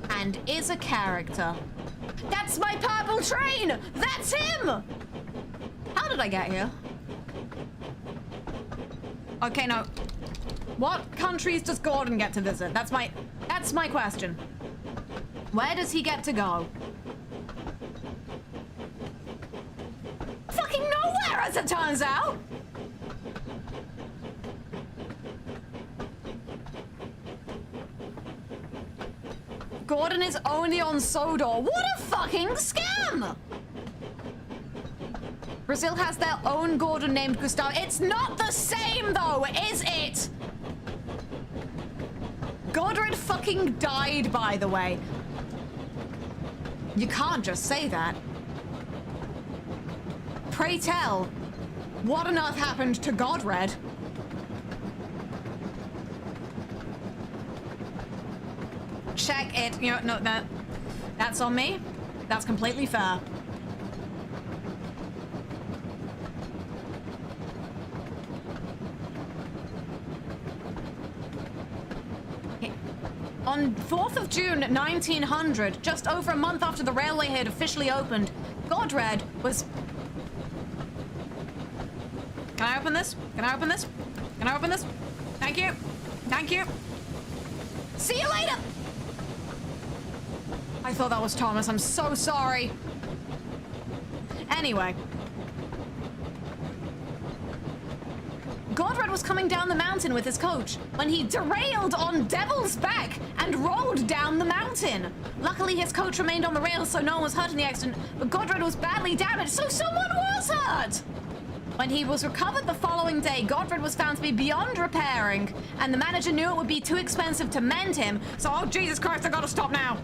and is a character. That's my purple train! That's him! How did I get here? Okay, no. What countries does Gordon get to visit? That's my question. Where does he get to go? Fucking nowhere, as it turns out! Gordon is only on Sodor. What a fucking scam! Brazil has their own Gordon named Gustavo. It's not the same, though, is it? Godred fucking died, by the way. You can't just say that. Pray tell, what on earth happened to Godred? Check it. You know, no, that's on me. That's completely fair. On 4th of June, 1900, just over a month after the railway had officially opened, Godred was... Can I open this? Can I open this? Can I open this? Thank you. Thank you. See you later! I thought that was Thomas. I'm so sorry. Anyway. Godred was coming down the mountain with his coach when he derailed on Devil's Back and rolled down the mountain. Luckily, his coach remained on the rails, so no one was hurt in the accident, but Godred was badly damaged, so someone was hurt! When he was recovered the following day, Godred was found to be beyond repairing, and the manager knew it would be too expensive to mend him, so, oh, Jesus Christ, I gotta stop now.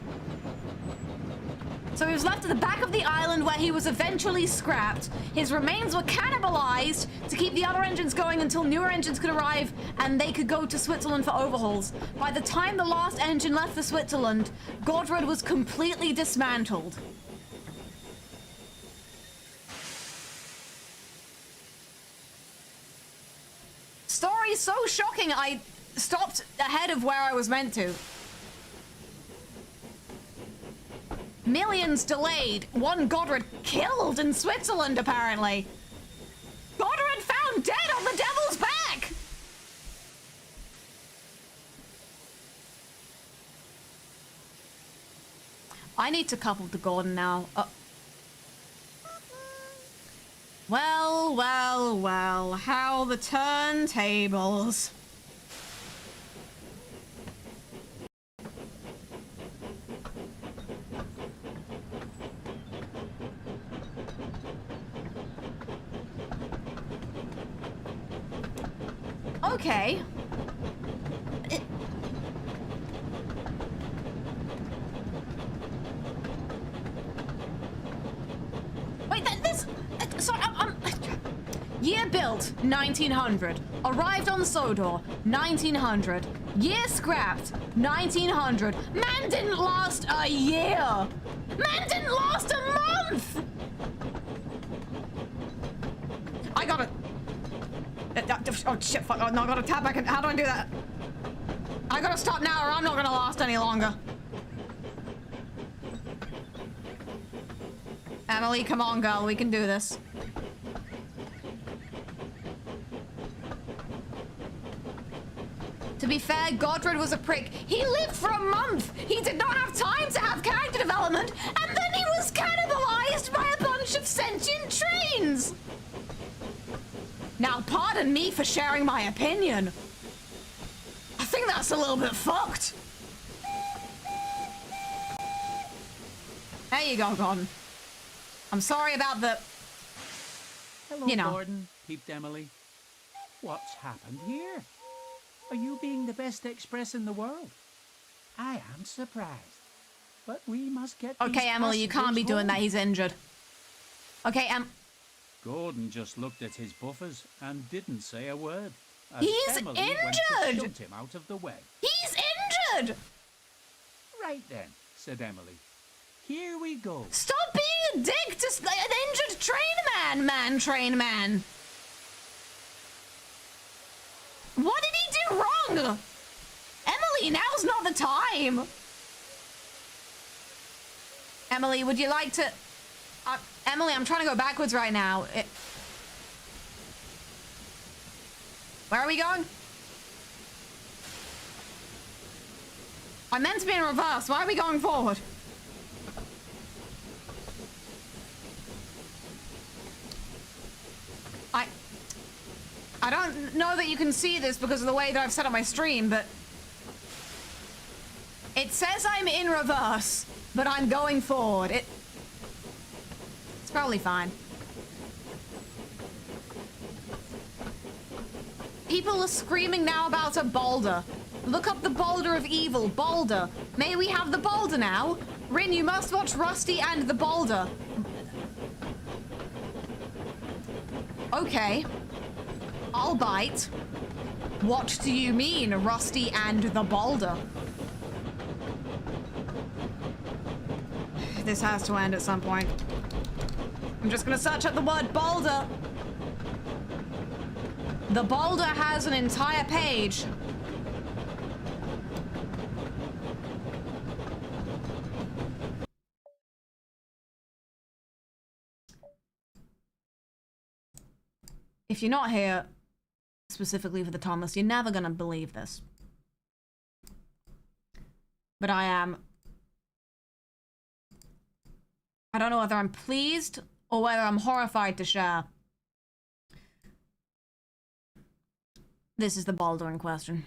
So he was left at the back of the island where he was eventually scrapped. His remains were cannibalized to keep the other engines going until newer engines could arrive and they could go to Switzerland for overhauls. By the time the last engine left for Switzerland, Godred was completely dismantled. Story so shocking, I stopped ahead of where I was meant to. Millions delayed. One Godred killed in Switzerland, apparently. Godred found dead on the Devil's Back! I need to couple to Gordon now. Well, well, well. How the turntables. Okay. Wait, this... Sorry, Year built, 1900. Arrived on Sodor, 1900. Year scrapped, 1900. Man didn't last a year. Man didn't last a month. I gotta... Oh shit, fuck, oh no, I gotta tap back and how do I do that? I gotta stop now or I'm not gonna last any longer. Emily, come on girl, we can do this. To be fair, Godred was a prick. He lived for a month! He did not have time to have character development, and then he was cannibalized by a bunch of sentient trains! Now, pardon me for sharing my opinion. I think that's a little bit fucked. There you go, Gordon. I'm sorry about the... Hello, you know. Gordon, peeped Emily. What's happened here? Are you being the best express in the world? I am surprised. But we must get Okay, Emily, you can't be doing that. He's injured. Okay, Gordon just looked at his buffers and didn't say a word. As He's Emily went injured! to shut him out of the way. He's injured! Right then, said Emily. Here we go. Stop being a dick to an injured train man, train man. What did he do wrong? Emily, now's not the time. Emily, would you like to... Emily, I'm trying to go backwards right now. Where are we going? I meant to be in reverse. Why are we going forward? I don't know that you can see this because of the way that I've set up my stream, but it says I'm in reverse, but I'm going forward. It's probably fine. People are screaming now about a boulder. Look up the boulder of evil. Boulder. May we have the boulder now? Rin, you must watch Rusty and the boulder. Okay. I'll bite. What do you mean, Rusty and the boulder? This has to end at some point. I'm just gonna search up the word boulder. The boulder has an entire page. If you're not here specifically for the Thomas, you're never gonna believe this. But I am. I don't know whether I'm pleased or whether I'm horrified to share. This is the boulder in question.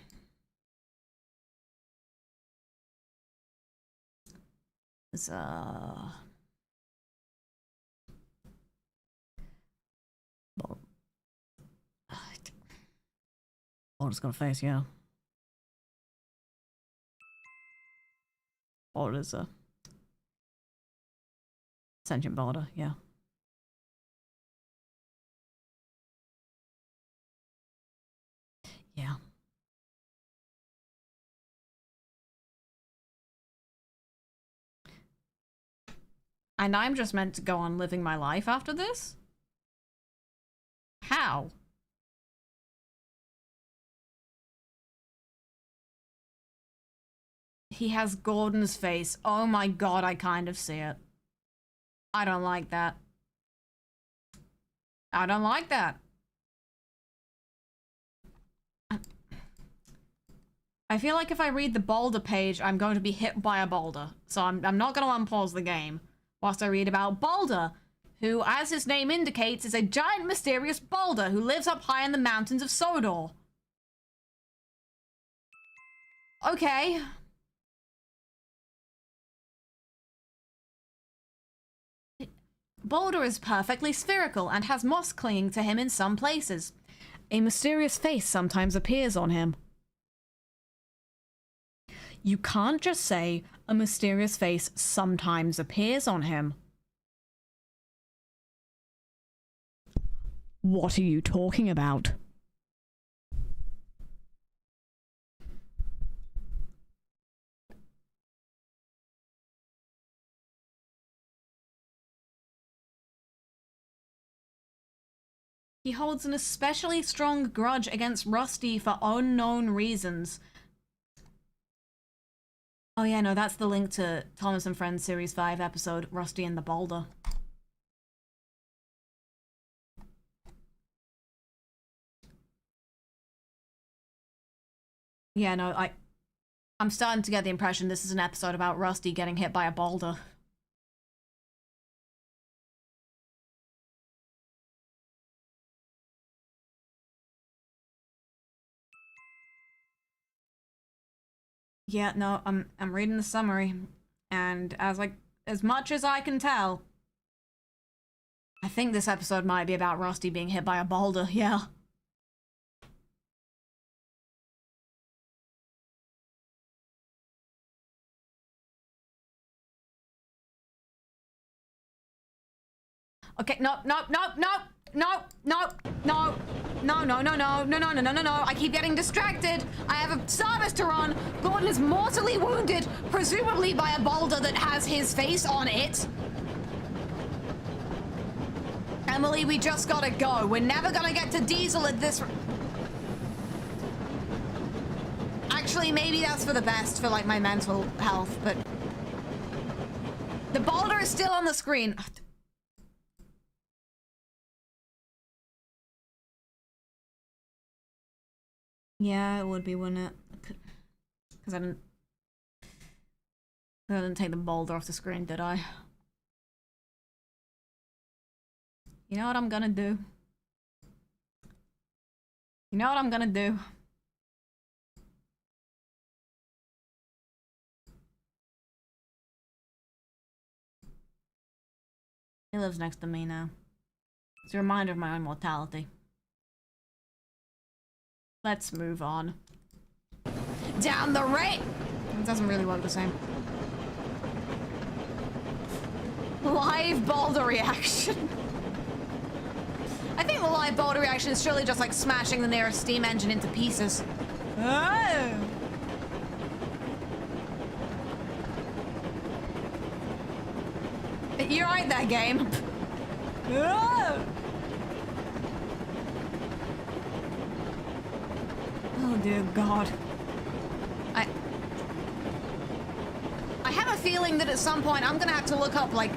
It's Boulder's got a face, yeah. Boulder's a sentient boulder, yeah. Yeah. And I'm just meant to go on living my life after this? How? He has Gordon's face. Oh my god, I kind of see it. I don't like that. I don't like that. I feel like if I read the boulder page, I'm going to be hit by a boulder. So I'm not going to unpause the game whilst I read about Boulder, who, as his name indicates, is a giant mysterious boulder who lives up high in the mountains of Sodor. Okay. Boulder is perfectly spherical and has moss clinging to him in some places. A mysterious face sometimes appears on him. You can't just say a mysterious face sometimes appears on him. What are you talking about? He holds an especially strong grudge against Rusty for unknown reasons. Oh yeah, no, that's the link to Thomas and Friends Series 5 episode, Rusty and the Boulder. Yeah, no, I'm starting to get the impression this is an episode about Rusty getting hit by a boulder. Yeah, no, I'm reading the summary, and as much as I can tell, I think this episode might be about Rusty being hit by a boulder, yeah. Okay, no. I keep getting distracted. I have a service to run. Gordon is mortally wounded, presumably by a boulder that has his face on it. Emily, we just gotta go. We're never gonna get to Diesel at this... Actually, maybe that's for the best for, like, my mental health, but... The boulder is still on the screen. Yeah, it would be, wouldn't it? Because I didn't take the boulder off the screen, did I? You know what I'm gonna do? You know what I'm gonna do? He lives next to me now. It's a reminder of my own mortality. Let's move on. down the rate. It doesn't really work the same. Live boulder reaction. I think the live boulder reaction is surely just like smashing the nearest steam engine into pieces. Oh. You're right, that game. Oh. Oh dear God. I have a feeling that at some point I'm gonna have to look up like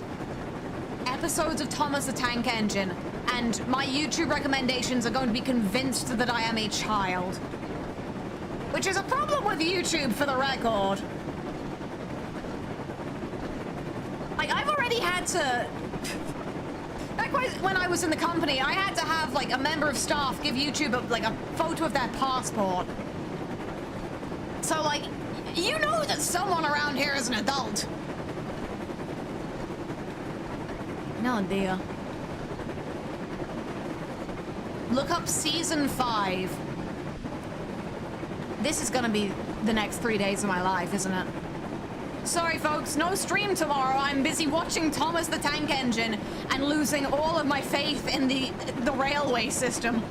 episodes of Thomas the Tank Engine, and my YouTube recommendations are going to be convinced that I am a child. Which is a problem with YouTube, for the record. Like, I've already had to... Back when I was in the company, I had to have, like, a member of staff give YouTube, a photo of their passport. So, like, you know that someone around here is an adult. No dear. Look up season 5. This is gonna be the next 3 days of my life, isn't it? Sorry folks, no stream tomorrow. I'm busy watching Thomas the Tank Engine and losing all of my faith in the railway system.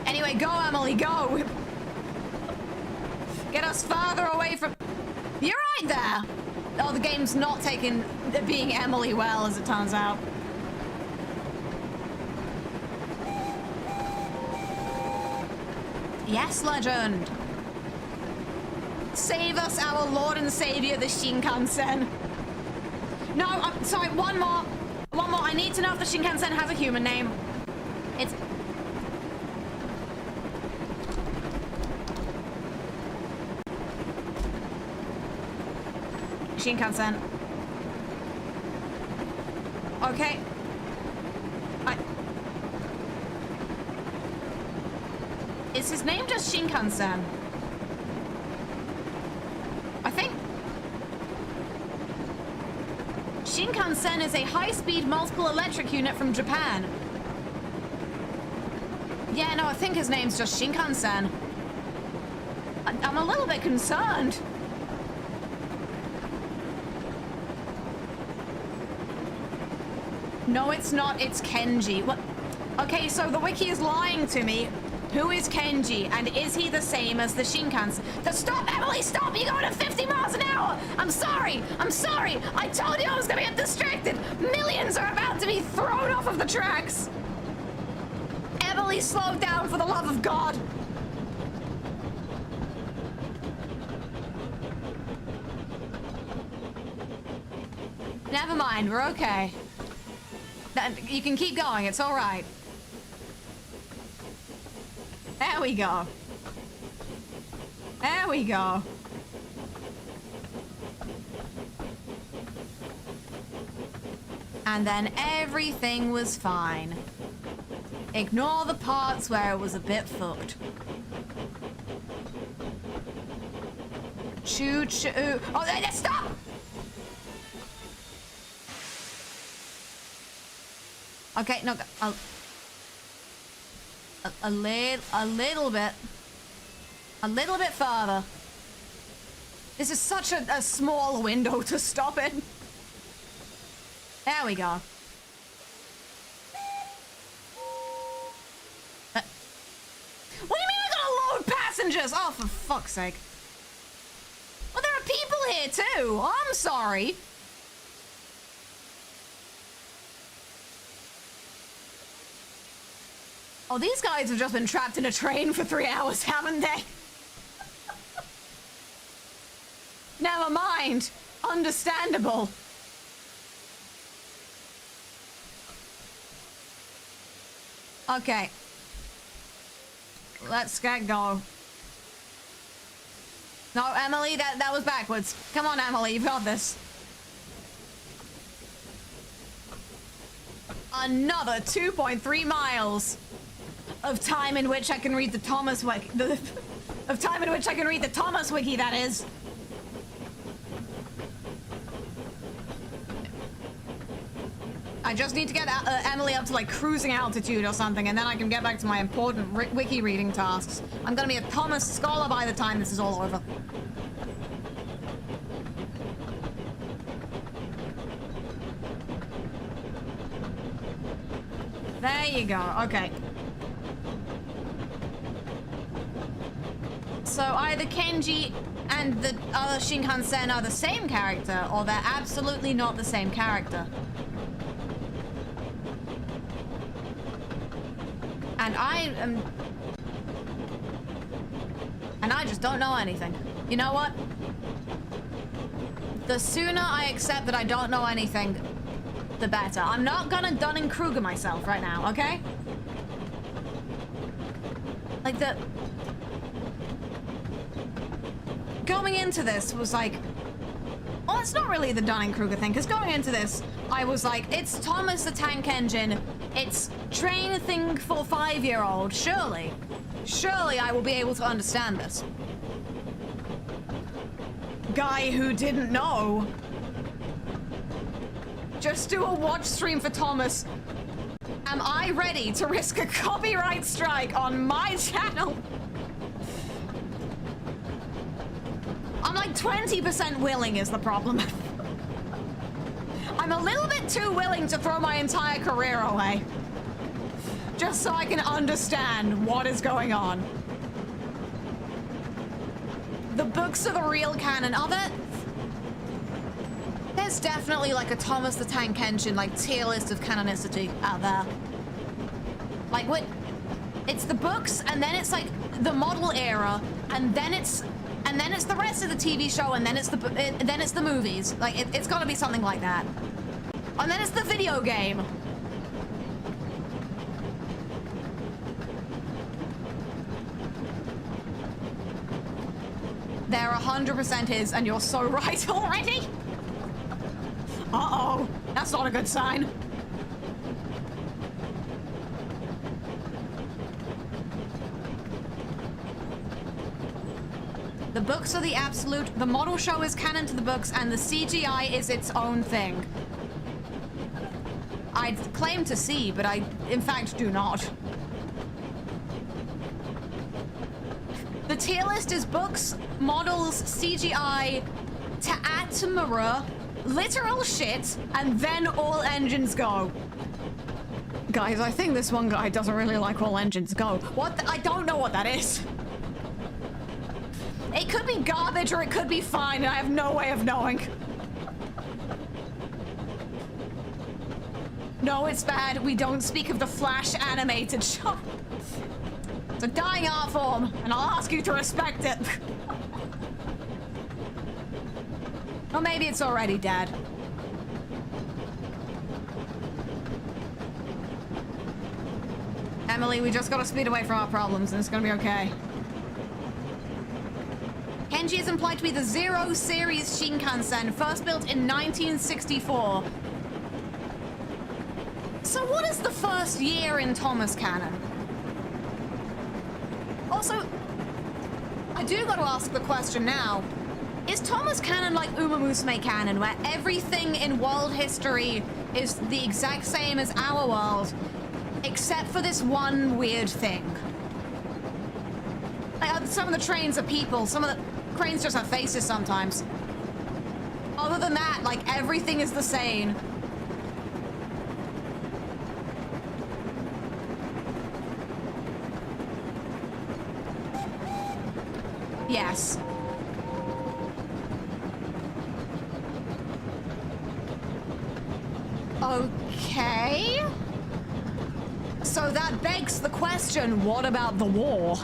Anyway, go Emily, go! Get us farther away from... You're right there! Oh, the game's not taking being Emily well, as it turns out. Yes, legend. Save us, our Lord and Savior, the Shinkansen. No, I'm sorry, one more. I need to know if the Shinkansen has a human name. It's... Shinkansen. Okay. Is his name just Shinkansen? I think... Shinkansen is a high-speed multiple electric unit from Japan. Yeah, no, I think his name's just Shinkansen. I'm a little bit concerned. No, it's not. It's Kenji. What? Okay, so the wiki is lying to me. Who is Kenji, and is he the same as the Shinkansen? Stop, Emily, stop! You're going at 50 miles an hour! I'm sorry! I told you I was gonna get distracted! Millions are about to be thrown off of the tracks! Emily, slow down for the love of God! Never mind, we're okay. You can keep going, it's all right. There we go. There we go. And then everything was fine. Ignore the parts where it was a bit fucked. Choo choo. Oh, stop! Okay, no, a little bit further. This is such a small window to stop in. There we go. What do you mean I gotta load passengers? Oh, for fuck's sake. Well, there are people here too. I'm sorry. Oh, these guys have just been trapped in a train for 3 hours, haven't they? Never mind. Understandable. Okay. Let's get go. No, Emily, that was backwards. Come on, Emily, you've got this. Another 2.3 miles. Of time in which I can read the Thomas wiki. Of time in which I can read the Thomas wiki, that is. I just need to get Emily up to like cruising altitude or something, and then I can get back to my important wiki reading tasks. I'm gonna be a Thomas scholar by the time this is all over. There you go. Okay. So either Kenji and the other Shinkansen are the same character, or they're absolutely not the same character. And I just don't know anything. You know what? The sooner I accept that I don't know anything, the better. I'm not gonna Dunning-Kruger myself right now, okay? Like going into this was like, well, it's not really the Dunning-Kruger thing, because going into this, I was like, it's Thomas the Tank Engine, it's train thing for 5-year-old, surely I will be able to understand this. Guy who didn't know. Just do a watch stream for Thomas. Am I ready to risk a copyright strike on my channel? I'm like 20% willing is the problem. I'm a little bit too willing to throw my entire career away. Just so I can understand what is going on. The books are the real canon. Are there... There's definitely like a Thomas the Tank Engine like tier list of canonicity out there. Like what? It's the books, and then it's like the model era, and then it's the rest of the TV show, and then it's the movies. Like it's got to be something like that. And then it's the video game. There 100% is, and you're so right already. Uh-oh, that's not a good sign. The books are the absolute, the model show is canon to the books, and the CGI is its own thing. I'd claim to see, but I, in fact, do not. The tier list is books, models, CGI, Ta'atamura, literal shit, and then all engines go. Guys, I think this one guy doesn't really like all engines go. What? I don't know what that is. It could be garbage or it could be fine, and I have no way of knowing. No, it's bad. We don't speak of the Flash animated show. It's a dying art form, and I'll ask you to respect it. Or maybe it's already dead. Emily, we just gotta speed away from our problems, and it's gonna be okay. Kenji is implied to be the Zero Series Shinkansen, first built in 1964. So what is the first year in Thomas canon? Also, I do gotta ask the question now. Is Thomas canon like Uma Musume canon, where everything in world history is the exact same as our world, except for this one weird thing? Like, some of the trains are people, some of the cranes just have faces sometimes. Other than that, like, everything is the same. Yes. Okay. So that begs the question, what about the war?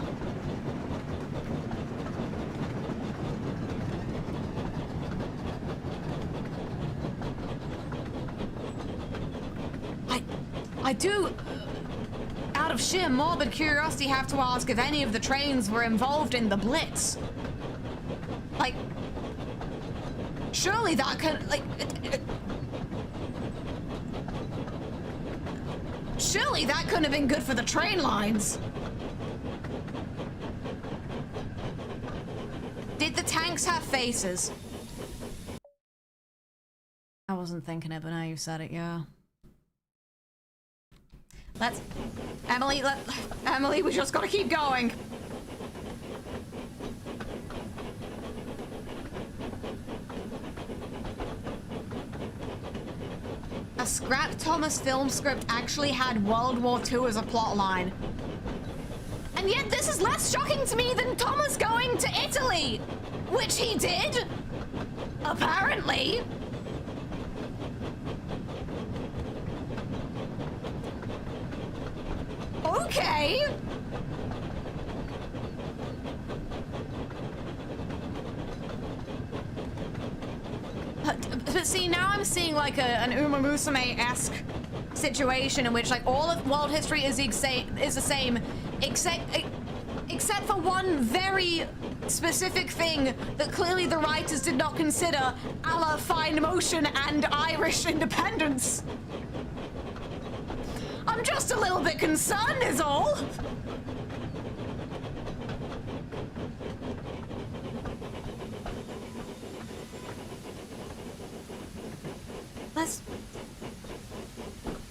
I do, out of sheer morbid curiosity, have to ask if any of the trains were involved in the Blitz. Like, surely that could, like, surely that couldn't have been good for the train lines. Did the tanks have faces? I wasn't thinking it, but now you've said it, yeah. Let's... Emily, we just gotta keep going. A scrap Thomas film script actually had World War II as a plot line. And yet this is less shocking to me than Thomas going to Italy, which he did, apparently. Okay. But see, now I'm seeing like an Uma Musume-esque situation in which like all of world history is the same, except for one very specific thing that clearly the writers did not consider, a la fine motion and Irish independence. I'm just a little bit concerned is all.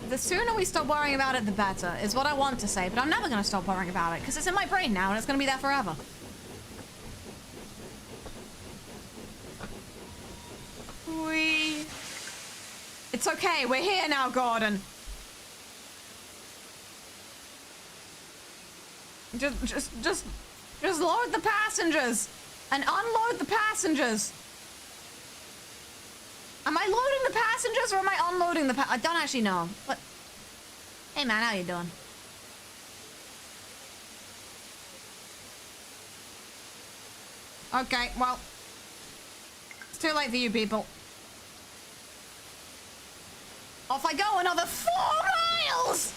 The sooner we stop worrying about it, the better, is what I want to say, but I'm never going to stop worrying about it, because it's in my brain now, and it's going to be there forever. It's okay, we're here now, Gordon. Just load the passengers, and unload the passengers. Am I loading the passengers or am I unloading the I don't actually know. But hey man, how you doing? Okay, well, it's too late for you people. Off I go another 4 miles!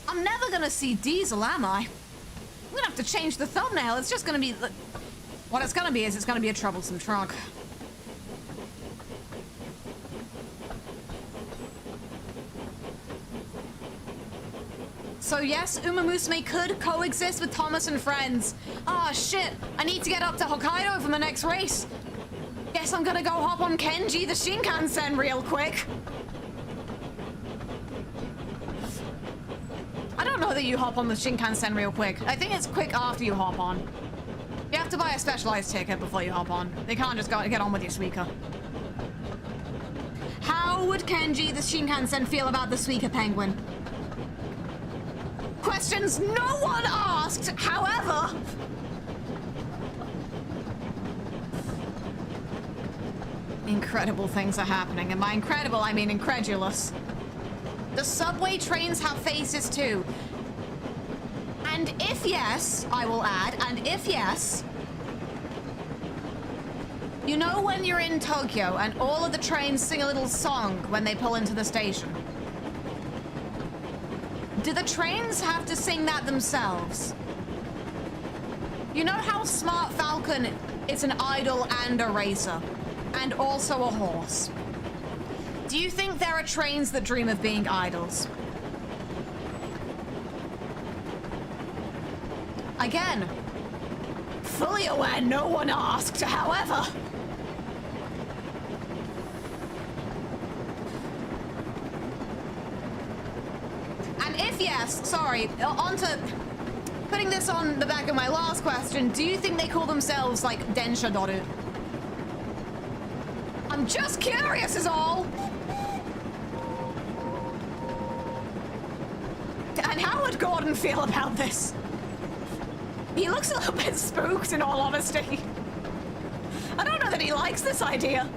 I'm never gonna see Diesel, am I? I'm gonna have to change the thumbnail. It's just gonna be... What it's gonna be is it's gonna be a troublesome truck. So yes, Uma Musume could coexist with Thomas and friends. Ah, shit. I need to get up to Hokkaido for the next race. Guess I'm gonna go hop on Kenji the Shinkansen real quick. I don't know that you hop on the Shinkansen real quick. I think it's quick after you hop on. You have to buy a specialized ticket before you hop on. They can't just get on with your Suica. How would Kenji the Shinkansen feel about the Suica Penguin? Questions no one asked, however. Incredible things are happening, and by incredible, I mean incredulous. The subway trains have faces too. And if yes, I will add, and if yes, you know when you're in Tokyo and all of the trains sing a little song when they pull into the station? Do the trains have to sing that themselves? You know how Smart Falcon is an idol and a racer, and also a horse? Do you think there are trains that dream of being idols? Again, fully aware no one asked, however. And if yes, sorry, on to putting this on the back of my last question, do you think they call themselves like Densha Doru? I'm just curious is all. And how would Gordon feel about this? He looks a little bit spooked, in all honesty. I don't know that he likes this idea.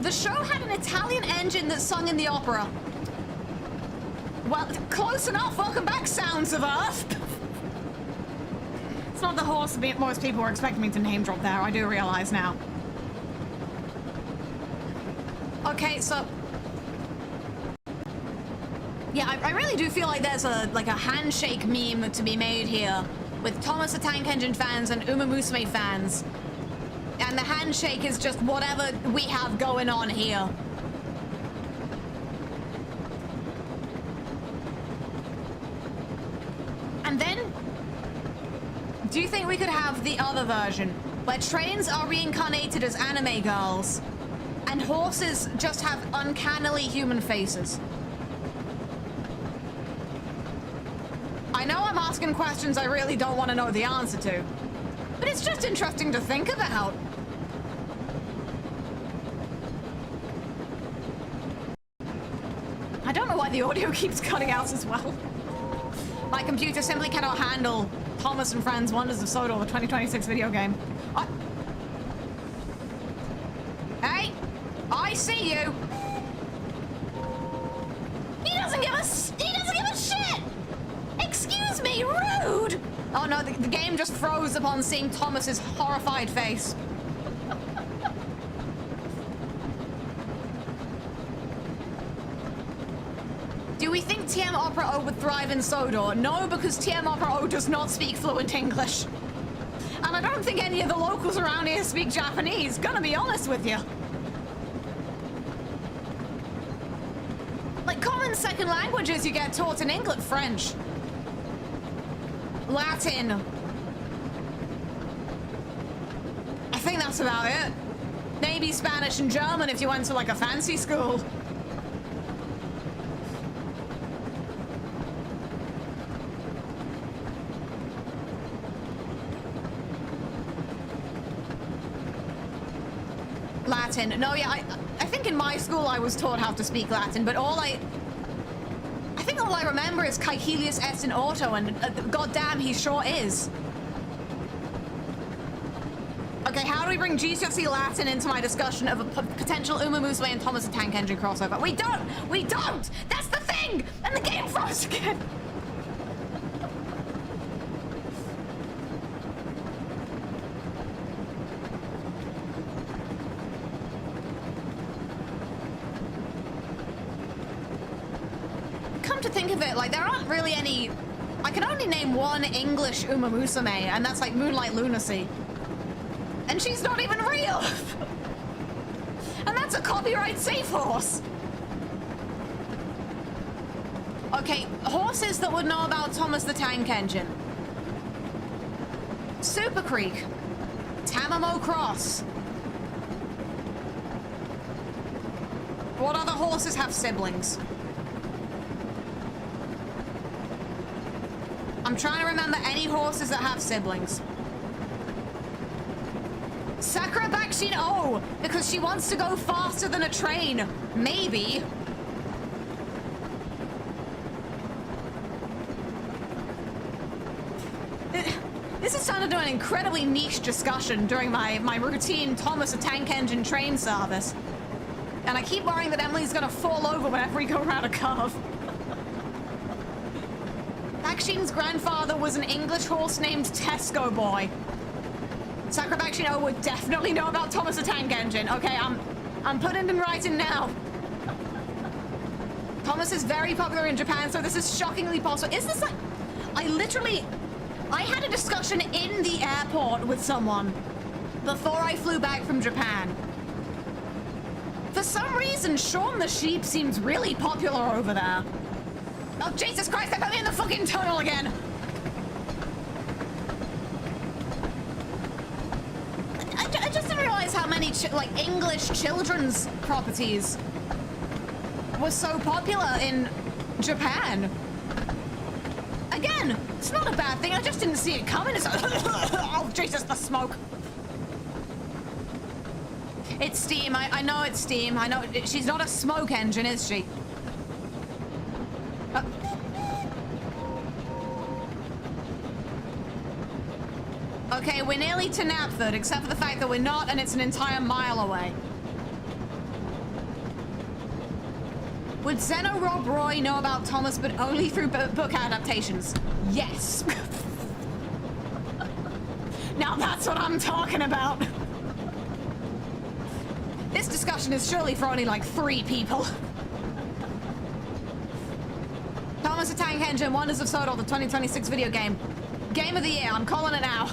The show had an Italian engine that sung in the opera. Well, close enough. Welcome back, Sounds of Earth. It's not the horse most people were expecting me to name drop there. I do realize now. Okay, so yeah, I really do feel like there's a handshake meme to be made here with Thomas the Tank Engine fans and Uma Musume fans, and the handshake is just whatever we have going on here. Do you think we could have the other version, where trains are reincarnated as anime girls, and horses just have uncannily human faces? I know I'm asking questions I really don't want to know the answer to, but it's just interesting to think about. I don't know why the audio keeps cutting out as well. My computer simply cannot handle Thomas and Friends Wonders of Sodor, the 2026 video game. Hey, I see you. He doesn't give a shit! Excuse me, rude! Oh no, the game just froze upon seeing Thomas's horrified face. Do we think TM Opera O would thrive in Sodor? No, because TM Opera O does not speak fluent English. And I don't think any of the locals around here speak Japanese, gonna be honest with you. Like, common second languages you get taught in England: French, Latin. I think that's about it. Maybe Spanish and German if you went to like a fancy school. Latin. No, yeah, I think in my school I was taught how to speak Latin, but I think all I remember is Caecilius est in auto, and goddamn, he sure is. Okay, how do we bring GCSE Latin into my discussion of a potential Uma Musume and Thomas the Tank Engine crossover? We don't! That's the thing! And the game froze again! To think of it, like, there aren't really any. I can only name one English Uma Musume, and that's like Moonlight Lunacy, and she's not even real. And that's a copyright safe horse. Okay, horses that would know about Thomas the Tank Engine: Super Creek, Tamamo Cross. What other horses have siblings? I'm trying to remember any horses that have siblings. Sakura Bakshin O, because she wants to go faster than a train. Maybe. This has turned into an incredibly niche discussion during my routine Thomas the Tank Engine train service. And I keep worrying that Emily's gonna fall over whenever we go around a curve. Bakshin's grandfather was an English horse named Tesco Boy. Sakura Bakshin O would definitely know about Thomas the Tank Engine. Okay, I'm putting it in writing now. Thomas is very popular in Japan, so this is shockingly possible. Is this like... I had a discussion in the airport with someone before I flew back from Japan. For some reason, Shaun the Sheep seems really popular over there. Oh, Jesus Christ, they put me in the fucking tunnel again! I just didn't realize how many, English children's properties was so popular in Japan. Again, it's not a bad thing, I just didn't see it coming. Oh, Jesus, the smoke. It's steam, I know it's steam. I know, she's not a smoke engine, is she? Okay, we're nearly to Knapford, except for the fact that we're not, and it's an entire mile away. Would Zeno Rob Roy know about Thomas, but only through book adaptations? Yes. Now that's what I'm talking about. This discussion is surely for only like 3 people. Thomas the Tank Engine, Wonders of Sodor, the 2026 video game. Game of the year, I'm calling it now.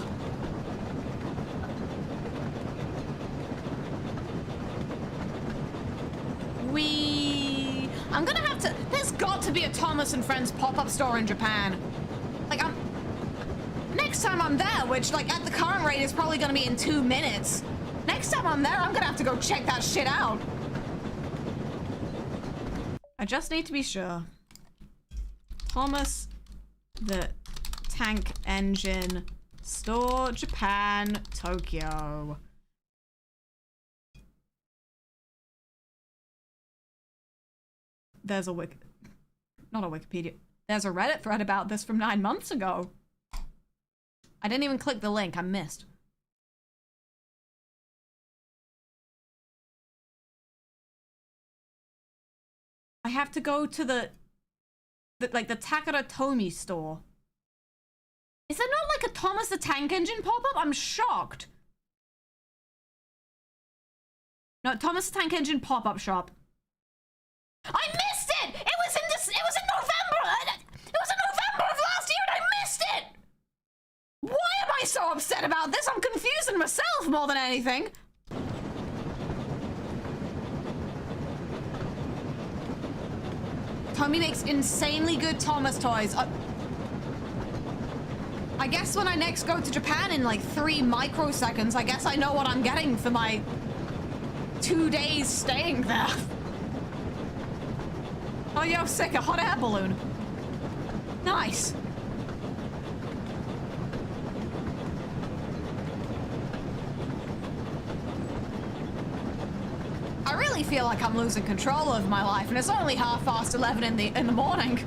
I'm gonna have to... There's got to be a Thomas and Friends pop-up store in Japan. Like, next time I'm there, which, like, at the current rate is probably gonna be in 2 minutes. Next time I'm there, I'm gonna have to go check that shit out. I just need to be sure. Thomas the Tank Engine Store, Japan, Tokyo. There's a not a Wikipedia. There's a Reddit thread about this from 9 months ago. I didn't even click the link, I missed. I have to go to the Takara Tomy store. Is there not like a Thomas the Tank Engine pop-up? I'm shocked. No, Thomas the Tank Engine pop-up shop. I missed it! It was in November! It was in November of last year and I missed it! Why am I so upset about this? I'm confusing myself more than anything. Tommy makes insanely good Thomas toys. I guess when I next go to Japan in like 3 microseconds, I guess I know what I'm getting for my 2 days staying there. Oh, yo, sick, a hot air balloon. Nice. I really feel like I'm losing control of my life, and it's only 11:30 in the morning.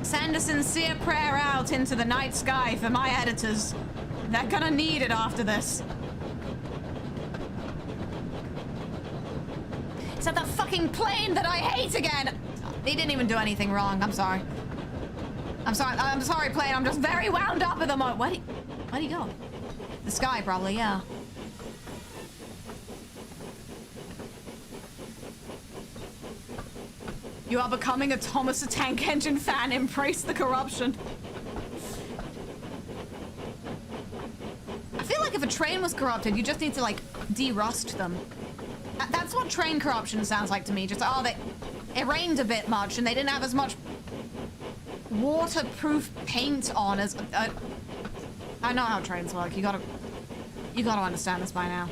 Send a sincere prayer out into the night sky for my editors. They're gonna need it after this. Is that the fucking plane that I hate again? He didn't even do anything wrong. I'm sorry. I'm sorry, plane. I'm just very wound up at the moment. Where'd he go? The sky, probably, yeah. You are becoming a Thomas the Tank Engine fan. Embrace the corruption. I feel like if a train was corrupted, you just need to, like, de-rust them. That's what train corruption sounds like to me. Just, oh, it rained a bit much and they didn't have as much waterproof paint on as... I know how trains work. You gotta understand this by now.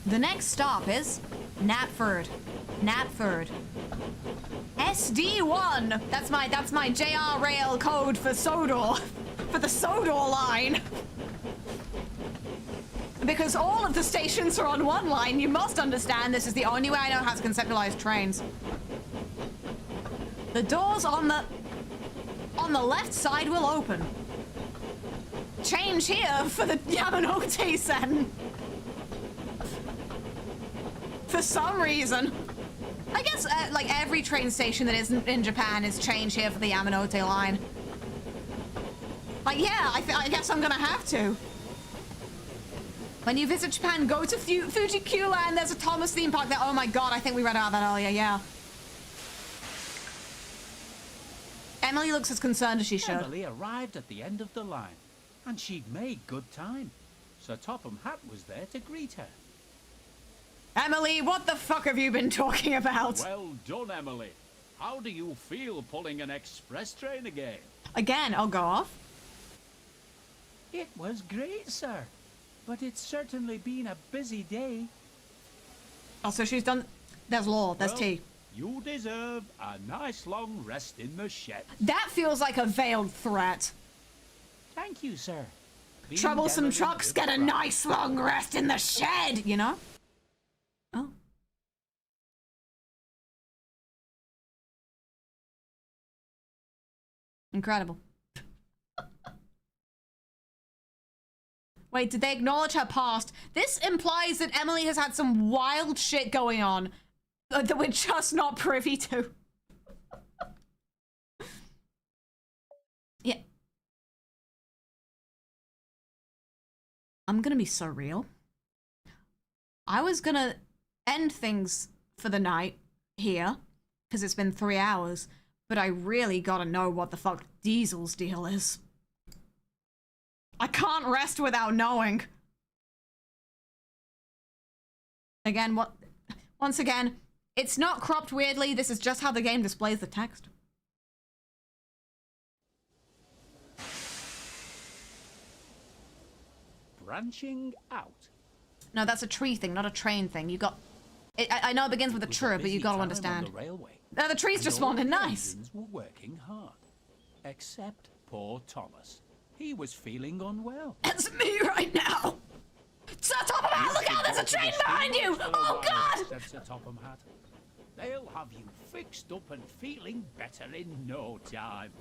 The next stop is Knapford. Knapford. SD1. That's my JR Rail code for Sodor. For the Sodor line. Because all of the stations are on one line, you must understand this is the only way I know how to conceptualize trains. The doors on the left side will open. Change here for the Yamanote-sen. For some reason. I guess like every train station that isn't in Japan is change here for the Yamanote line. Like, yeah, I guess I'm gonna have to. When you visit Japan, go to Fuji Q-Land. There's a Thomas theme park there. Oh my god, I think we read about that earlier, yeah. Emily looks as concerned as she should. Emily arrived at the end of the line, and she'd made good time. Sir Topham Hatt was there to greet her. Emily, what the fuck have you been talking about? Well done, Emily. How do you feel pulling an express train again? Again, I'll go off. It was great, sir. But it's certainly been a busy day. Oh, so she's done... There's law, there's tea. You deserve a nice long rest in the shed. That feels like a veiled threat. Thank you, sir. Troublesome trucks get a nice long rest in the shed, you know? Oh. Incredible. Wait, did they acknowledge her past? This implies that Emily has had some wild shit going on that we're just not privy to. Yeah. I'm gonna be so real. I was gonna end things for the night here, because it's been 3 hours, but I really gotta know what the fuck Diesel's deal is. I can't rest without knowing. Again, Once again, it's not cropped weirdly. This is just how the game displays the text. Branching out. No, that's a tree thing, not a train thing. You got... I know it begins with a tr, but you gotta understand. The trees just spawned in. Nice. Were working hard, except poor Thomas. He was feeling unwell. It's me right now. Sir Topham Hat, look out! There's a train behind you! Oh God! Said Sir Topham Hat. They'll have you fixed up and feeling better in no time.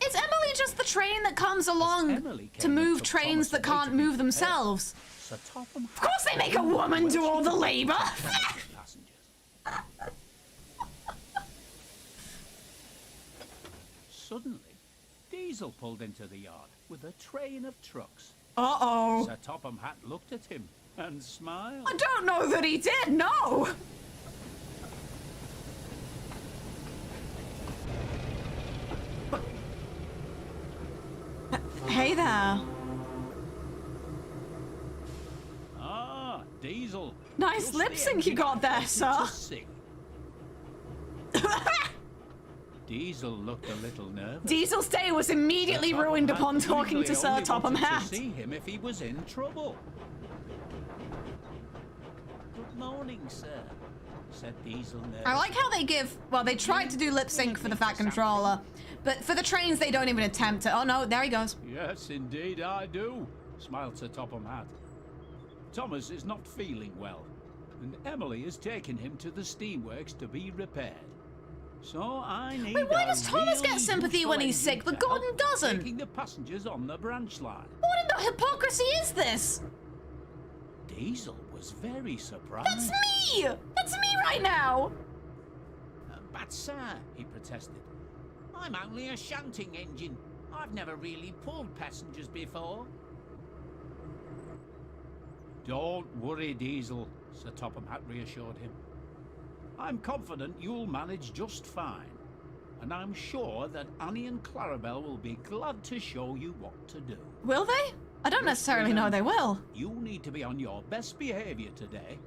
Is Emily just the train that comes along to move trains that can't move themselves? Sir Topham Of course they make a woman do all the labor! Suddenly, Diesel pulled into the yard with a train of trucks. Uh-oh. Sir Topham Hat looked at him and smiled. I don't know that he did, no! Hey there. Ah, Diesel. Nice Just lip the sync you engine got I there, wanted sir. to sing. Diesel looked a little nervous. Diesel's day was immediately Sir Topham ruined Hat upon talking to usually Sir only Topham wanted Hat. to see him if he was in trouble. Good morning, sir, said Diesel nervously. I like how they give... Well, they tried to do lip sync for the Fat Controller, but for the trains, they don't even attempt it. Oh, no, there he goes. Yes, indeed I do, smiled Sir Topham Hat. Thomas is not feeling well, and Emily has taken him to the steamworks to be repaired. So I need Wait, why a does Thomas get really sympathy useful when he's engine sick, but to help Gordon doesn't? Taking the passengers on the branch line. What in the hypocrisy is this? Diesel was very surprised. That's me! That's me right now! But sir, he protested, I'm only a shunting engine. I've never really pulled passengers before. Don't worry, Diesel, Sir Topham Hat reassured him. I'm confident you'll manage just fine, and I'm sure that Annie and Clarabelle will be glad to show you what to do. Will they? I don't necessarily know they will. You need to be on your best behavior today.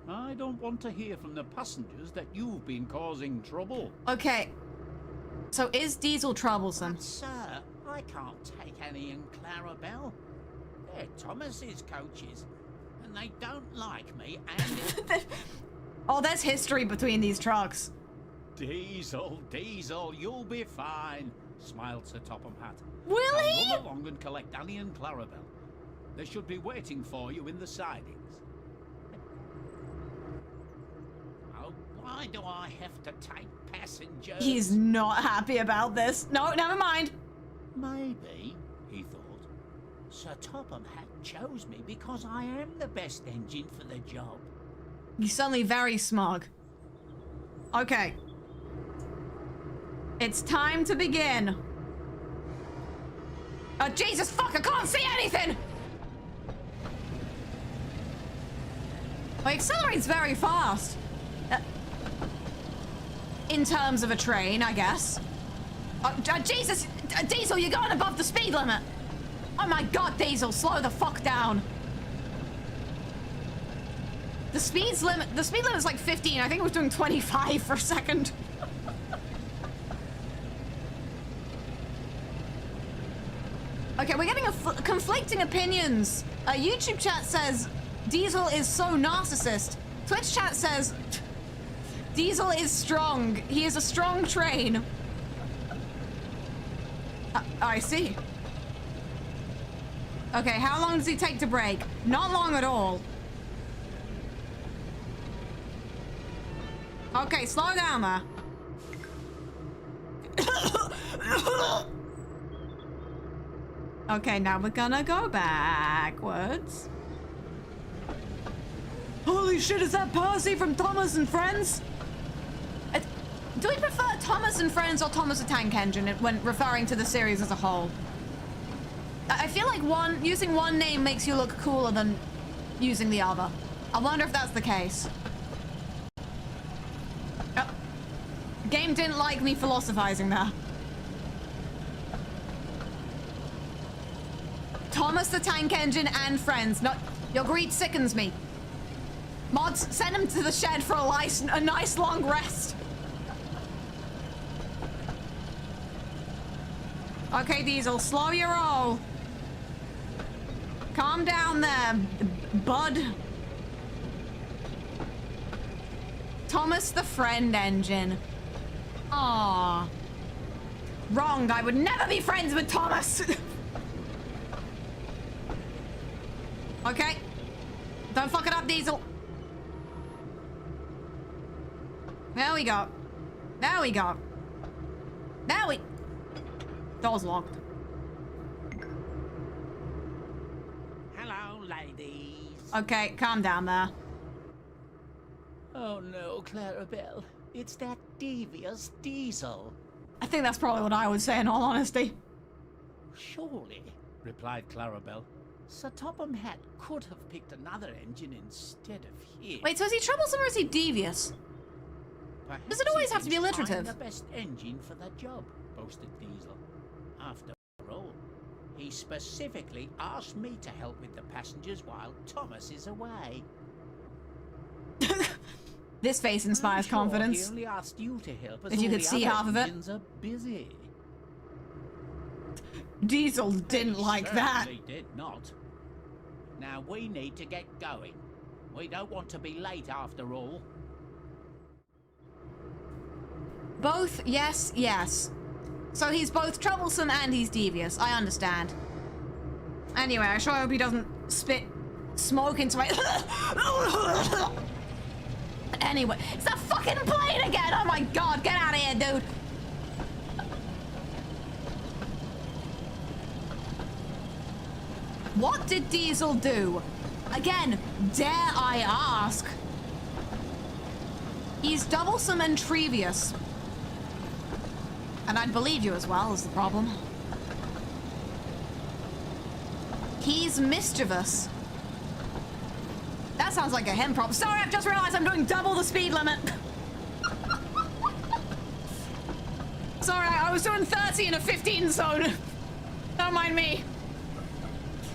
I don't want to hear from the passengers that you've been causing trouble. Okay. So is Diesel troublesome? But sir, I can't take Annie and Clarabelle. They're Thomas's coaches, and they don't like me, and... Oh, there's history between these trucks. Diesel, you'll be fine, smiled Sir Topham Hat. Will Now he? run along and collect Annie and Clarabelle. They should be waiting for you in the sidings. Oh, why do I have to take passengers? He's not happy about this. No, never mind. Maybe, he thought. Sir Topham Hat chose me because I am the best engine for the job. He's suddenly very smug. Okay. It's time to begin. Oh, Jesus fuck, I can't see anything! Oh, he accelerates very fast. In terms of a train, I guess. Oh, Jesus! Diesel, you're going above the speed limit! Oh my god, Diesel, slow the fuck down! The speed limit's like 15. I think it was doing 25 for a second. Okay, we're getting conflicting opinions. YouTube chat says Diesel is so narcissist. Twitch chat says Diesel is strong. He is a strong train. I see. Okay, how long does he take to brake? Not long at all. Okay, slow down there. Okay, now we're gonna go backwards. Holy shit, is that Percy from Thomas and Friends? Do we prefer Thomas and Friends or Thomas the Tank Engine when referring to the series as a whole? I feel like using one name makes you look cooler than using the other. I wonder if that's the case. Oh. Game didn't like me philosophizing there. Thomas the Tank Engine and Friends. Not your greed sickens me. Mods, send him to the shed for a nice long rest. Okay, Diesel, slow your roll. Calm down there, bud. Thomas the friend engine. Aww. Wrong, I would never be friends with Thomas. Okay. Don't fuck it up, Diesel. There we go. There we go. There we... Door's locked. Hello, ladies. Okay, calm down there. Oh no, Clarabelle. It's that devious Diesel. I think that's probably what I would say in all honesty. Surely, replied Clarabelle. Sir Topham Hatt could have picked another engine instead of him. Wait, so is he troublesome or is he devious? Perhaps Does it always he have to be thinks I'm alliterative? the best engine for the job, boasted Diesel. After all, he specifically asked me to help with the passengers while Thomas is away. This face inspires I'm sure confidence. He only asked you to help us. If you all could the see other half of it. engines are busy. Diesel didn't They like that. certainly did not. Now we need to get going. We don't want to be late after all. Both, yes, yes. So he's both troublesome and he's devious. I understand. Anyway, I sure hope he doesn't spit smoke into my... Anyway, it's that fucking plane again! Oh my god, get out of here, dude! What did Diesel do? Again, dare I ask? He's doublesome and trevious. And I'd believe you as well, is the problem. He's mischievous. That sounds like a him problem. Sorry, I've just realized I'm doing double the speed limit. Sorry, I was doing 30 in a 15 zone. Don't mind me.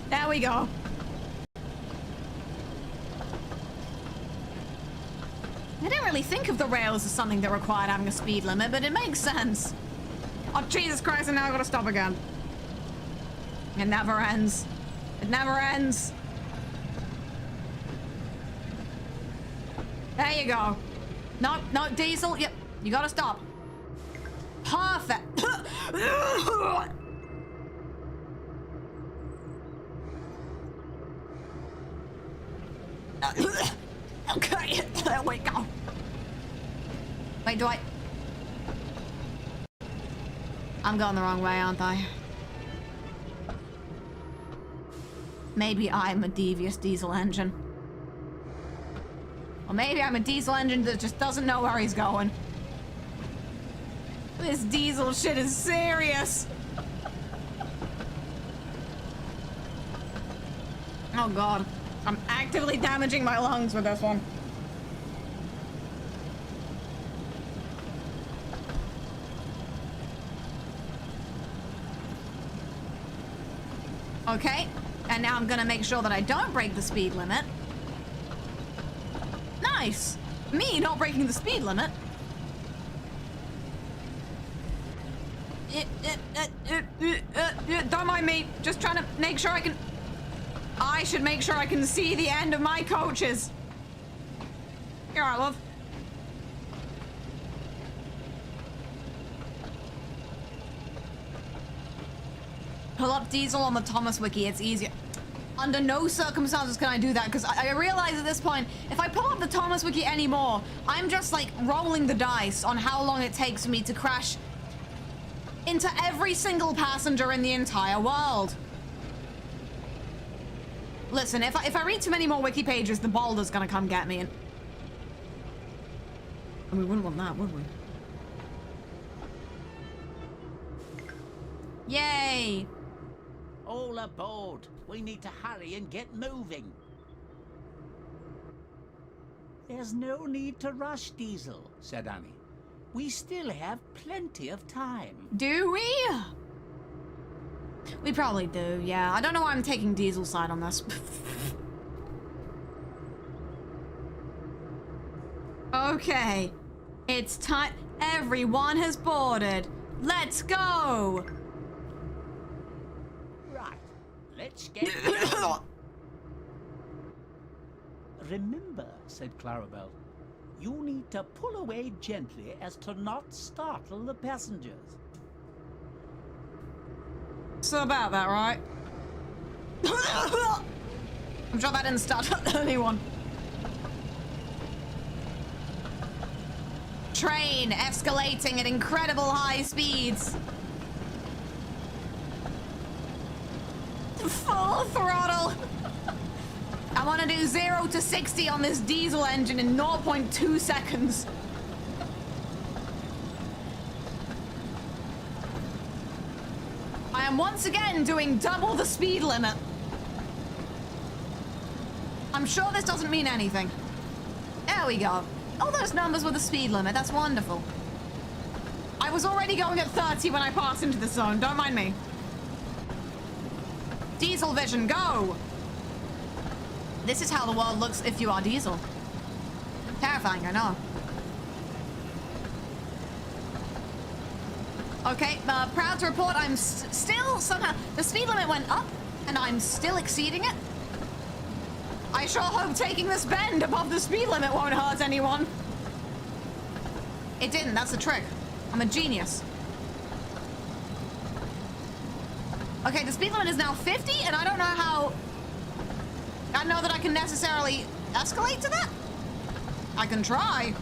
There we go. I didn't really think of the rails as something that required having a speed limit, but it makes sense. Oh, Jesus Christ, and now I've got to stop again. It never ends. It never ends. There you go. No, no, Diesel, yep, you gotta stop. Perfect. Okay, there we go. Wait, do I... I'm going the wrong way, aren't I? Maybe I'm a devious diesel engine. Or maybe I'm a diesel engine that just doesn't know where he's going. This diesel shit is serious. Oh god. I'm actively damaging my lungs with this one. Okay, and now I'm gonna make sure that I don't break the speed limit. Nice! Me not breaking the speed limit. Don't mind me, just trying to make sure I can... I should make sure I can see the end of my coaches. You're right, love. Pull up Diesel on the Thomas wiki, it's easier. Under no circumstances can I do that, because I realize at this point, if I pull up the Thomas wiki anymore, I'm just like rolling the dice on how long it takes me to crash into every single passenger in the entire world. Listen, if I read too many more wiki pages, the boulder's gonna come get me, and we wouldn't want that, would we? Yay! All aboard. We need to hurry and get moving. There's no need to rush, Diesel, said Annie. We still have plenty of time. Do we? We probably do, yeah. I don't know why I'm taking Diesel's side on this. Okay. It's time. Everyone has boarded. Let's go. Right, let's get Remember, said Clarabelle, you need to pull away gently as to not startle the passengers. So about that, right? I'm sure that didn't startle anyone. Train escalating at incredible high speeds. Full throttle. I want to do 0 to 60 on this diesel engine in 0.2 seconds. I am once again doing double the speed limit. I'm sure this doesn't mean anything. There we go. All those numbers were the speed limit. That's wonderful. I was already going at 30 when I passed into the zone. Don't mind me. Diesel vision, go! This is how the world looks if you are diesel. Terrifying, I know. Okay, proud to report I'm still somehow... The speed limit went up, and I'm still exceeding it. I sure hope taking this bend above the speed limit won't hurt anyone. It didn't, that's the trick. I'm a genius. Okay, the speed limit is now 50, and I don't know how... I don't know that I can necessarily escalate to that. I can try.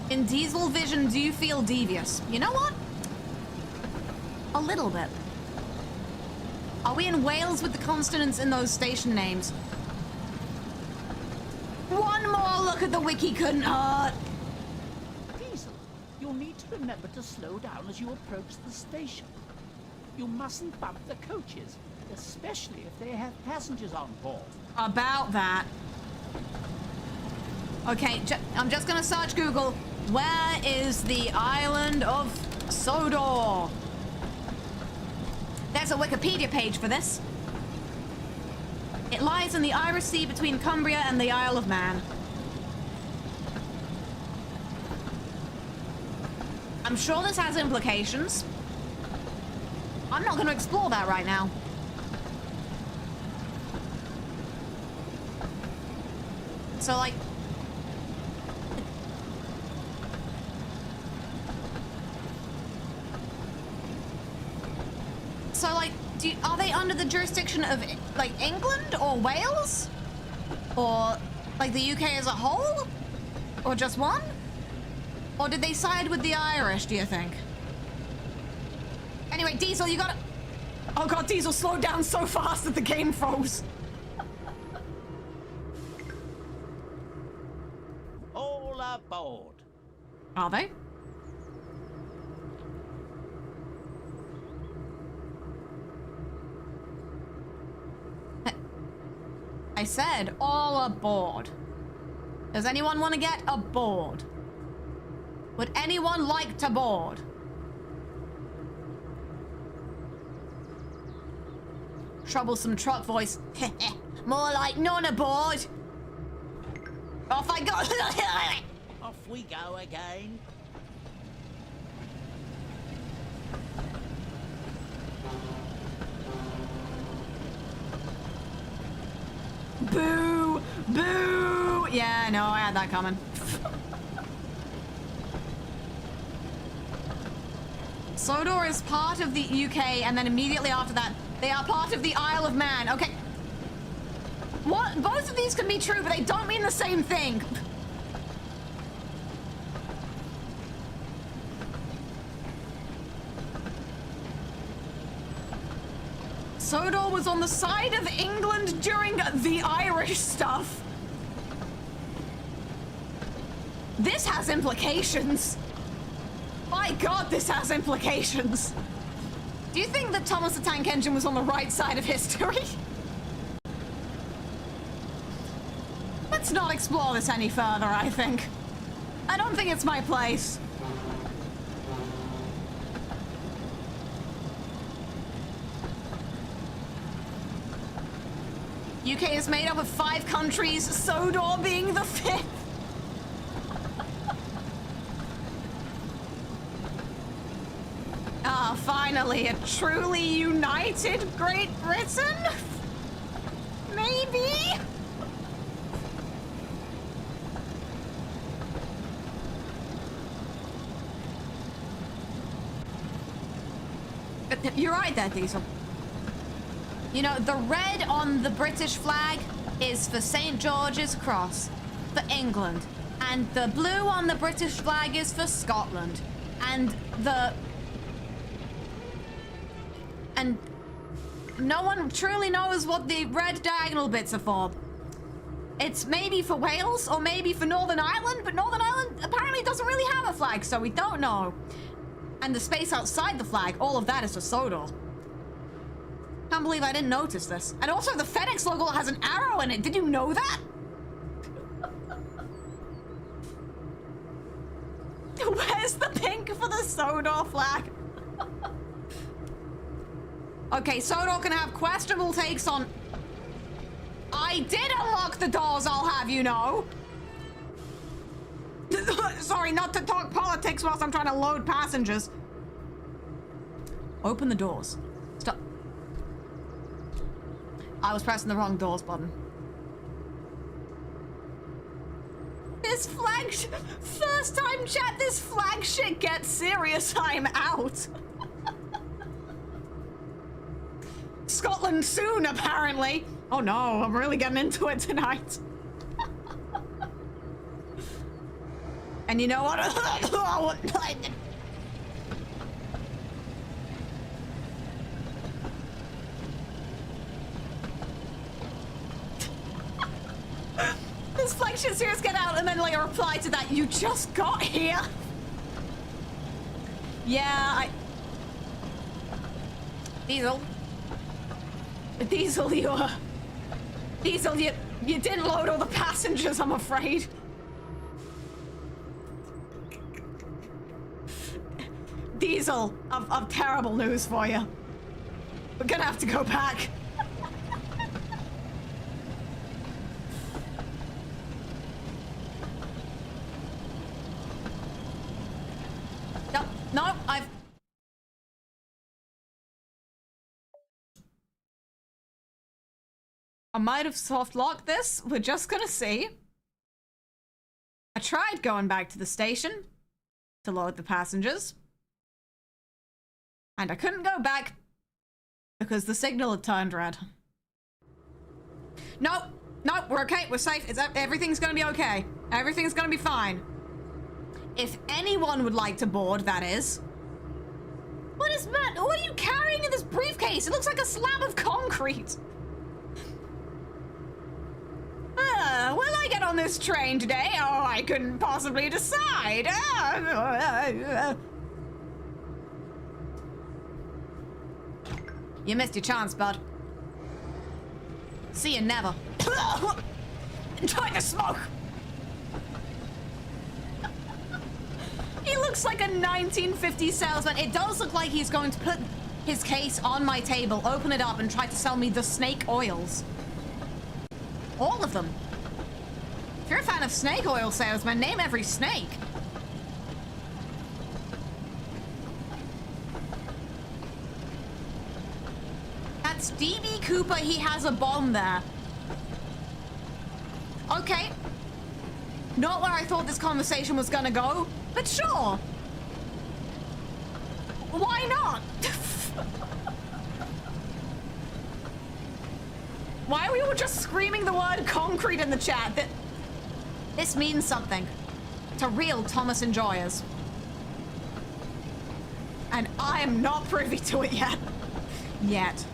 In diesel vision, do you feel devious? You know what? A little bit. Are we in Wales with the consonants in those station names? One more look at the wiki couldn't hurt. Diesel, you'll need to remember to slow down as you approach the station. You mustn't bump the coaches, especially if they have passengers on board. About that. Okay, I'm just gonna search Google. Where is the island of Sodor? There's a Wikipedia page for this. It lies in the Irish Sea between Cumbria and the Isle of Man. I'm sure this has implications. I'm not going to explore that right now. So, like... So, like, are they under the jurisdiction of, like, England or Wales? Or, like, the UK as a whole? Or just one? Or did they side with the Irish, do you think? Anyway, Diesel, you gotta... Oh god, Diesel slowed down so fast that the game froze. All aboard. Are they? I said all aboard. Does anyone want to get aboard? Would anyone like to board? Troublesome truck voice. More like none aboard. Off I go. Off we go again. Boo! Boo! Yeah, no, I had that coming. Sodor is part of the UK, and then immediately after that, they are part of the Isle of Man. Okay. What? Both of these can be true, but they don't mean the same thing. Sodor was on the side of England during the Irish stuff. This has implications. My god, this has implications. Do you think that Thomas the Tank Engine was on the right side of history? Let's not explore this any further, I think. I don't think it's my place. UK is made up of 5 countries, Sodor being the 5th. Ah, finally, a truly united Great Britain? Maybe? You're right there, Diesel. You know, the red on the British flag is for St. George's Cross, for England. And the blue on the British flag is for Scotland. And no one truly knows what the red diagonal bits are for. It's maybe for Wales or maybe for Northern Ireland, but Northern Ireland apparently doesn't really have a flag, so we don't know. And the space outside the flag, all of that is for Sodor. Can't believe I didn't notice this. And also the FedEx logo has an arrow in it. Did you know that? Where's the pink for the Sodor flag? Okay, Sodor can have questionable takes on... I did unlock the doors, I'll have you know. Sorry, not to talk politics whilst I'm trying to load passengers. Open the doors. Stop. I was pressing the wrong doors button. This flag... First time, chat, this flag shit gets serious, I'm out. Scotland soon, apparently. Oh no, I'm really getting into it tonight. And you know what? This flag shit serious, get out, and then like a reply to that, you just got here. Yeah, Diesel, you didn't load all the passengers, I'm afraid. Diesel, I've terrible news for you. We're gonna have to go back. No, I might have soft locked this. We're just gonna see. I tried going back to the station to load the passengers. And I couldn't go back because the signal had turned red. No, we're okay. We're safe. Everything's gonna be okay. Everything's gonna be fine. If anyone would like to board, that is. What is that? What are you carrying in this briefcase? It looks like a slab of concrete. Will I get on this train today? Oh, I couldn't possibly decide. You missed your chance, bud. See you never. Enjoy the smoke. He looks like a 1950s salesman. It does look like he's going to put his case on my table, open it up, and try to sell me the snake oils. All of them. If you're a fan of snake oil salesmen, name every snake. That's DB Cooper. He has a bomb there. Okay. Not where I thought this conversation was gonna go, but sure. Why not? Why are we all just screaming the word concrete in the chat? This means something to real Thomas enjoyers. And I am not privy to it yet. Yet.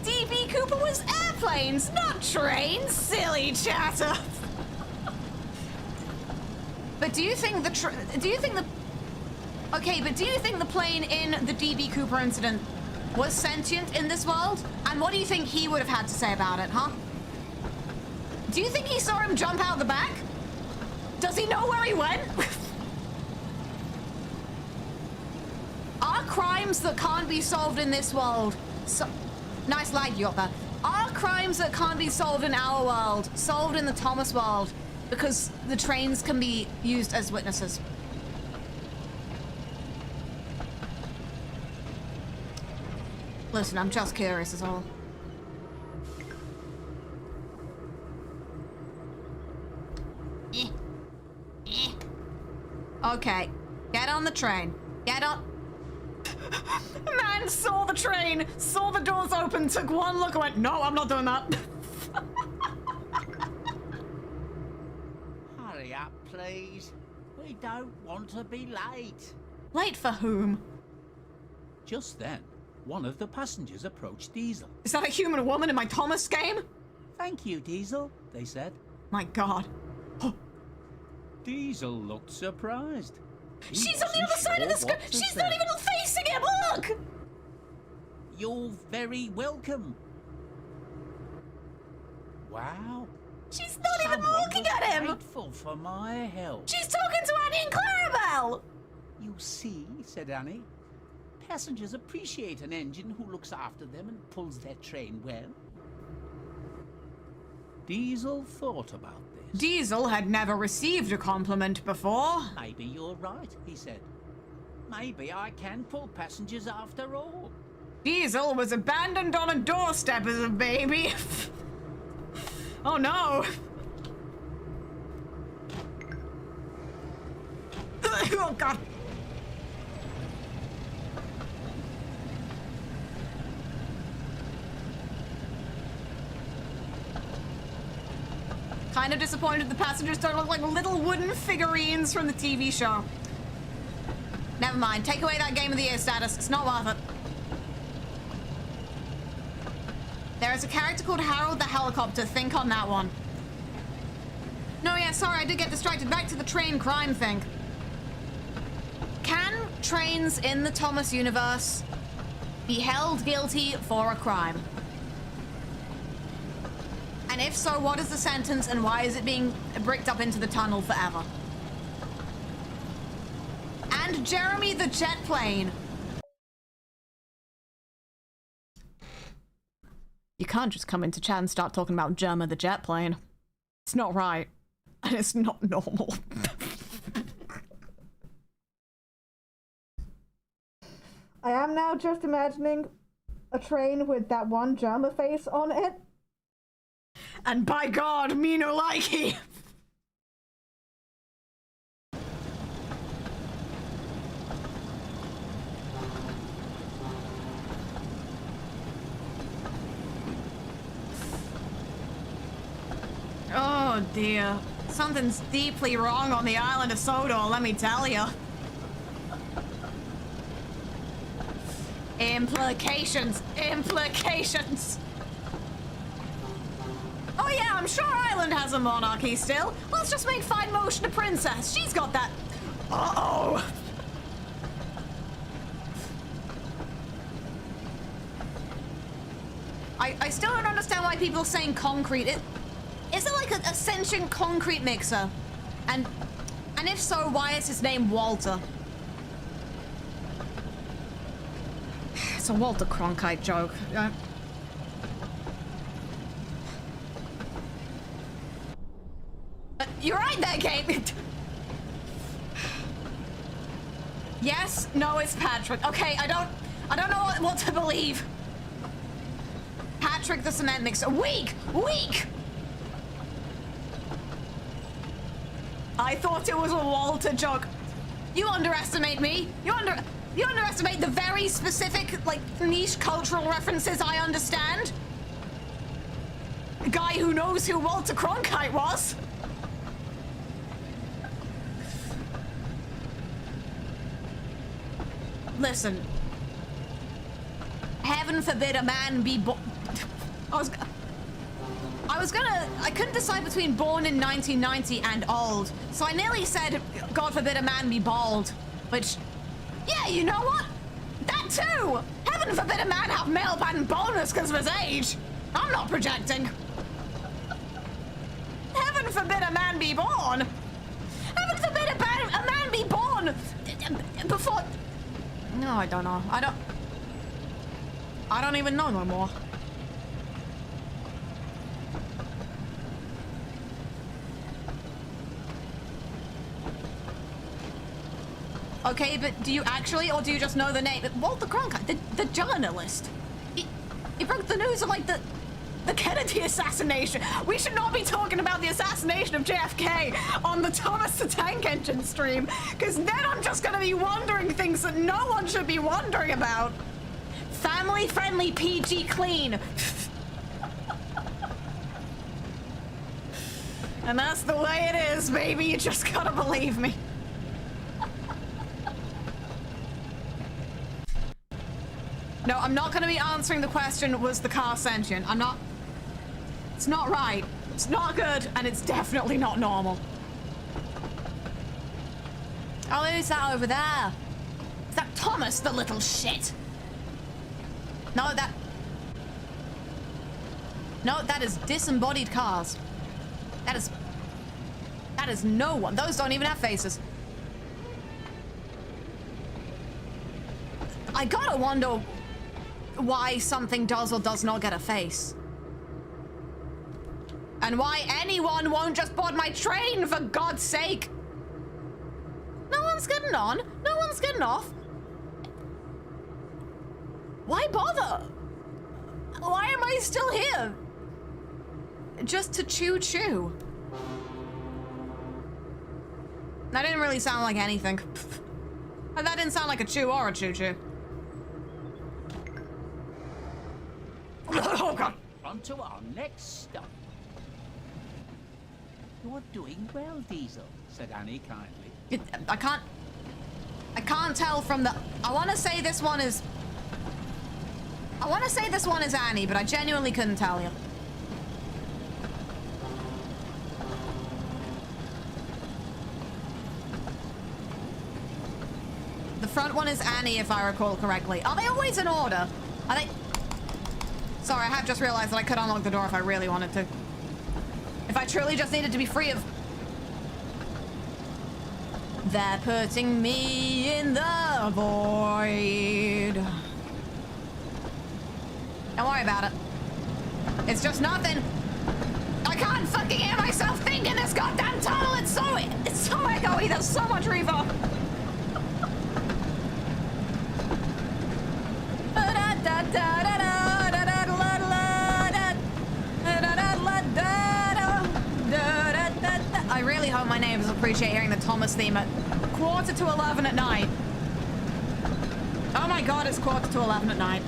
DB Cooper was airplanes, not trains, silly chatter. But do you think the plane in the DB Cooper incident was sentient in this world? And what do you think he would have had to say about it, huh? Do you think he saw him jump out the back? Does he know where he went? Our crimes that can't be solved in this world. So, nice lag you got there. Are crimes that can't be solved in our world solved in the Thomas world because the trains can be used as witnesses? Listen, I'm just curious is all. Okay, get on the train. Get on. Man saw the train, saw the doors open, took one look and went, no, I'm not doing that. Hurry up, please. We don't want to be late. Late for whom? Just then, one of the passengers approached Diesel. Is that a human woman in my Thomas game? Thank you, Diesel, They said. My God. Diesel looked surprised. He She's on the wasn't other side of the sure screen. what to She's say. not even facing him. Look. You're very welcome. Wow. She's not even Someone looking was at him. grateful for my help. She's talking to Annie and Clarabelle. You see, said Annie, passengers appreciate an engine who looks after them and pulls their train well. Diesel thought about this. Diesel had never received a compliment before. Maybe you're right, he said. Maybe I can pull passengers after all. Diesel was abandoned on a doorstep as a baby. Oh no. Oh God. Kind of disappointed the passengers don't look like little wooden figurines from the TV show. Never mind. Take away that Game of the Year status. It's not worth it. There is a character called Harold the Helicopter. Think on that one. No, yeah, sorry, I did get distracted. Back to the train crime thing. Can trains in the Thomas universe be held guilty for a crime? And if so, what is the sentence and why is it being bricked up into the tunnel forever? And Jeremy the jet plane. You can't just come into chat and start talking about Jeremy the jet plane. It's not right. And it's not normal. I am now just imagining a train with that one Germa face on it. And by God, me no likey. Oh dear. Something's deeply wrong on the island of Sodor, let me tell you. Implications. Implications. Oh yeah, I'm sure Ireland has a monarchy still. Let's just make Fine Motion a princess. She's got that. Uh-oh. I still don't understand why people are saying concrete. Is it like a sentient concrete mixer? And if so, why is his name Walter? It's a Walter Cronkite joke. You're right there, Kate. Yes, no, it's Patrick. Okay, I don't know what to believe. Patrick the cement mixer. Weak! Weak! I thought it was a Walter joke. You underestimate me. You underestimate the very specific, like, niche cultural references I understand. A guy who knows who Walter Cronkite was. Listen. Heaven forbid a man be born. I couldn't decide between born in 1990 and old. So I nearly said, God forbid a man be bald. Which, yeah, you know what? That too! Heaven forbid a man have male pattern baldness because of his age. I'm not projecting. Heaven forbid a man be born. Heaven forbid a man be born before... No, I don't know. I don't even know no more. Okay, but do you actually, or do you just know the name? Walter Cronkite, the journalist. He broke the news of, like, the Kennedy assassination. We should not be talking about the assassination of JFK on the Thomas the Tank Engine stream, because then I'm just gonna be wondering things that no one should be wondering about. Family-friendly, PG clean. And that's the way it is, baby. You just gotta believe me. No, I'm not gonna be answering the question, was the car sentient? I'm not. It's not right. It's not good, and it's definitely not normal. Oh, who's that over there? Is that Thomas, the little shit? No, that is disembodied cars. That is no one. Those don't even have faces. I gotta wonder why something does or does not get a face. And why anyone won't just board my train, for God's sake. No one's getting on. No one's getting off. Why bother? Why am I still here? Just to choo-choo. That didn't really sound like anything. That didn't sound like a chew or a choo-choo. Oh, God. On to our next stop. You're doing well, Diesel, said Annie kindly. I can't tell from the... I want to say this one is Annie, but I genuinely couldn't tell you. The front one is Annie, if I recall correctly. Are they always in order? Are they... Sorry, I have just realized that I could unlock the door if I really wanted to. If I truly just needed to be free of... They're putting me in the void. Don't worry about it. It's just nothing. I can't fucking hear myself think in this goddamn tunnel. It's so echoey. There's so much reverb. I really hope my neighbors appreciate hearing the Thomas theme at 11:15 at night. Oh my God, it's 11:15 at night.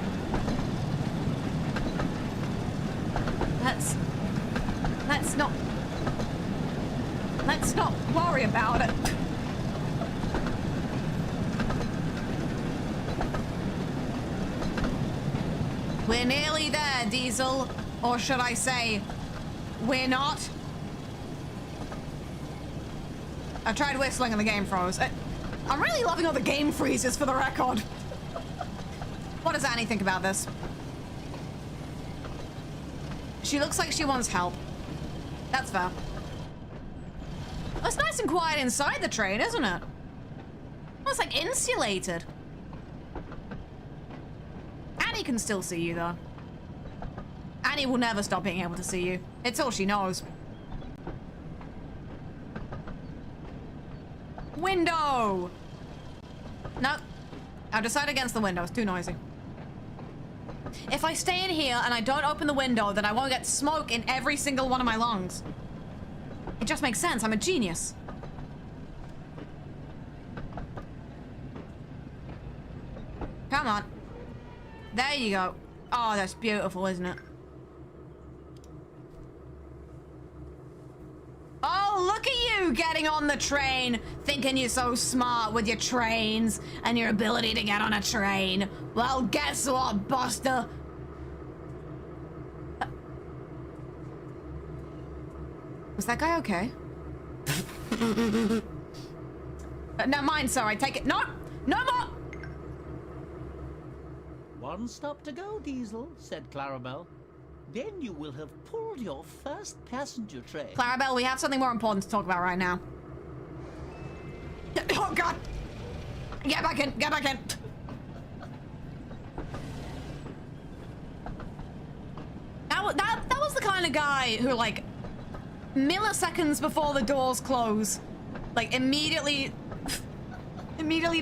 Let's not worry about it. We're nearly there, Diesel. Or should I say, we're not. I tried whistling and the game froze. I'm really loving all the game freezes, for the record. What does Annie think about this? She looks like she wants help. That's fair. It's nice and quiet inside the train, isn't it? Oh, it's like insulated. Annie can still see you, though. Annie will never stop being able to see you. It's all she knows. Window! No. I'll decide against the window. It's too noisy. If I stay in here and I don't open the window, then I won't get smoke in every single one of my lungs. It just makes sense. I'm a genius. Come on. There you go. Oh, that's beautiful, isn't it? Oh, look at you getting on the train, thinking you're so smart with your trains and your ability to get on a train. Well, guess what, Buster? Was that guy okay? Never mind, sir. I take it. No! No more! One stop to go, Diesel, said Clarabelle. Then you will have pulled your first passenger train. Clarabelle, we have something more important to talk about right now. Oh, God! Get back in! Get back in! that was the kind of guy who, like, milliseconds before the doors close, like, immediately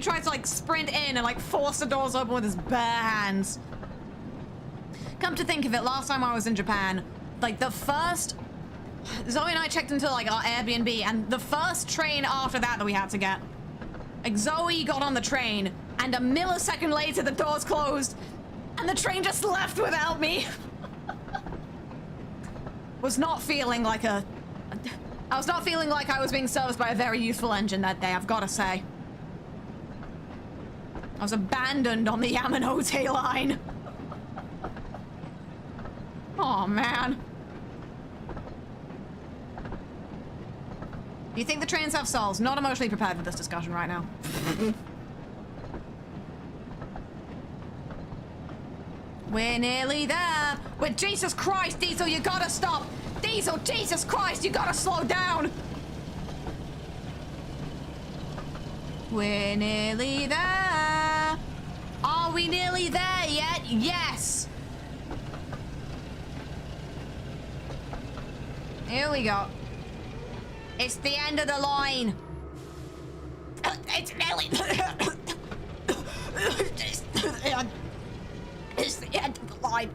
tries to, like, sprint in and, like, force the doors open with his bare hands. Come to think of it, last time I was in Japan, like, the first... Zoe and I checked into, like, our Airbnb, and the first train after that we had to get, like, Zoe got on the train, and a millisecond later the doors closed, and the train just left without me. Was not feeling like I was not feeling like I was being serviced by a very useful engine that day, I've got to say. I was abandoned on the Yamanote line. Oh man. Do you think the trains have souls? Not emotionally prepared for this discussion right now. We're nearly there. But Jesus Christ, Diesel, you gotta stop. Diesel, Jesus Christ, you gotta slow down. We're nearly there. Are we nearly there yet? Yes. Here we go. It's the end of the line. It's nearly... It's the end of the line.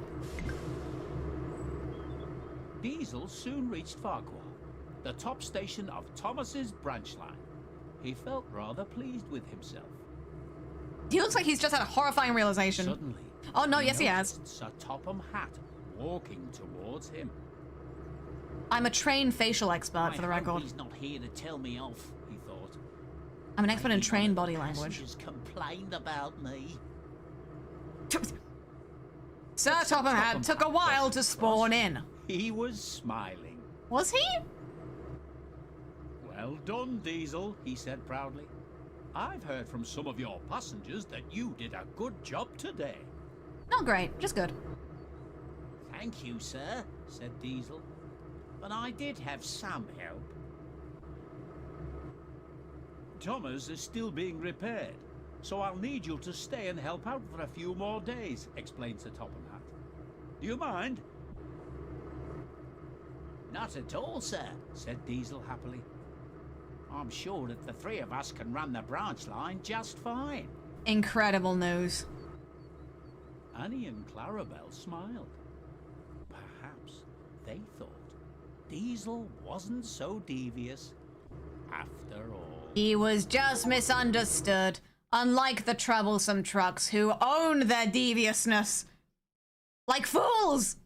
Diesel soon reached Farquhar, the top station of Thomas's branch line. He felt rather pleased with himself. He looks like he's just had a horrifying realization. Suddenly, oh no, yes he has. Sir Topham Hatt walking towards him. I'm a trained facial expert, for the record. He's not here to tell me off, he thought. I'm an expert in trained body language. Passengers complained about me. Sir Topham Hatt took a while to spawn in. He was smiling. Was he? Well done, Diesel, he said proudly. I've heard from some of your passengers that you did a good job today. Not great, just good. Thank you, sir, said Diesel. But I did have some help. Thomas is still being repaired, so I'll need you to stay and help out for a few more days, explained Sir Topham Hatt. Do you mind? Not at all, sir, said Diesel happily. I'm sure that the three of us can run the branch line just fine. Incredible news. Annie and Clarabelle smiled. Perhaps they thought Diesel wasn't so devious after all. He was just misunderstood, unlike the troublesome trucks who own their deviousness. Like fools!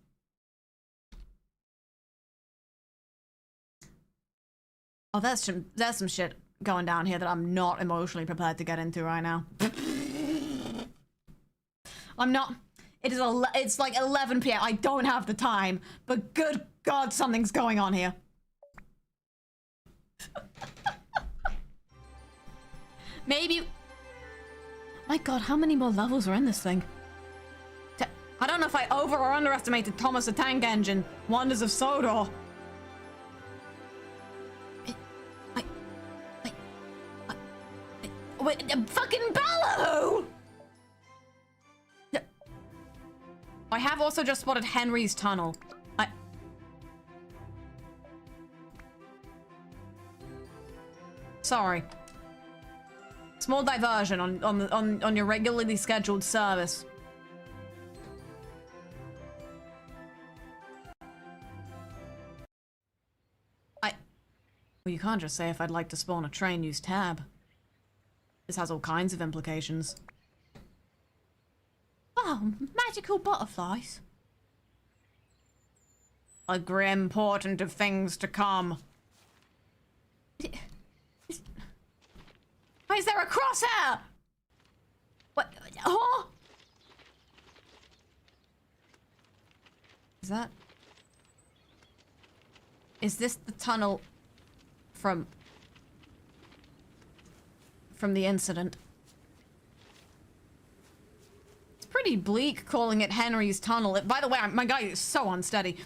Oh, there's some shit going down here that I'm not emotionally prepared to get into right now. I'm not. It's like 11 p.m. I don't have the time, but good God, something's going on here. Maybe... My God, how many more levels are in this thing? I don't know if I over or underestimated Thomas the Tank Engine. Wonders of Sodor. Wait, fucking Baloo! I have also just spotted Henry's Tunnel. Sorry. Small diversion on your regularly scheduled service. Well, you can't just say if I'd like to spawn a train, use tab. This has all kinds of implications. Oh, magical butterflies. A grim portent of things to come. Why is there a crosshair? What? Oh! Is that... Is this the tunnel from the incident? It's pretty bleak calling it Henry's Tunnel. By the way, my guy is so unsteady.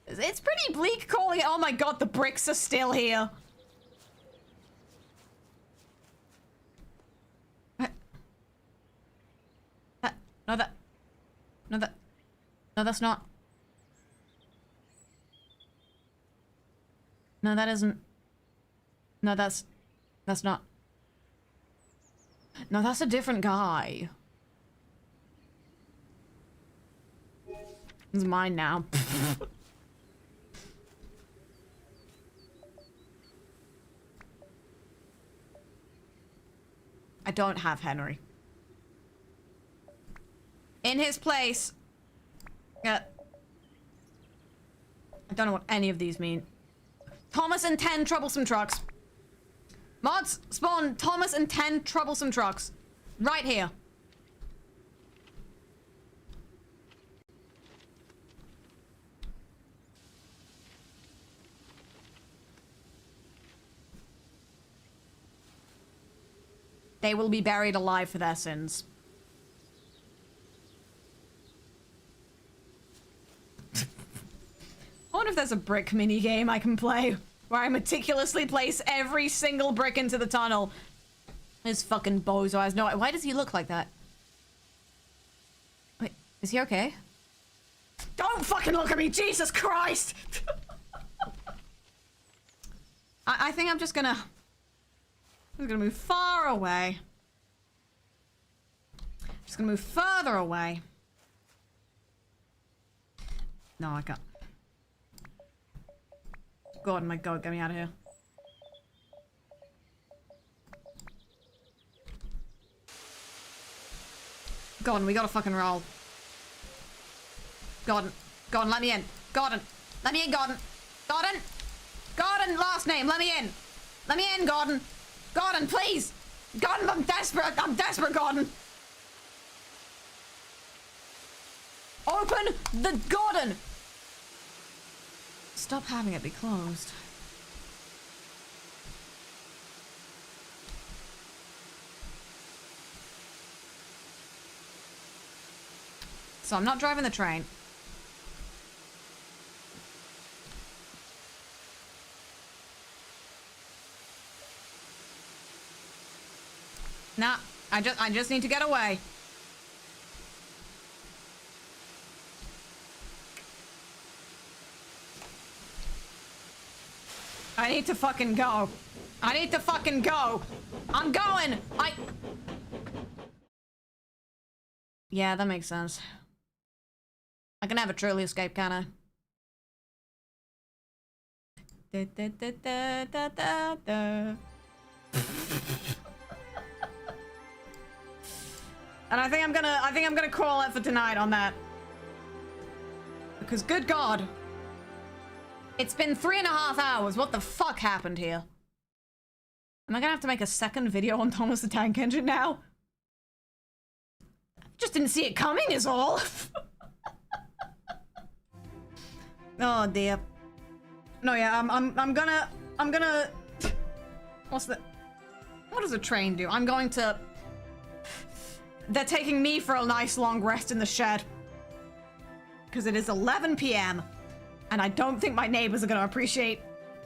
It's pretty bleak calling it... Oh my God, the bricks are still here. No, that... No, that's not. No, that isn't. No, that's not. No, that's a different guy. It's mine now. I don't have Henry. In his place. I don't know what any of these mean. Thomas and 10 troublesome trucks. Mods, spawn Thomas and 10 troublesome trucks. Right here. They will be buried alive for their sins. I wonder if there's a brick mini game I can play where I meticulously place every single brick into the tunnel. This fucking bozo has no. Why does he look like that? Wait, is he okay? Don't fucking look at me, Jesus Christ! I think I'm just gonna move far away. Just gonna move further away. No, I can't. God, my God, get me out of here. Gordon, we gotta fucking roll. Gordon, Gordon, let me in. Gordon, let me in, Gordon. Gordon, Gordon, last name, let me in. Let me in, Gordon. Gordon, please. Gordon, I'm desperate. I'm desperate, Gordon. Open the Gordon. Stop having it be closed. So I'm not driving the train. Nah, I just need to get away. I need to fucking go. I need to fucking go. I'm going. Yeah, that makes sense. I can never truly escape, can I? Da, da, da, da, da, da, da. And I think I'm gonna call it for tonight on that. Because good God. It's been 3.5 hours. What the fuck happened here? Am I gonna have to make a second video on Thomas the Tank Engine now? Just didn't see it coming is all. Oh dear. No, yeah, I'm gonna what does a train do? I'm going to. They're taking me for a nice long rest in the shed. Because it is 11 p.m. And I don't think my neighbors are going to appreciate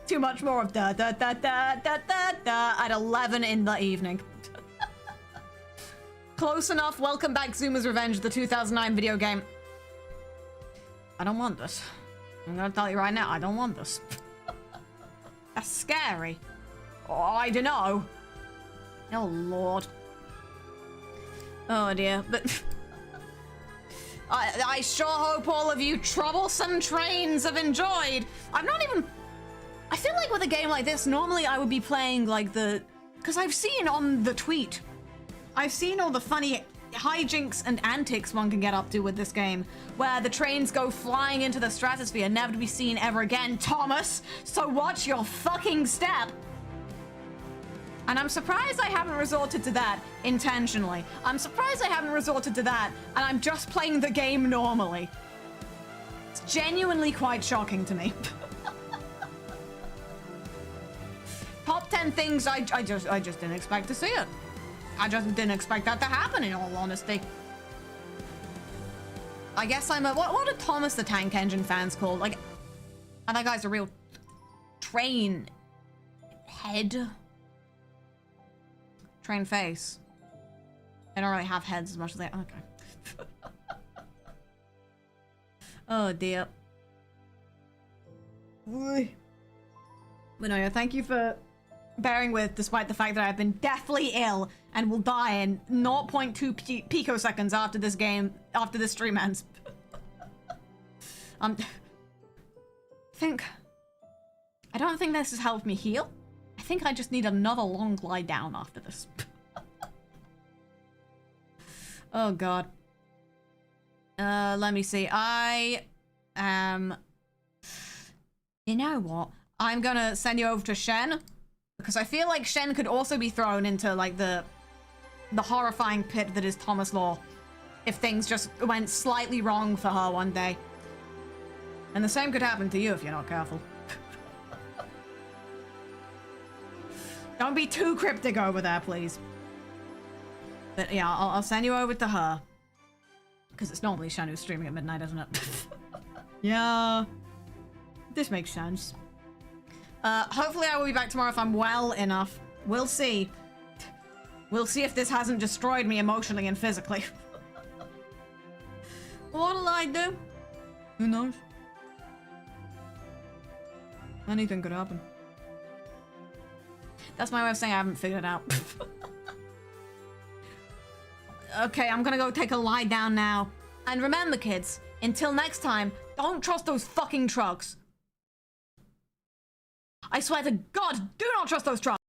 too much more of da da da da da da da at 11 in the evening. Close enough. Welcome back, Zuma's Revenge, the 2009 video game. I don't want this. I'm going to tell you right now, I don't want this. That's scary. Oh, I don't know. Oh, Lord. Oh dear, but I sure hope all of you troublesome trains have enjoyed. I feel like with a game like this, normally I would be playing like because I've seen on the tweet, I've seen all the funny hijinks and antics one can get up to with this game, where the trains go flying into the stratosphere, never to be seen ever again, Thomas, so watch your fucking step. And I'm surprised I haven't resorted to that intentionally. I'm surprised I haven't resorted to that, and I'm just playing the game normally. It's genuinely quite shocking to me. Top 10 things I just didn't expect to see it. I just didn't expect that to happen, in all honesty. I guess I'm a... What are Thomas the Tank Engine fans called? Like, and that guy's a real train head. Train face. They don't really have heads as much as they... Okay. Oh dear. But no, yeah, thank you for bearing with, despite the fact that I've been deathly ill and will die in 0.2 picoseconds after this game, after this stream ends. I don't think this has helped me heal. I think I just need another long lie down after this. Oh god. Let me see. You know what? I'm gonna send you over to Shen, because I feel like Shen could also be thrown into like the horrifying pit that is Thomas Law if things just went slightly wrong for her one day. And the same could happen to you if you're not careful. Don't be too cryptic over there, please. But yeah, I'll send you over to her. Because it's normally Shen who's streaming at midnight, isn't it? Yeah. This makes sense. Hopefully I will be back tomorrow if I'm well enough. We'll see. We'll see if this hasn't destroyed me emotionally and physically. What'll I do? Who knows? Anything could happen. That's my way of saying I haven't figured it out. Okay, I'm gonna go take a lie down now. And remember, kids, until next time, don't trust those fucking trucks. I swear to God, do not trust those trucks.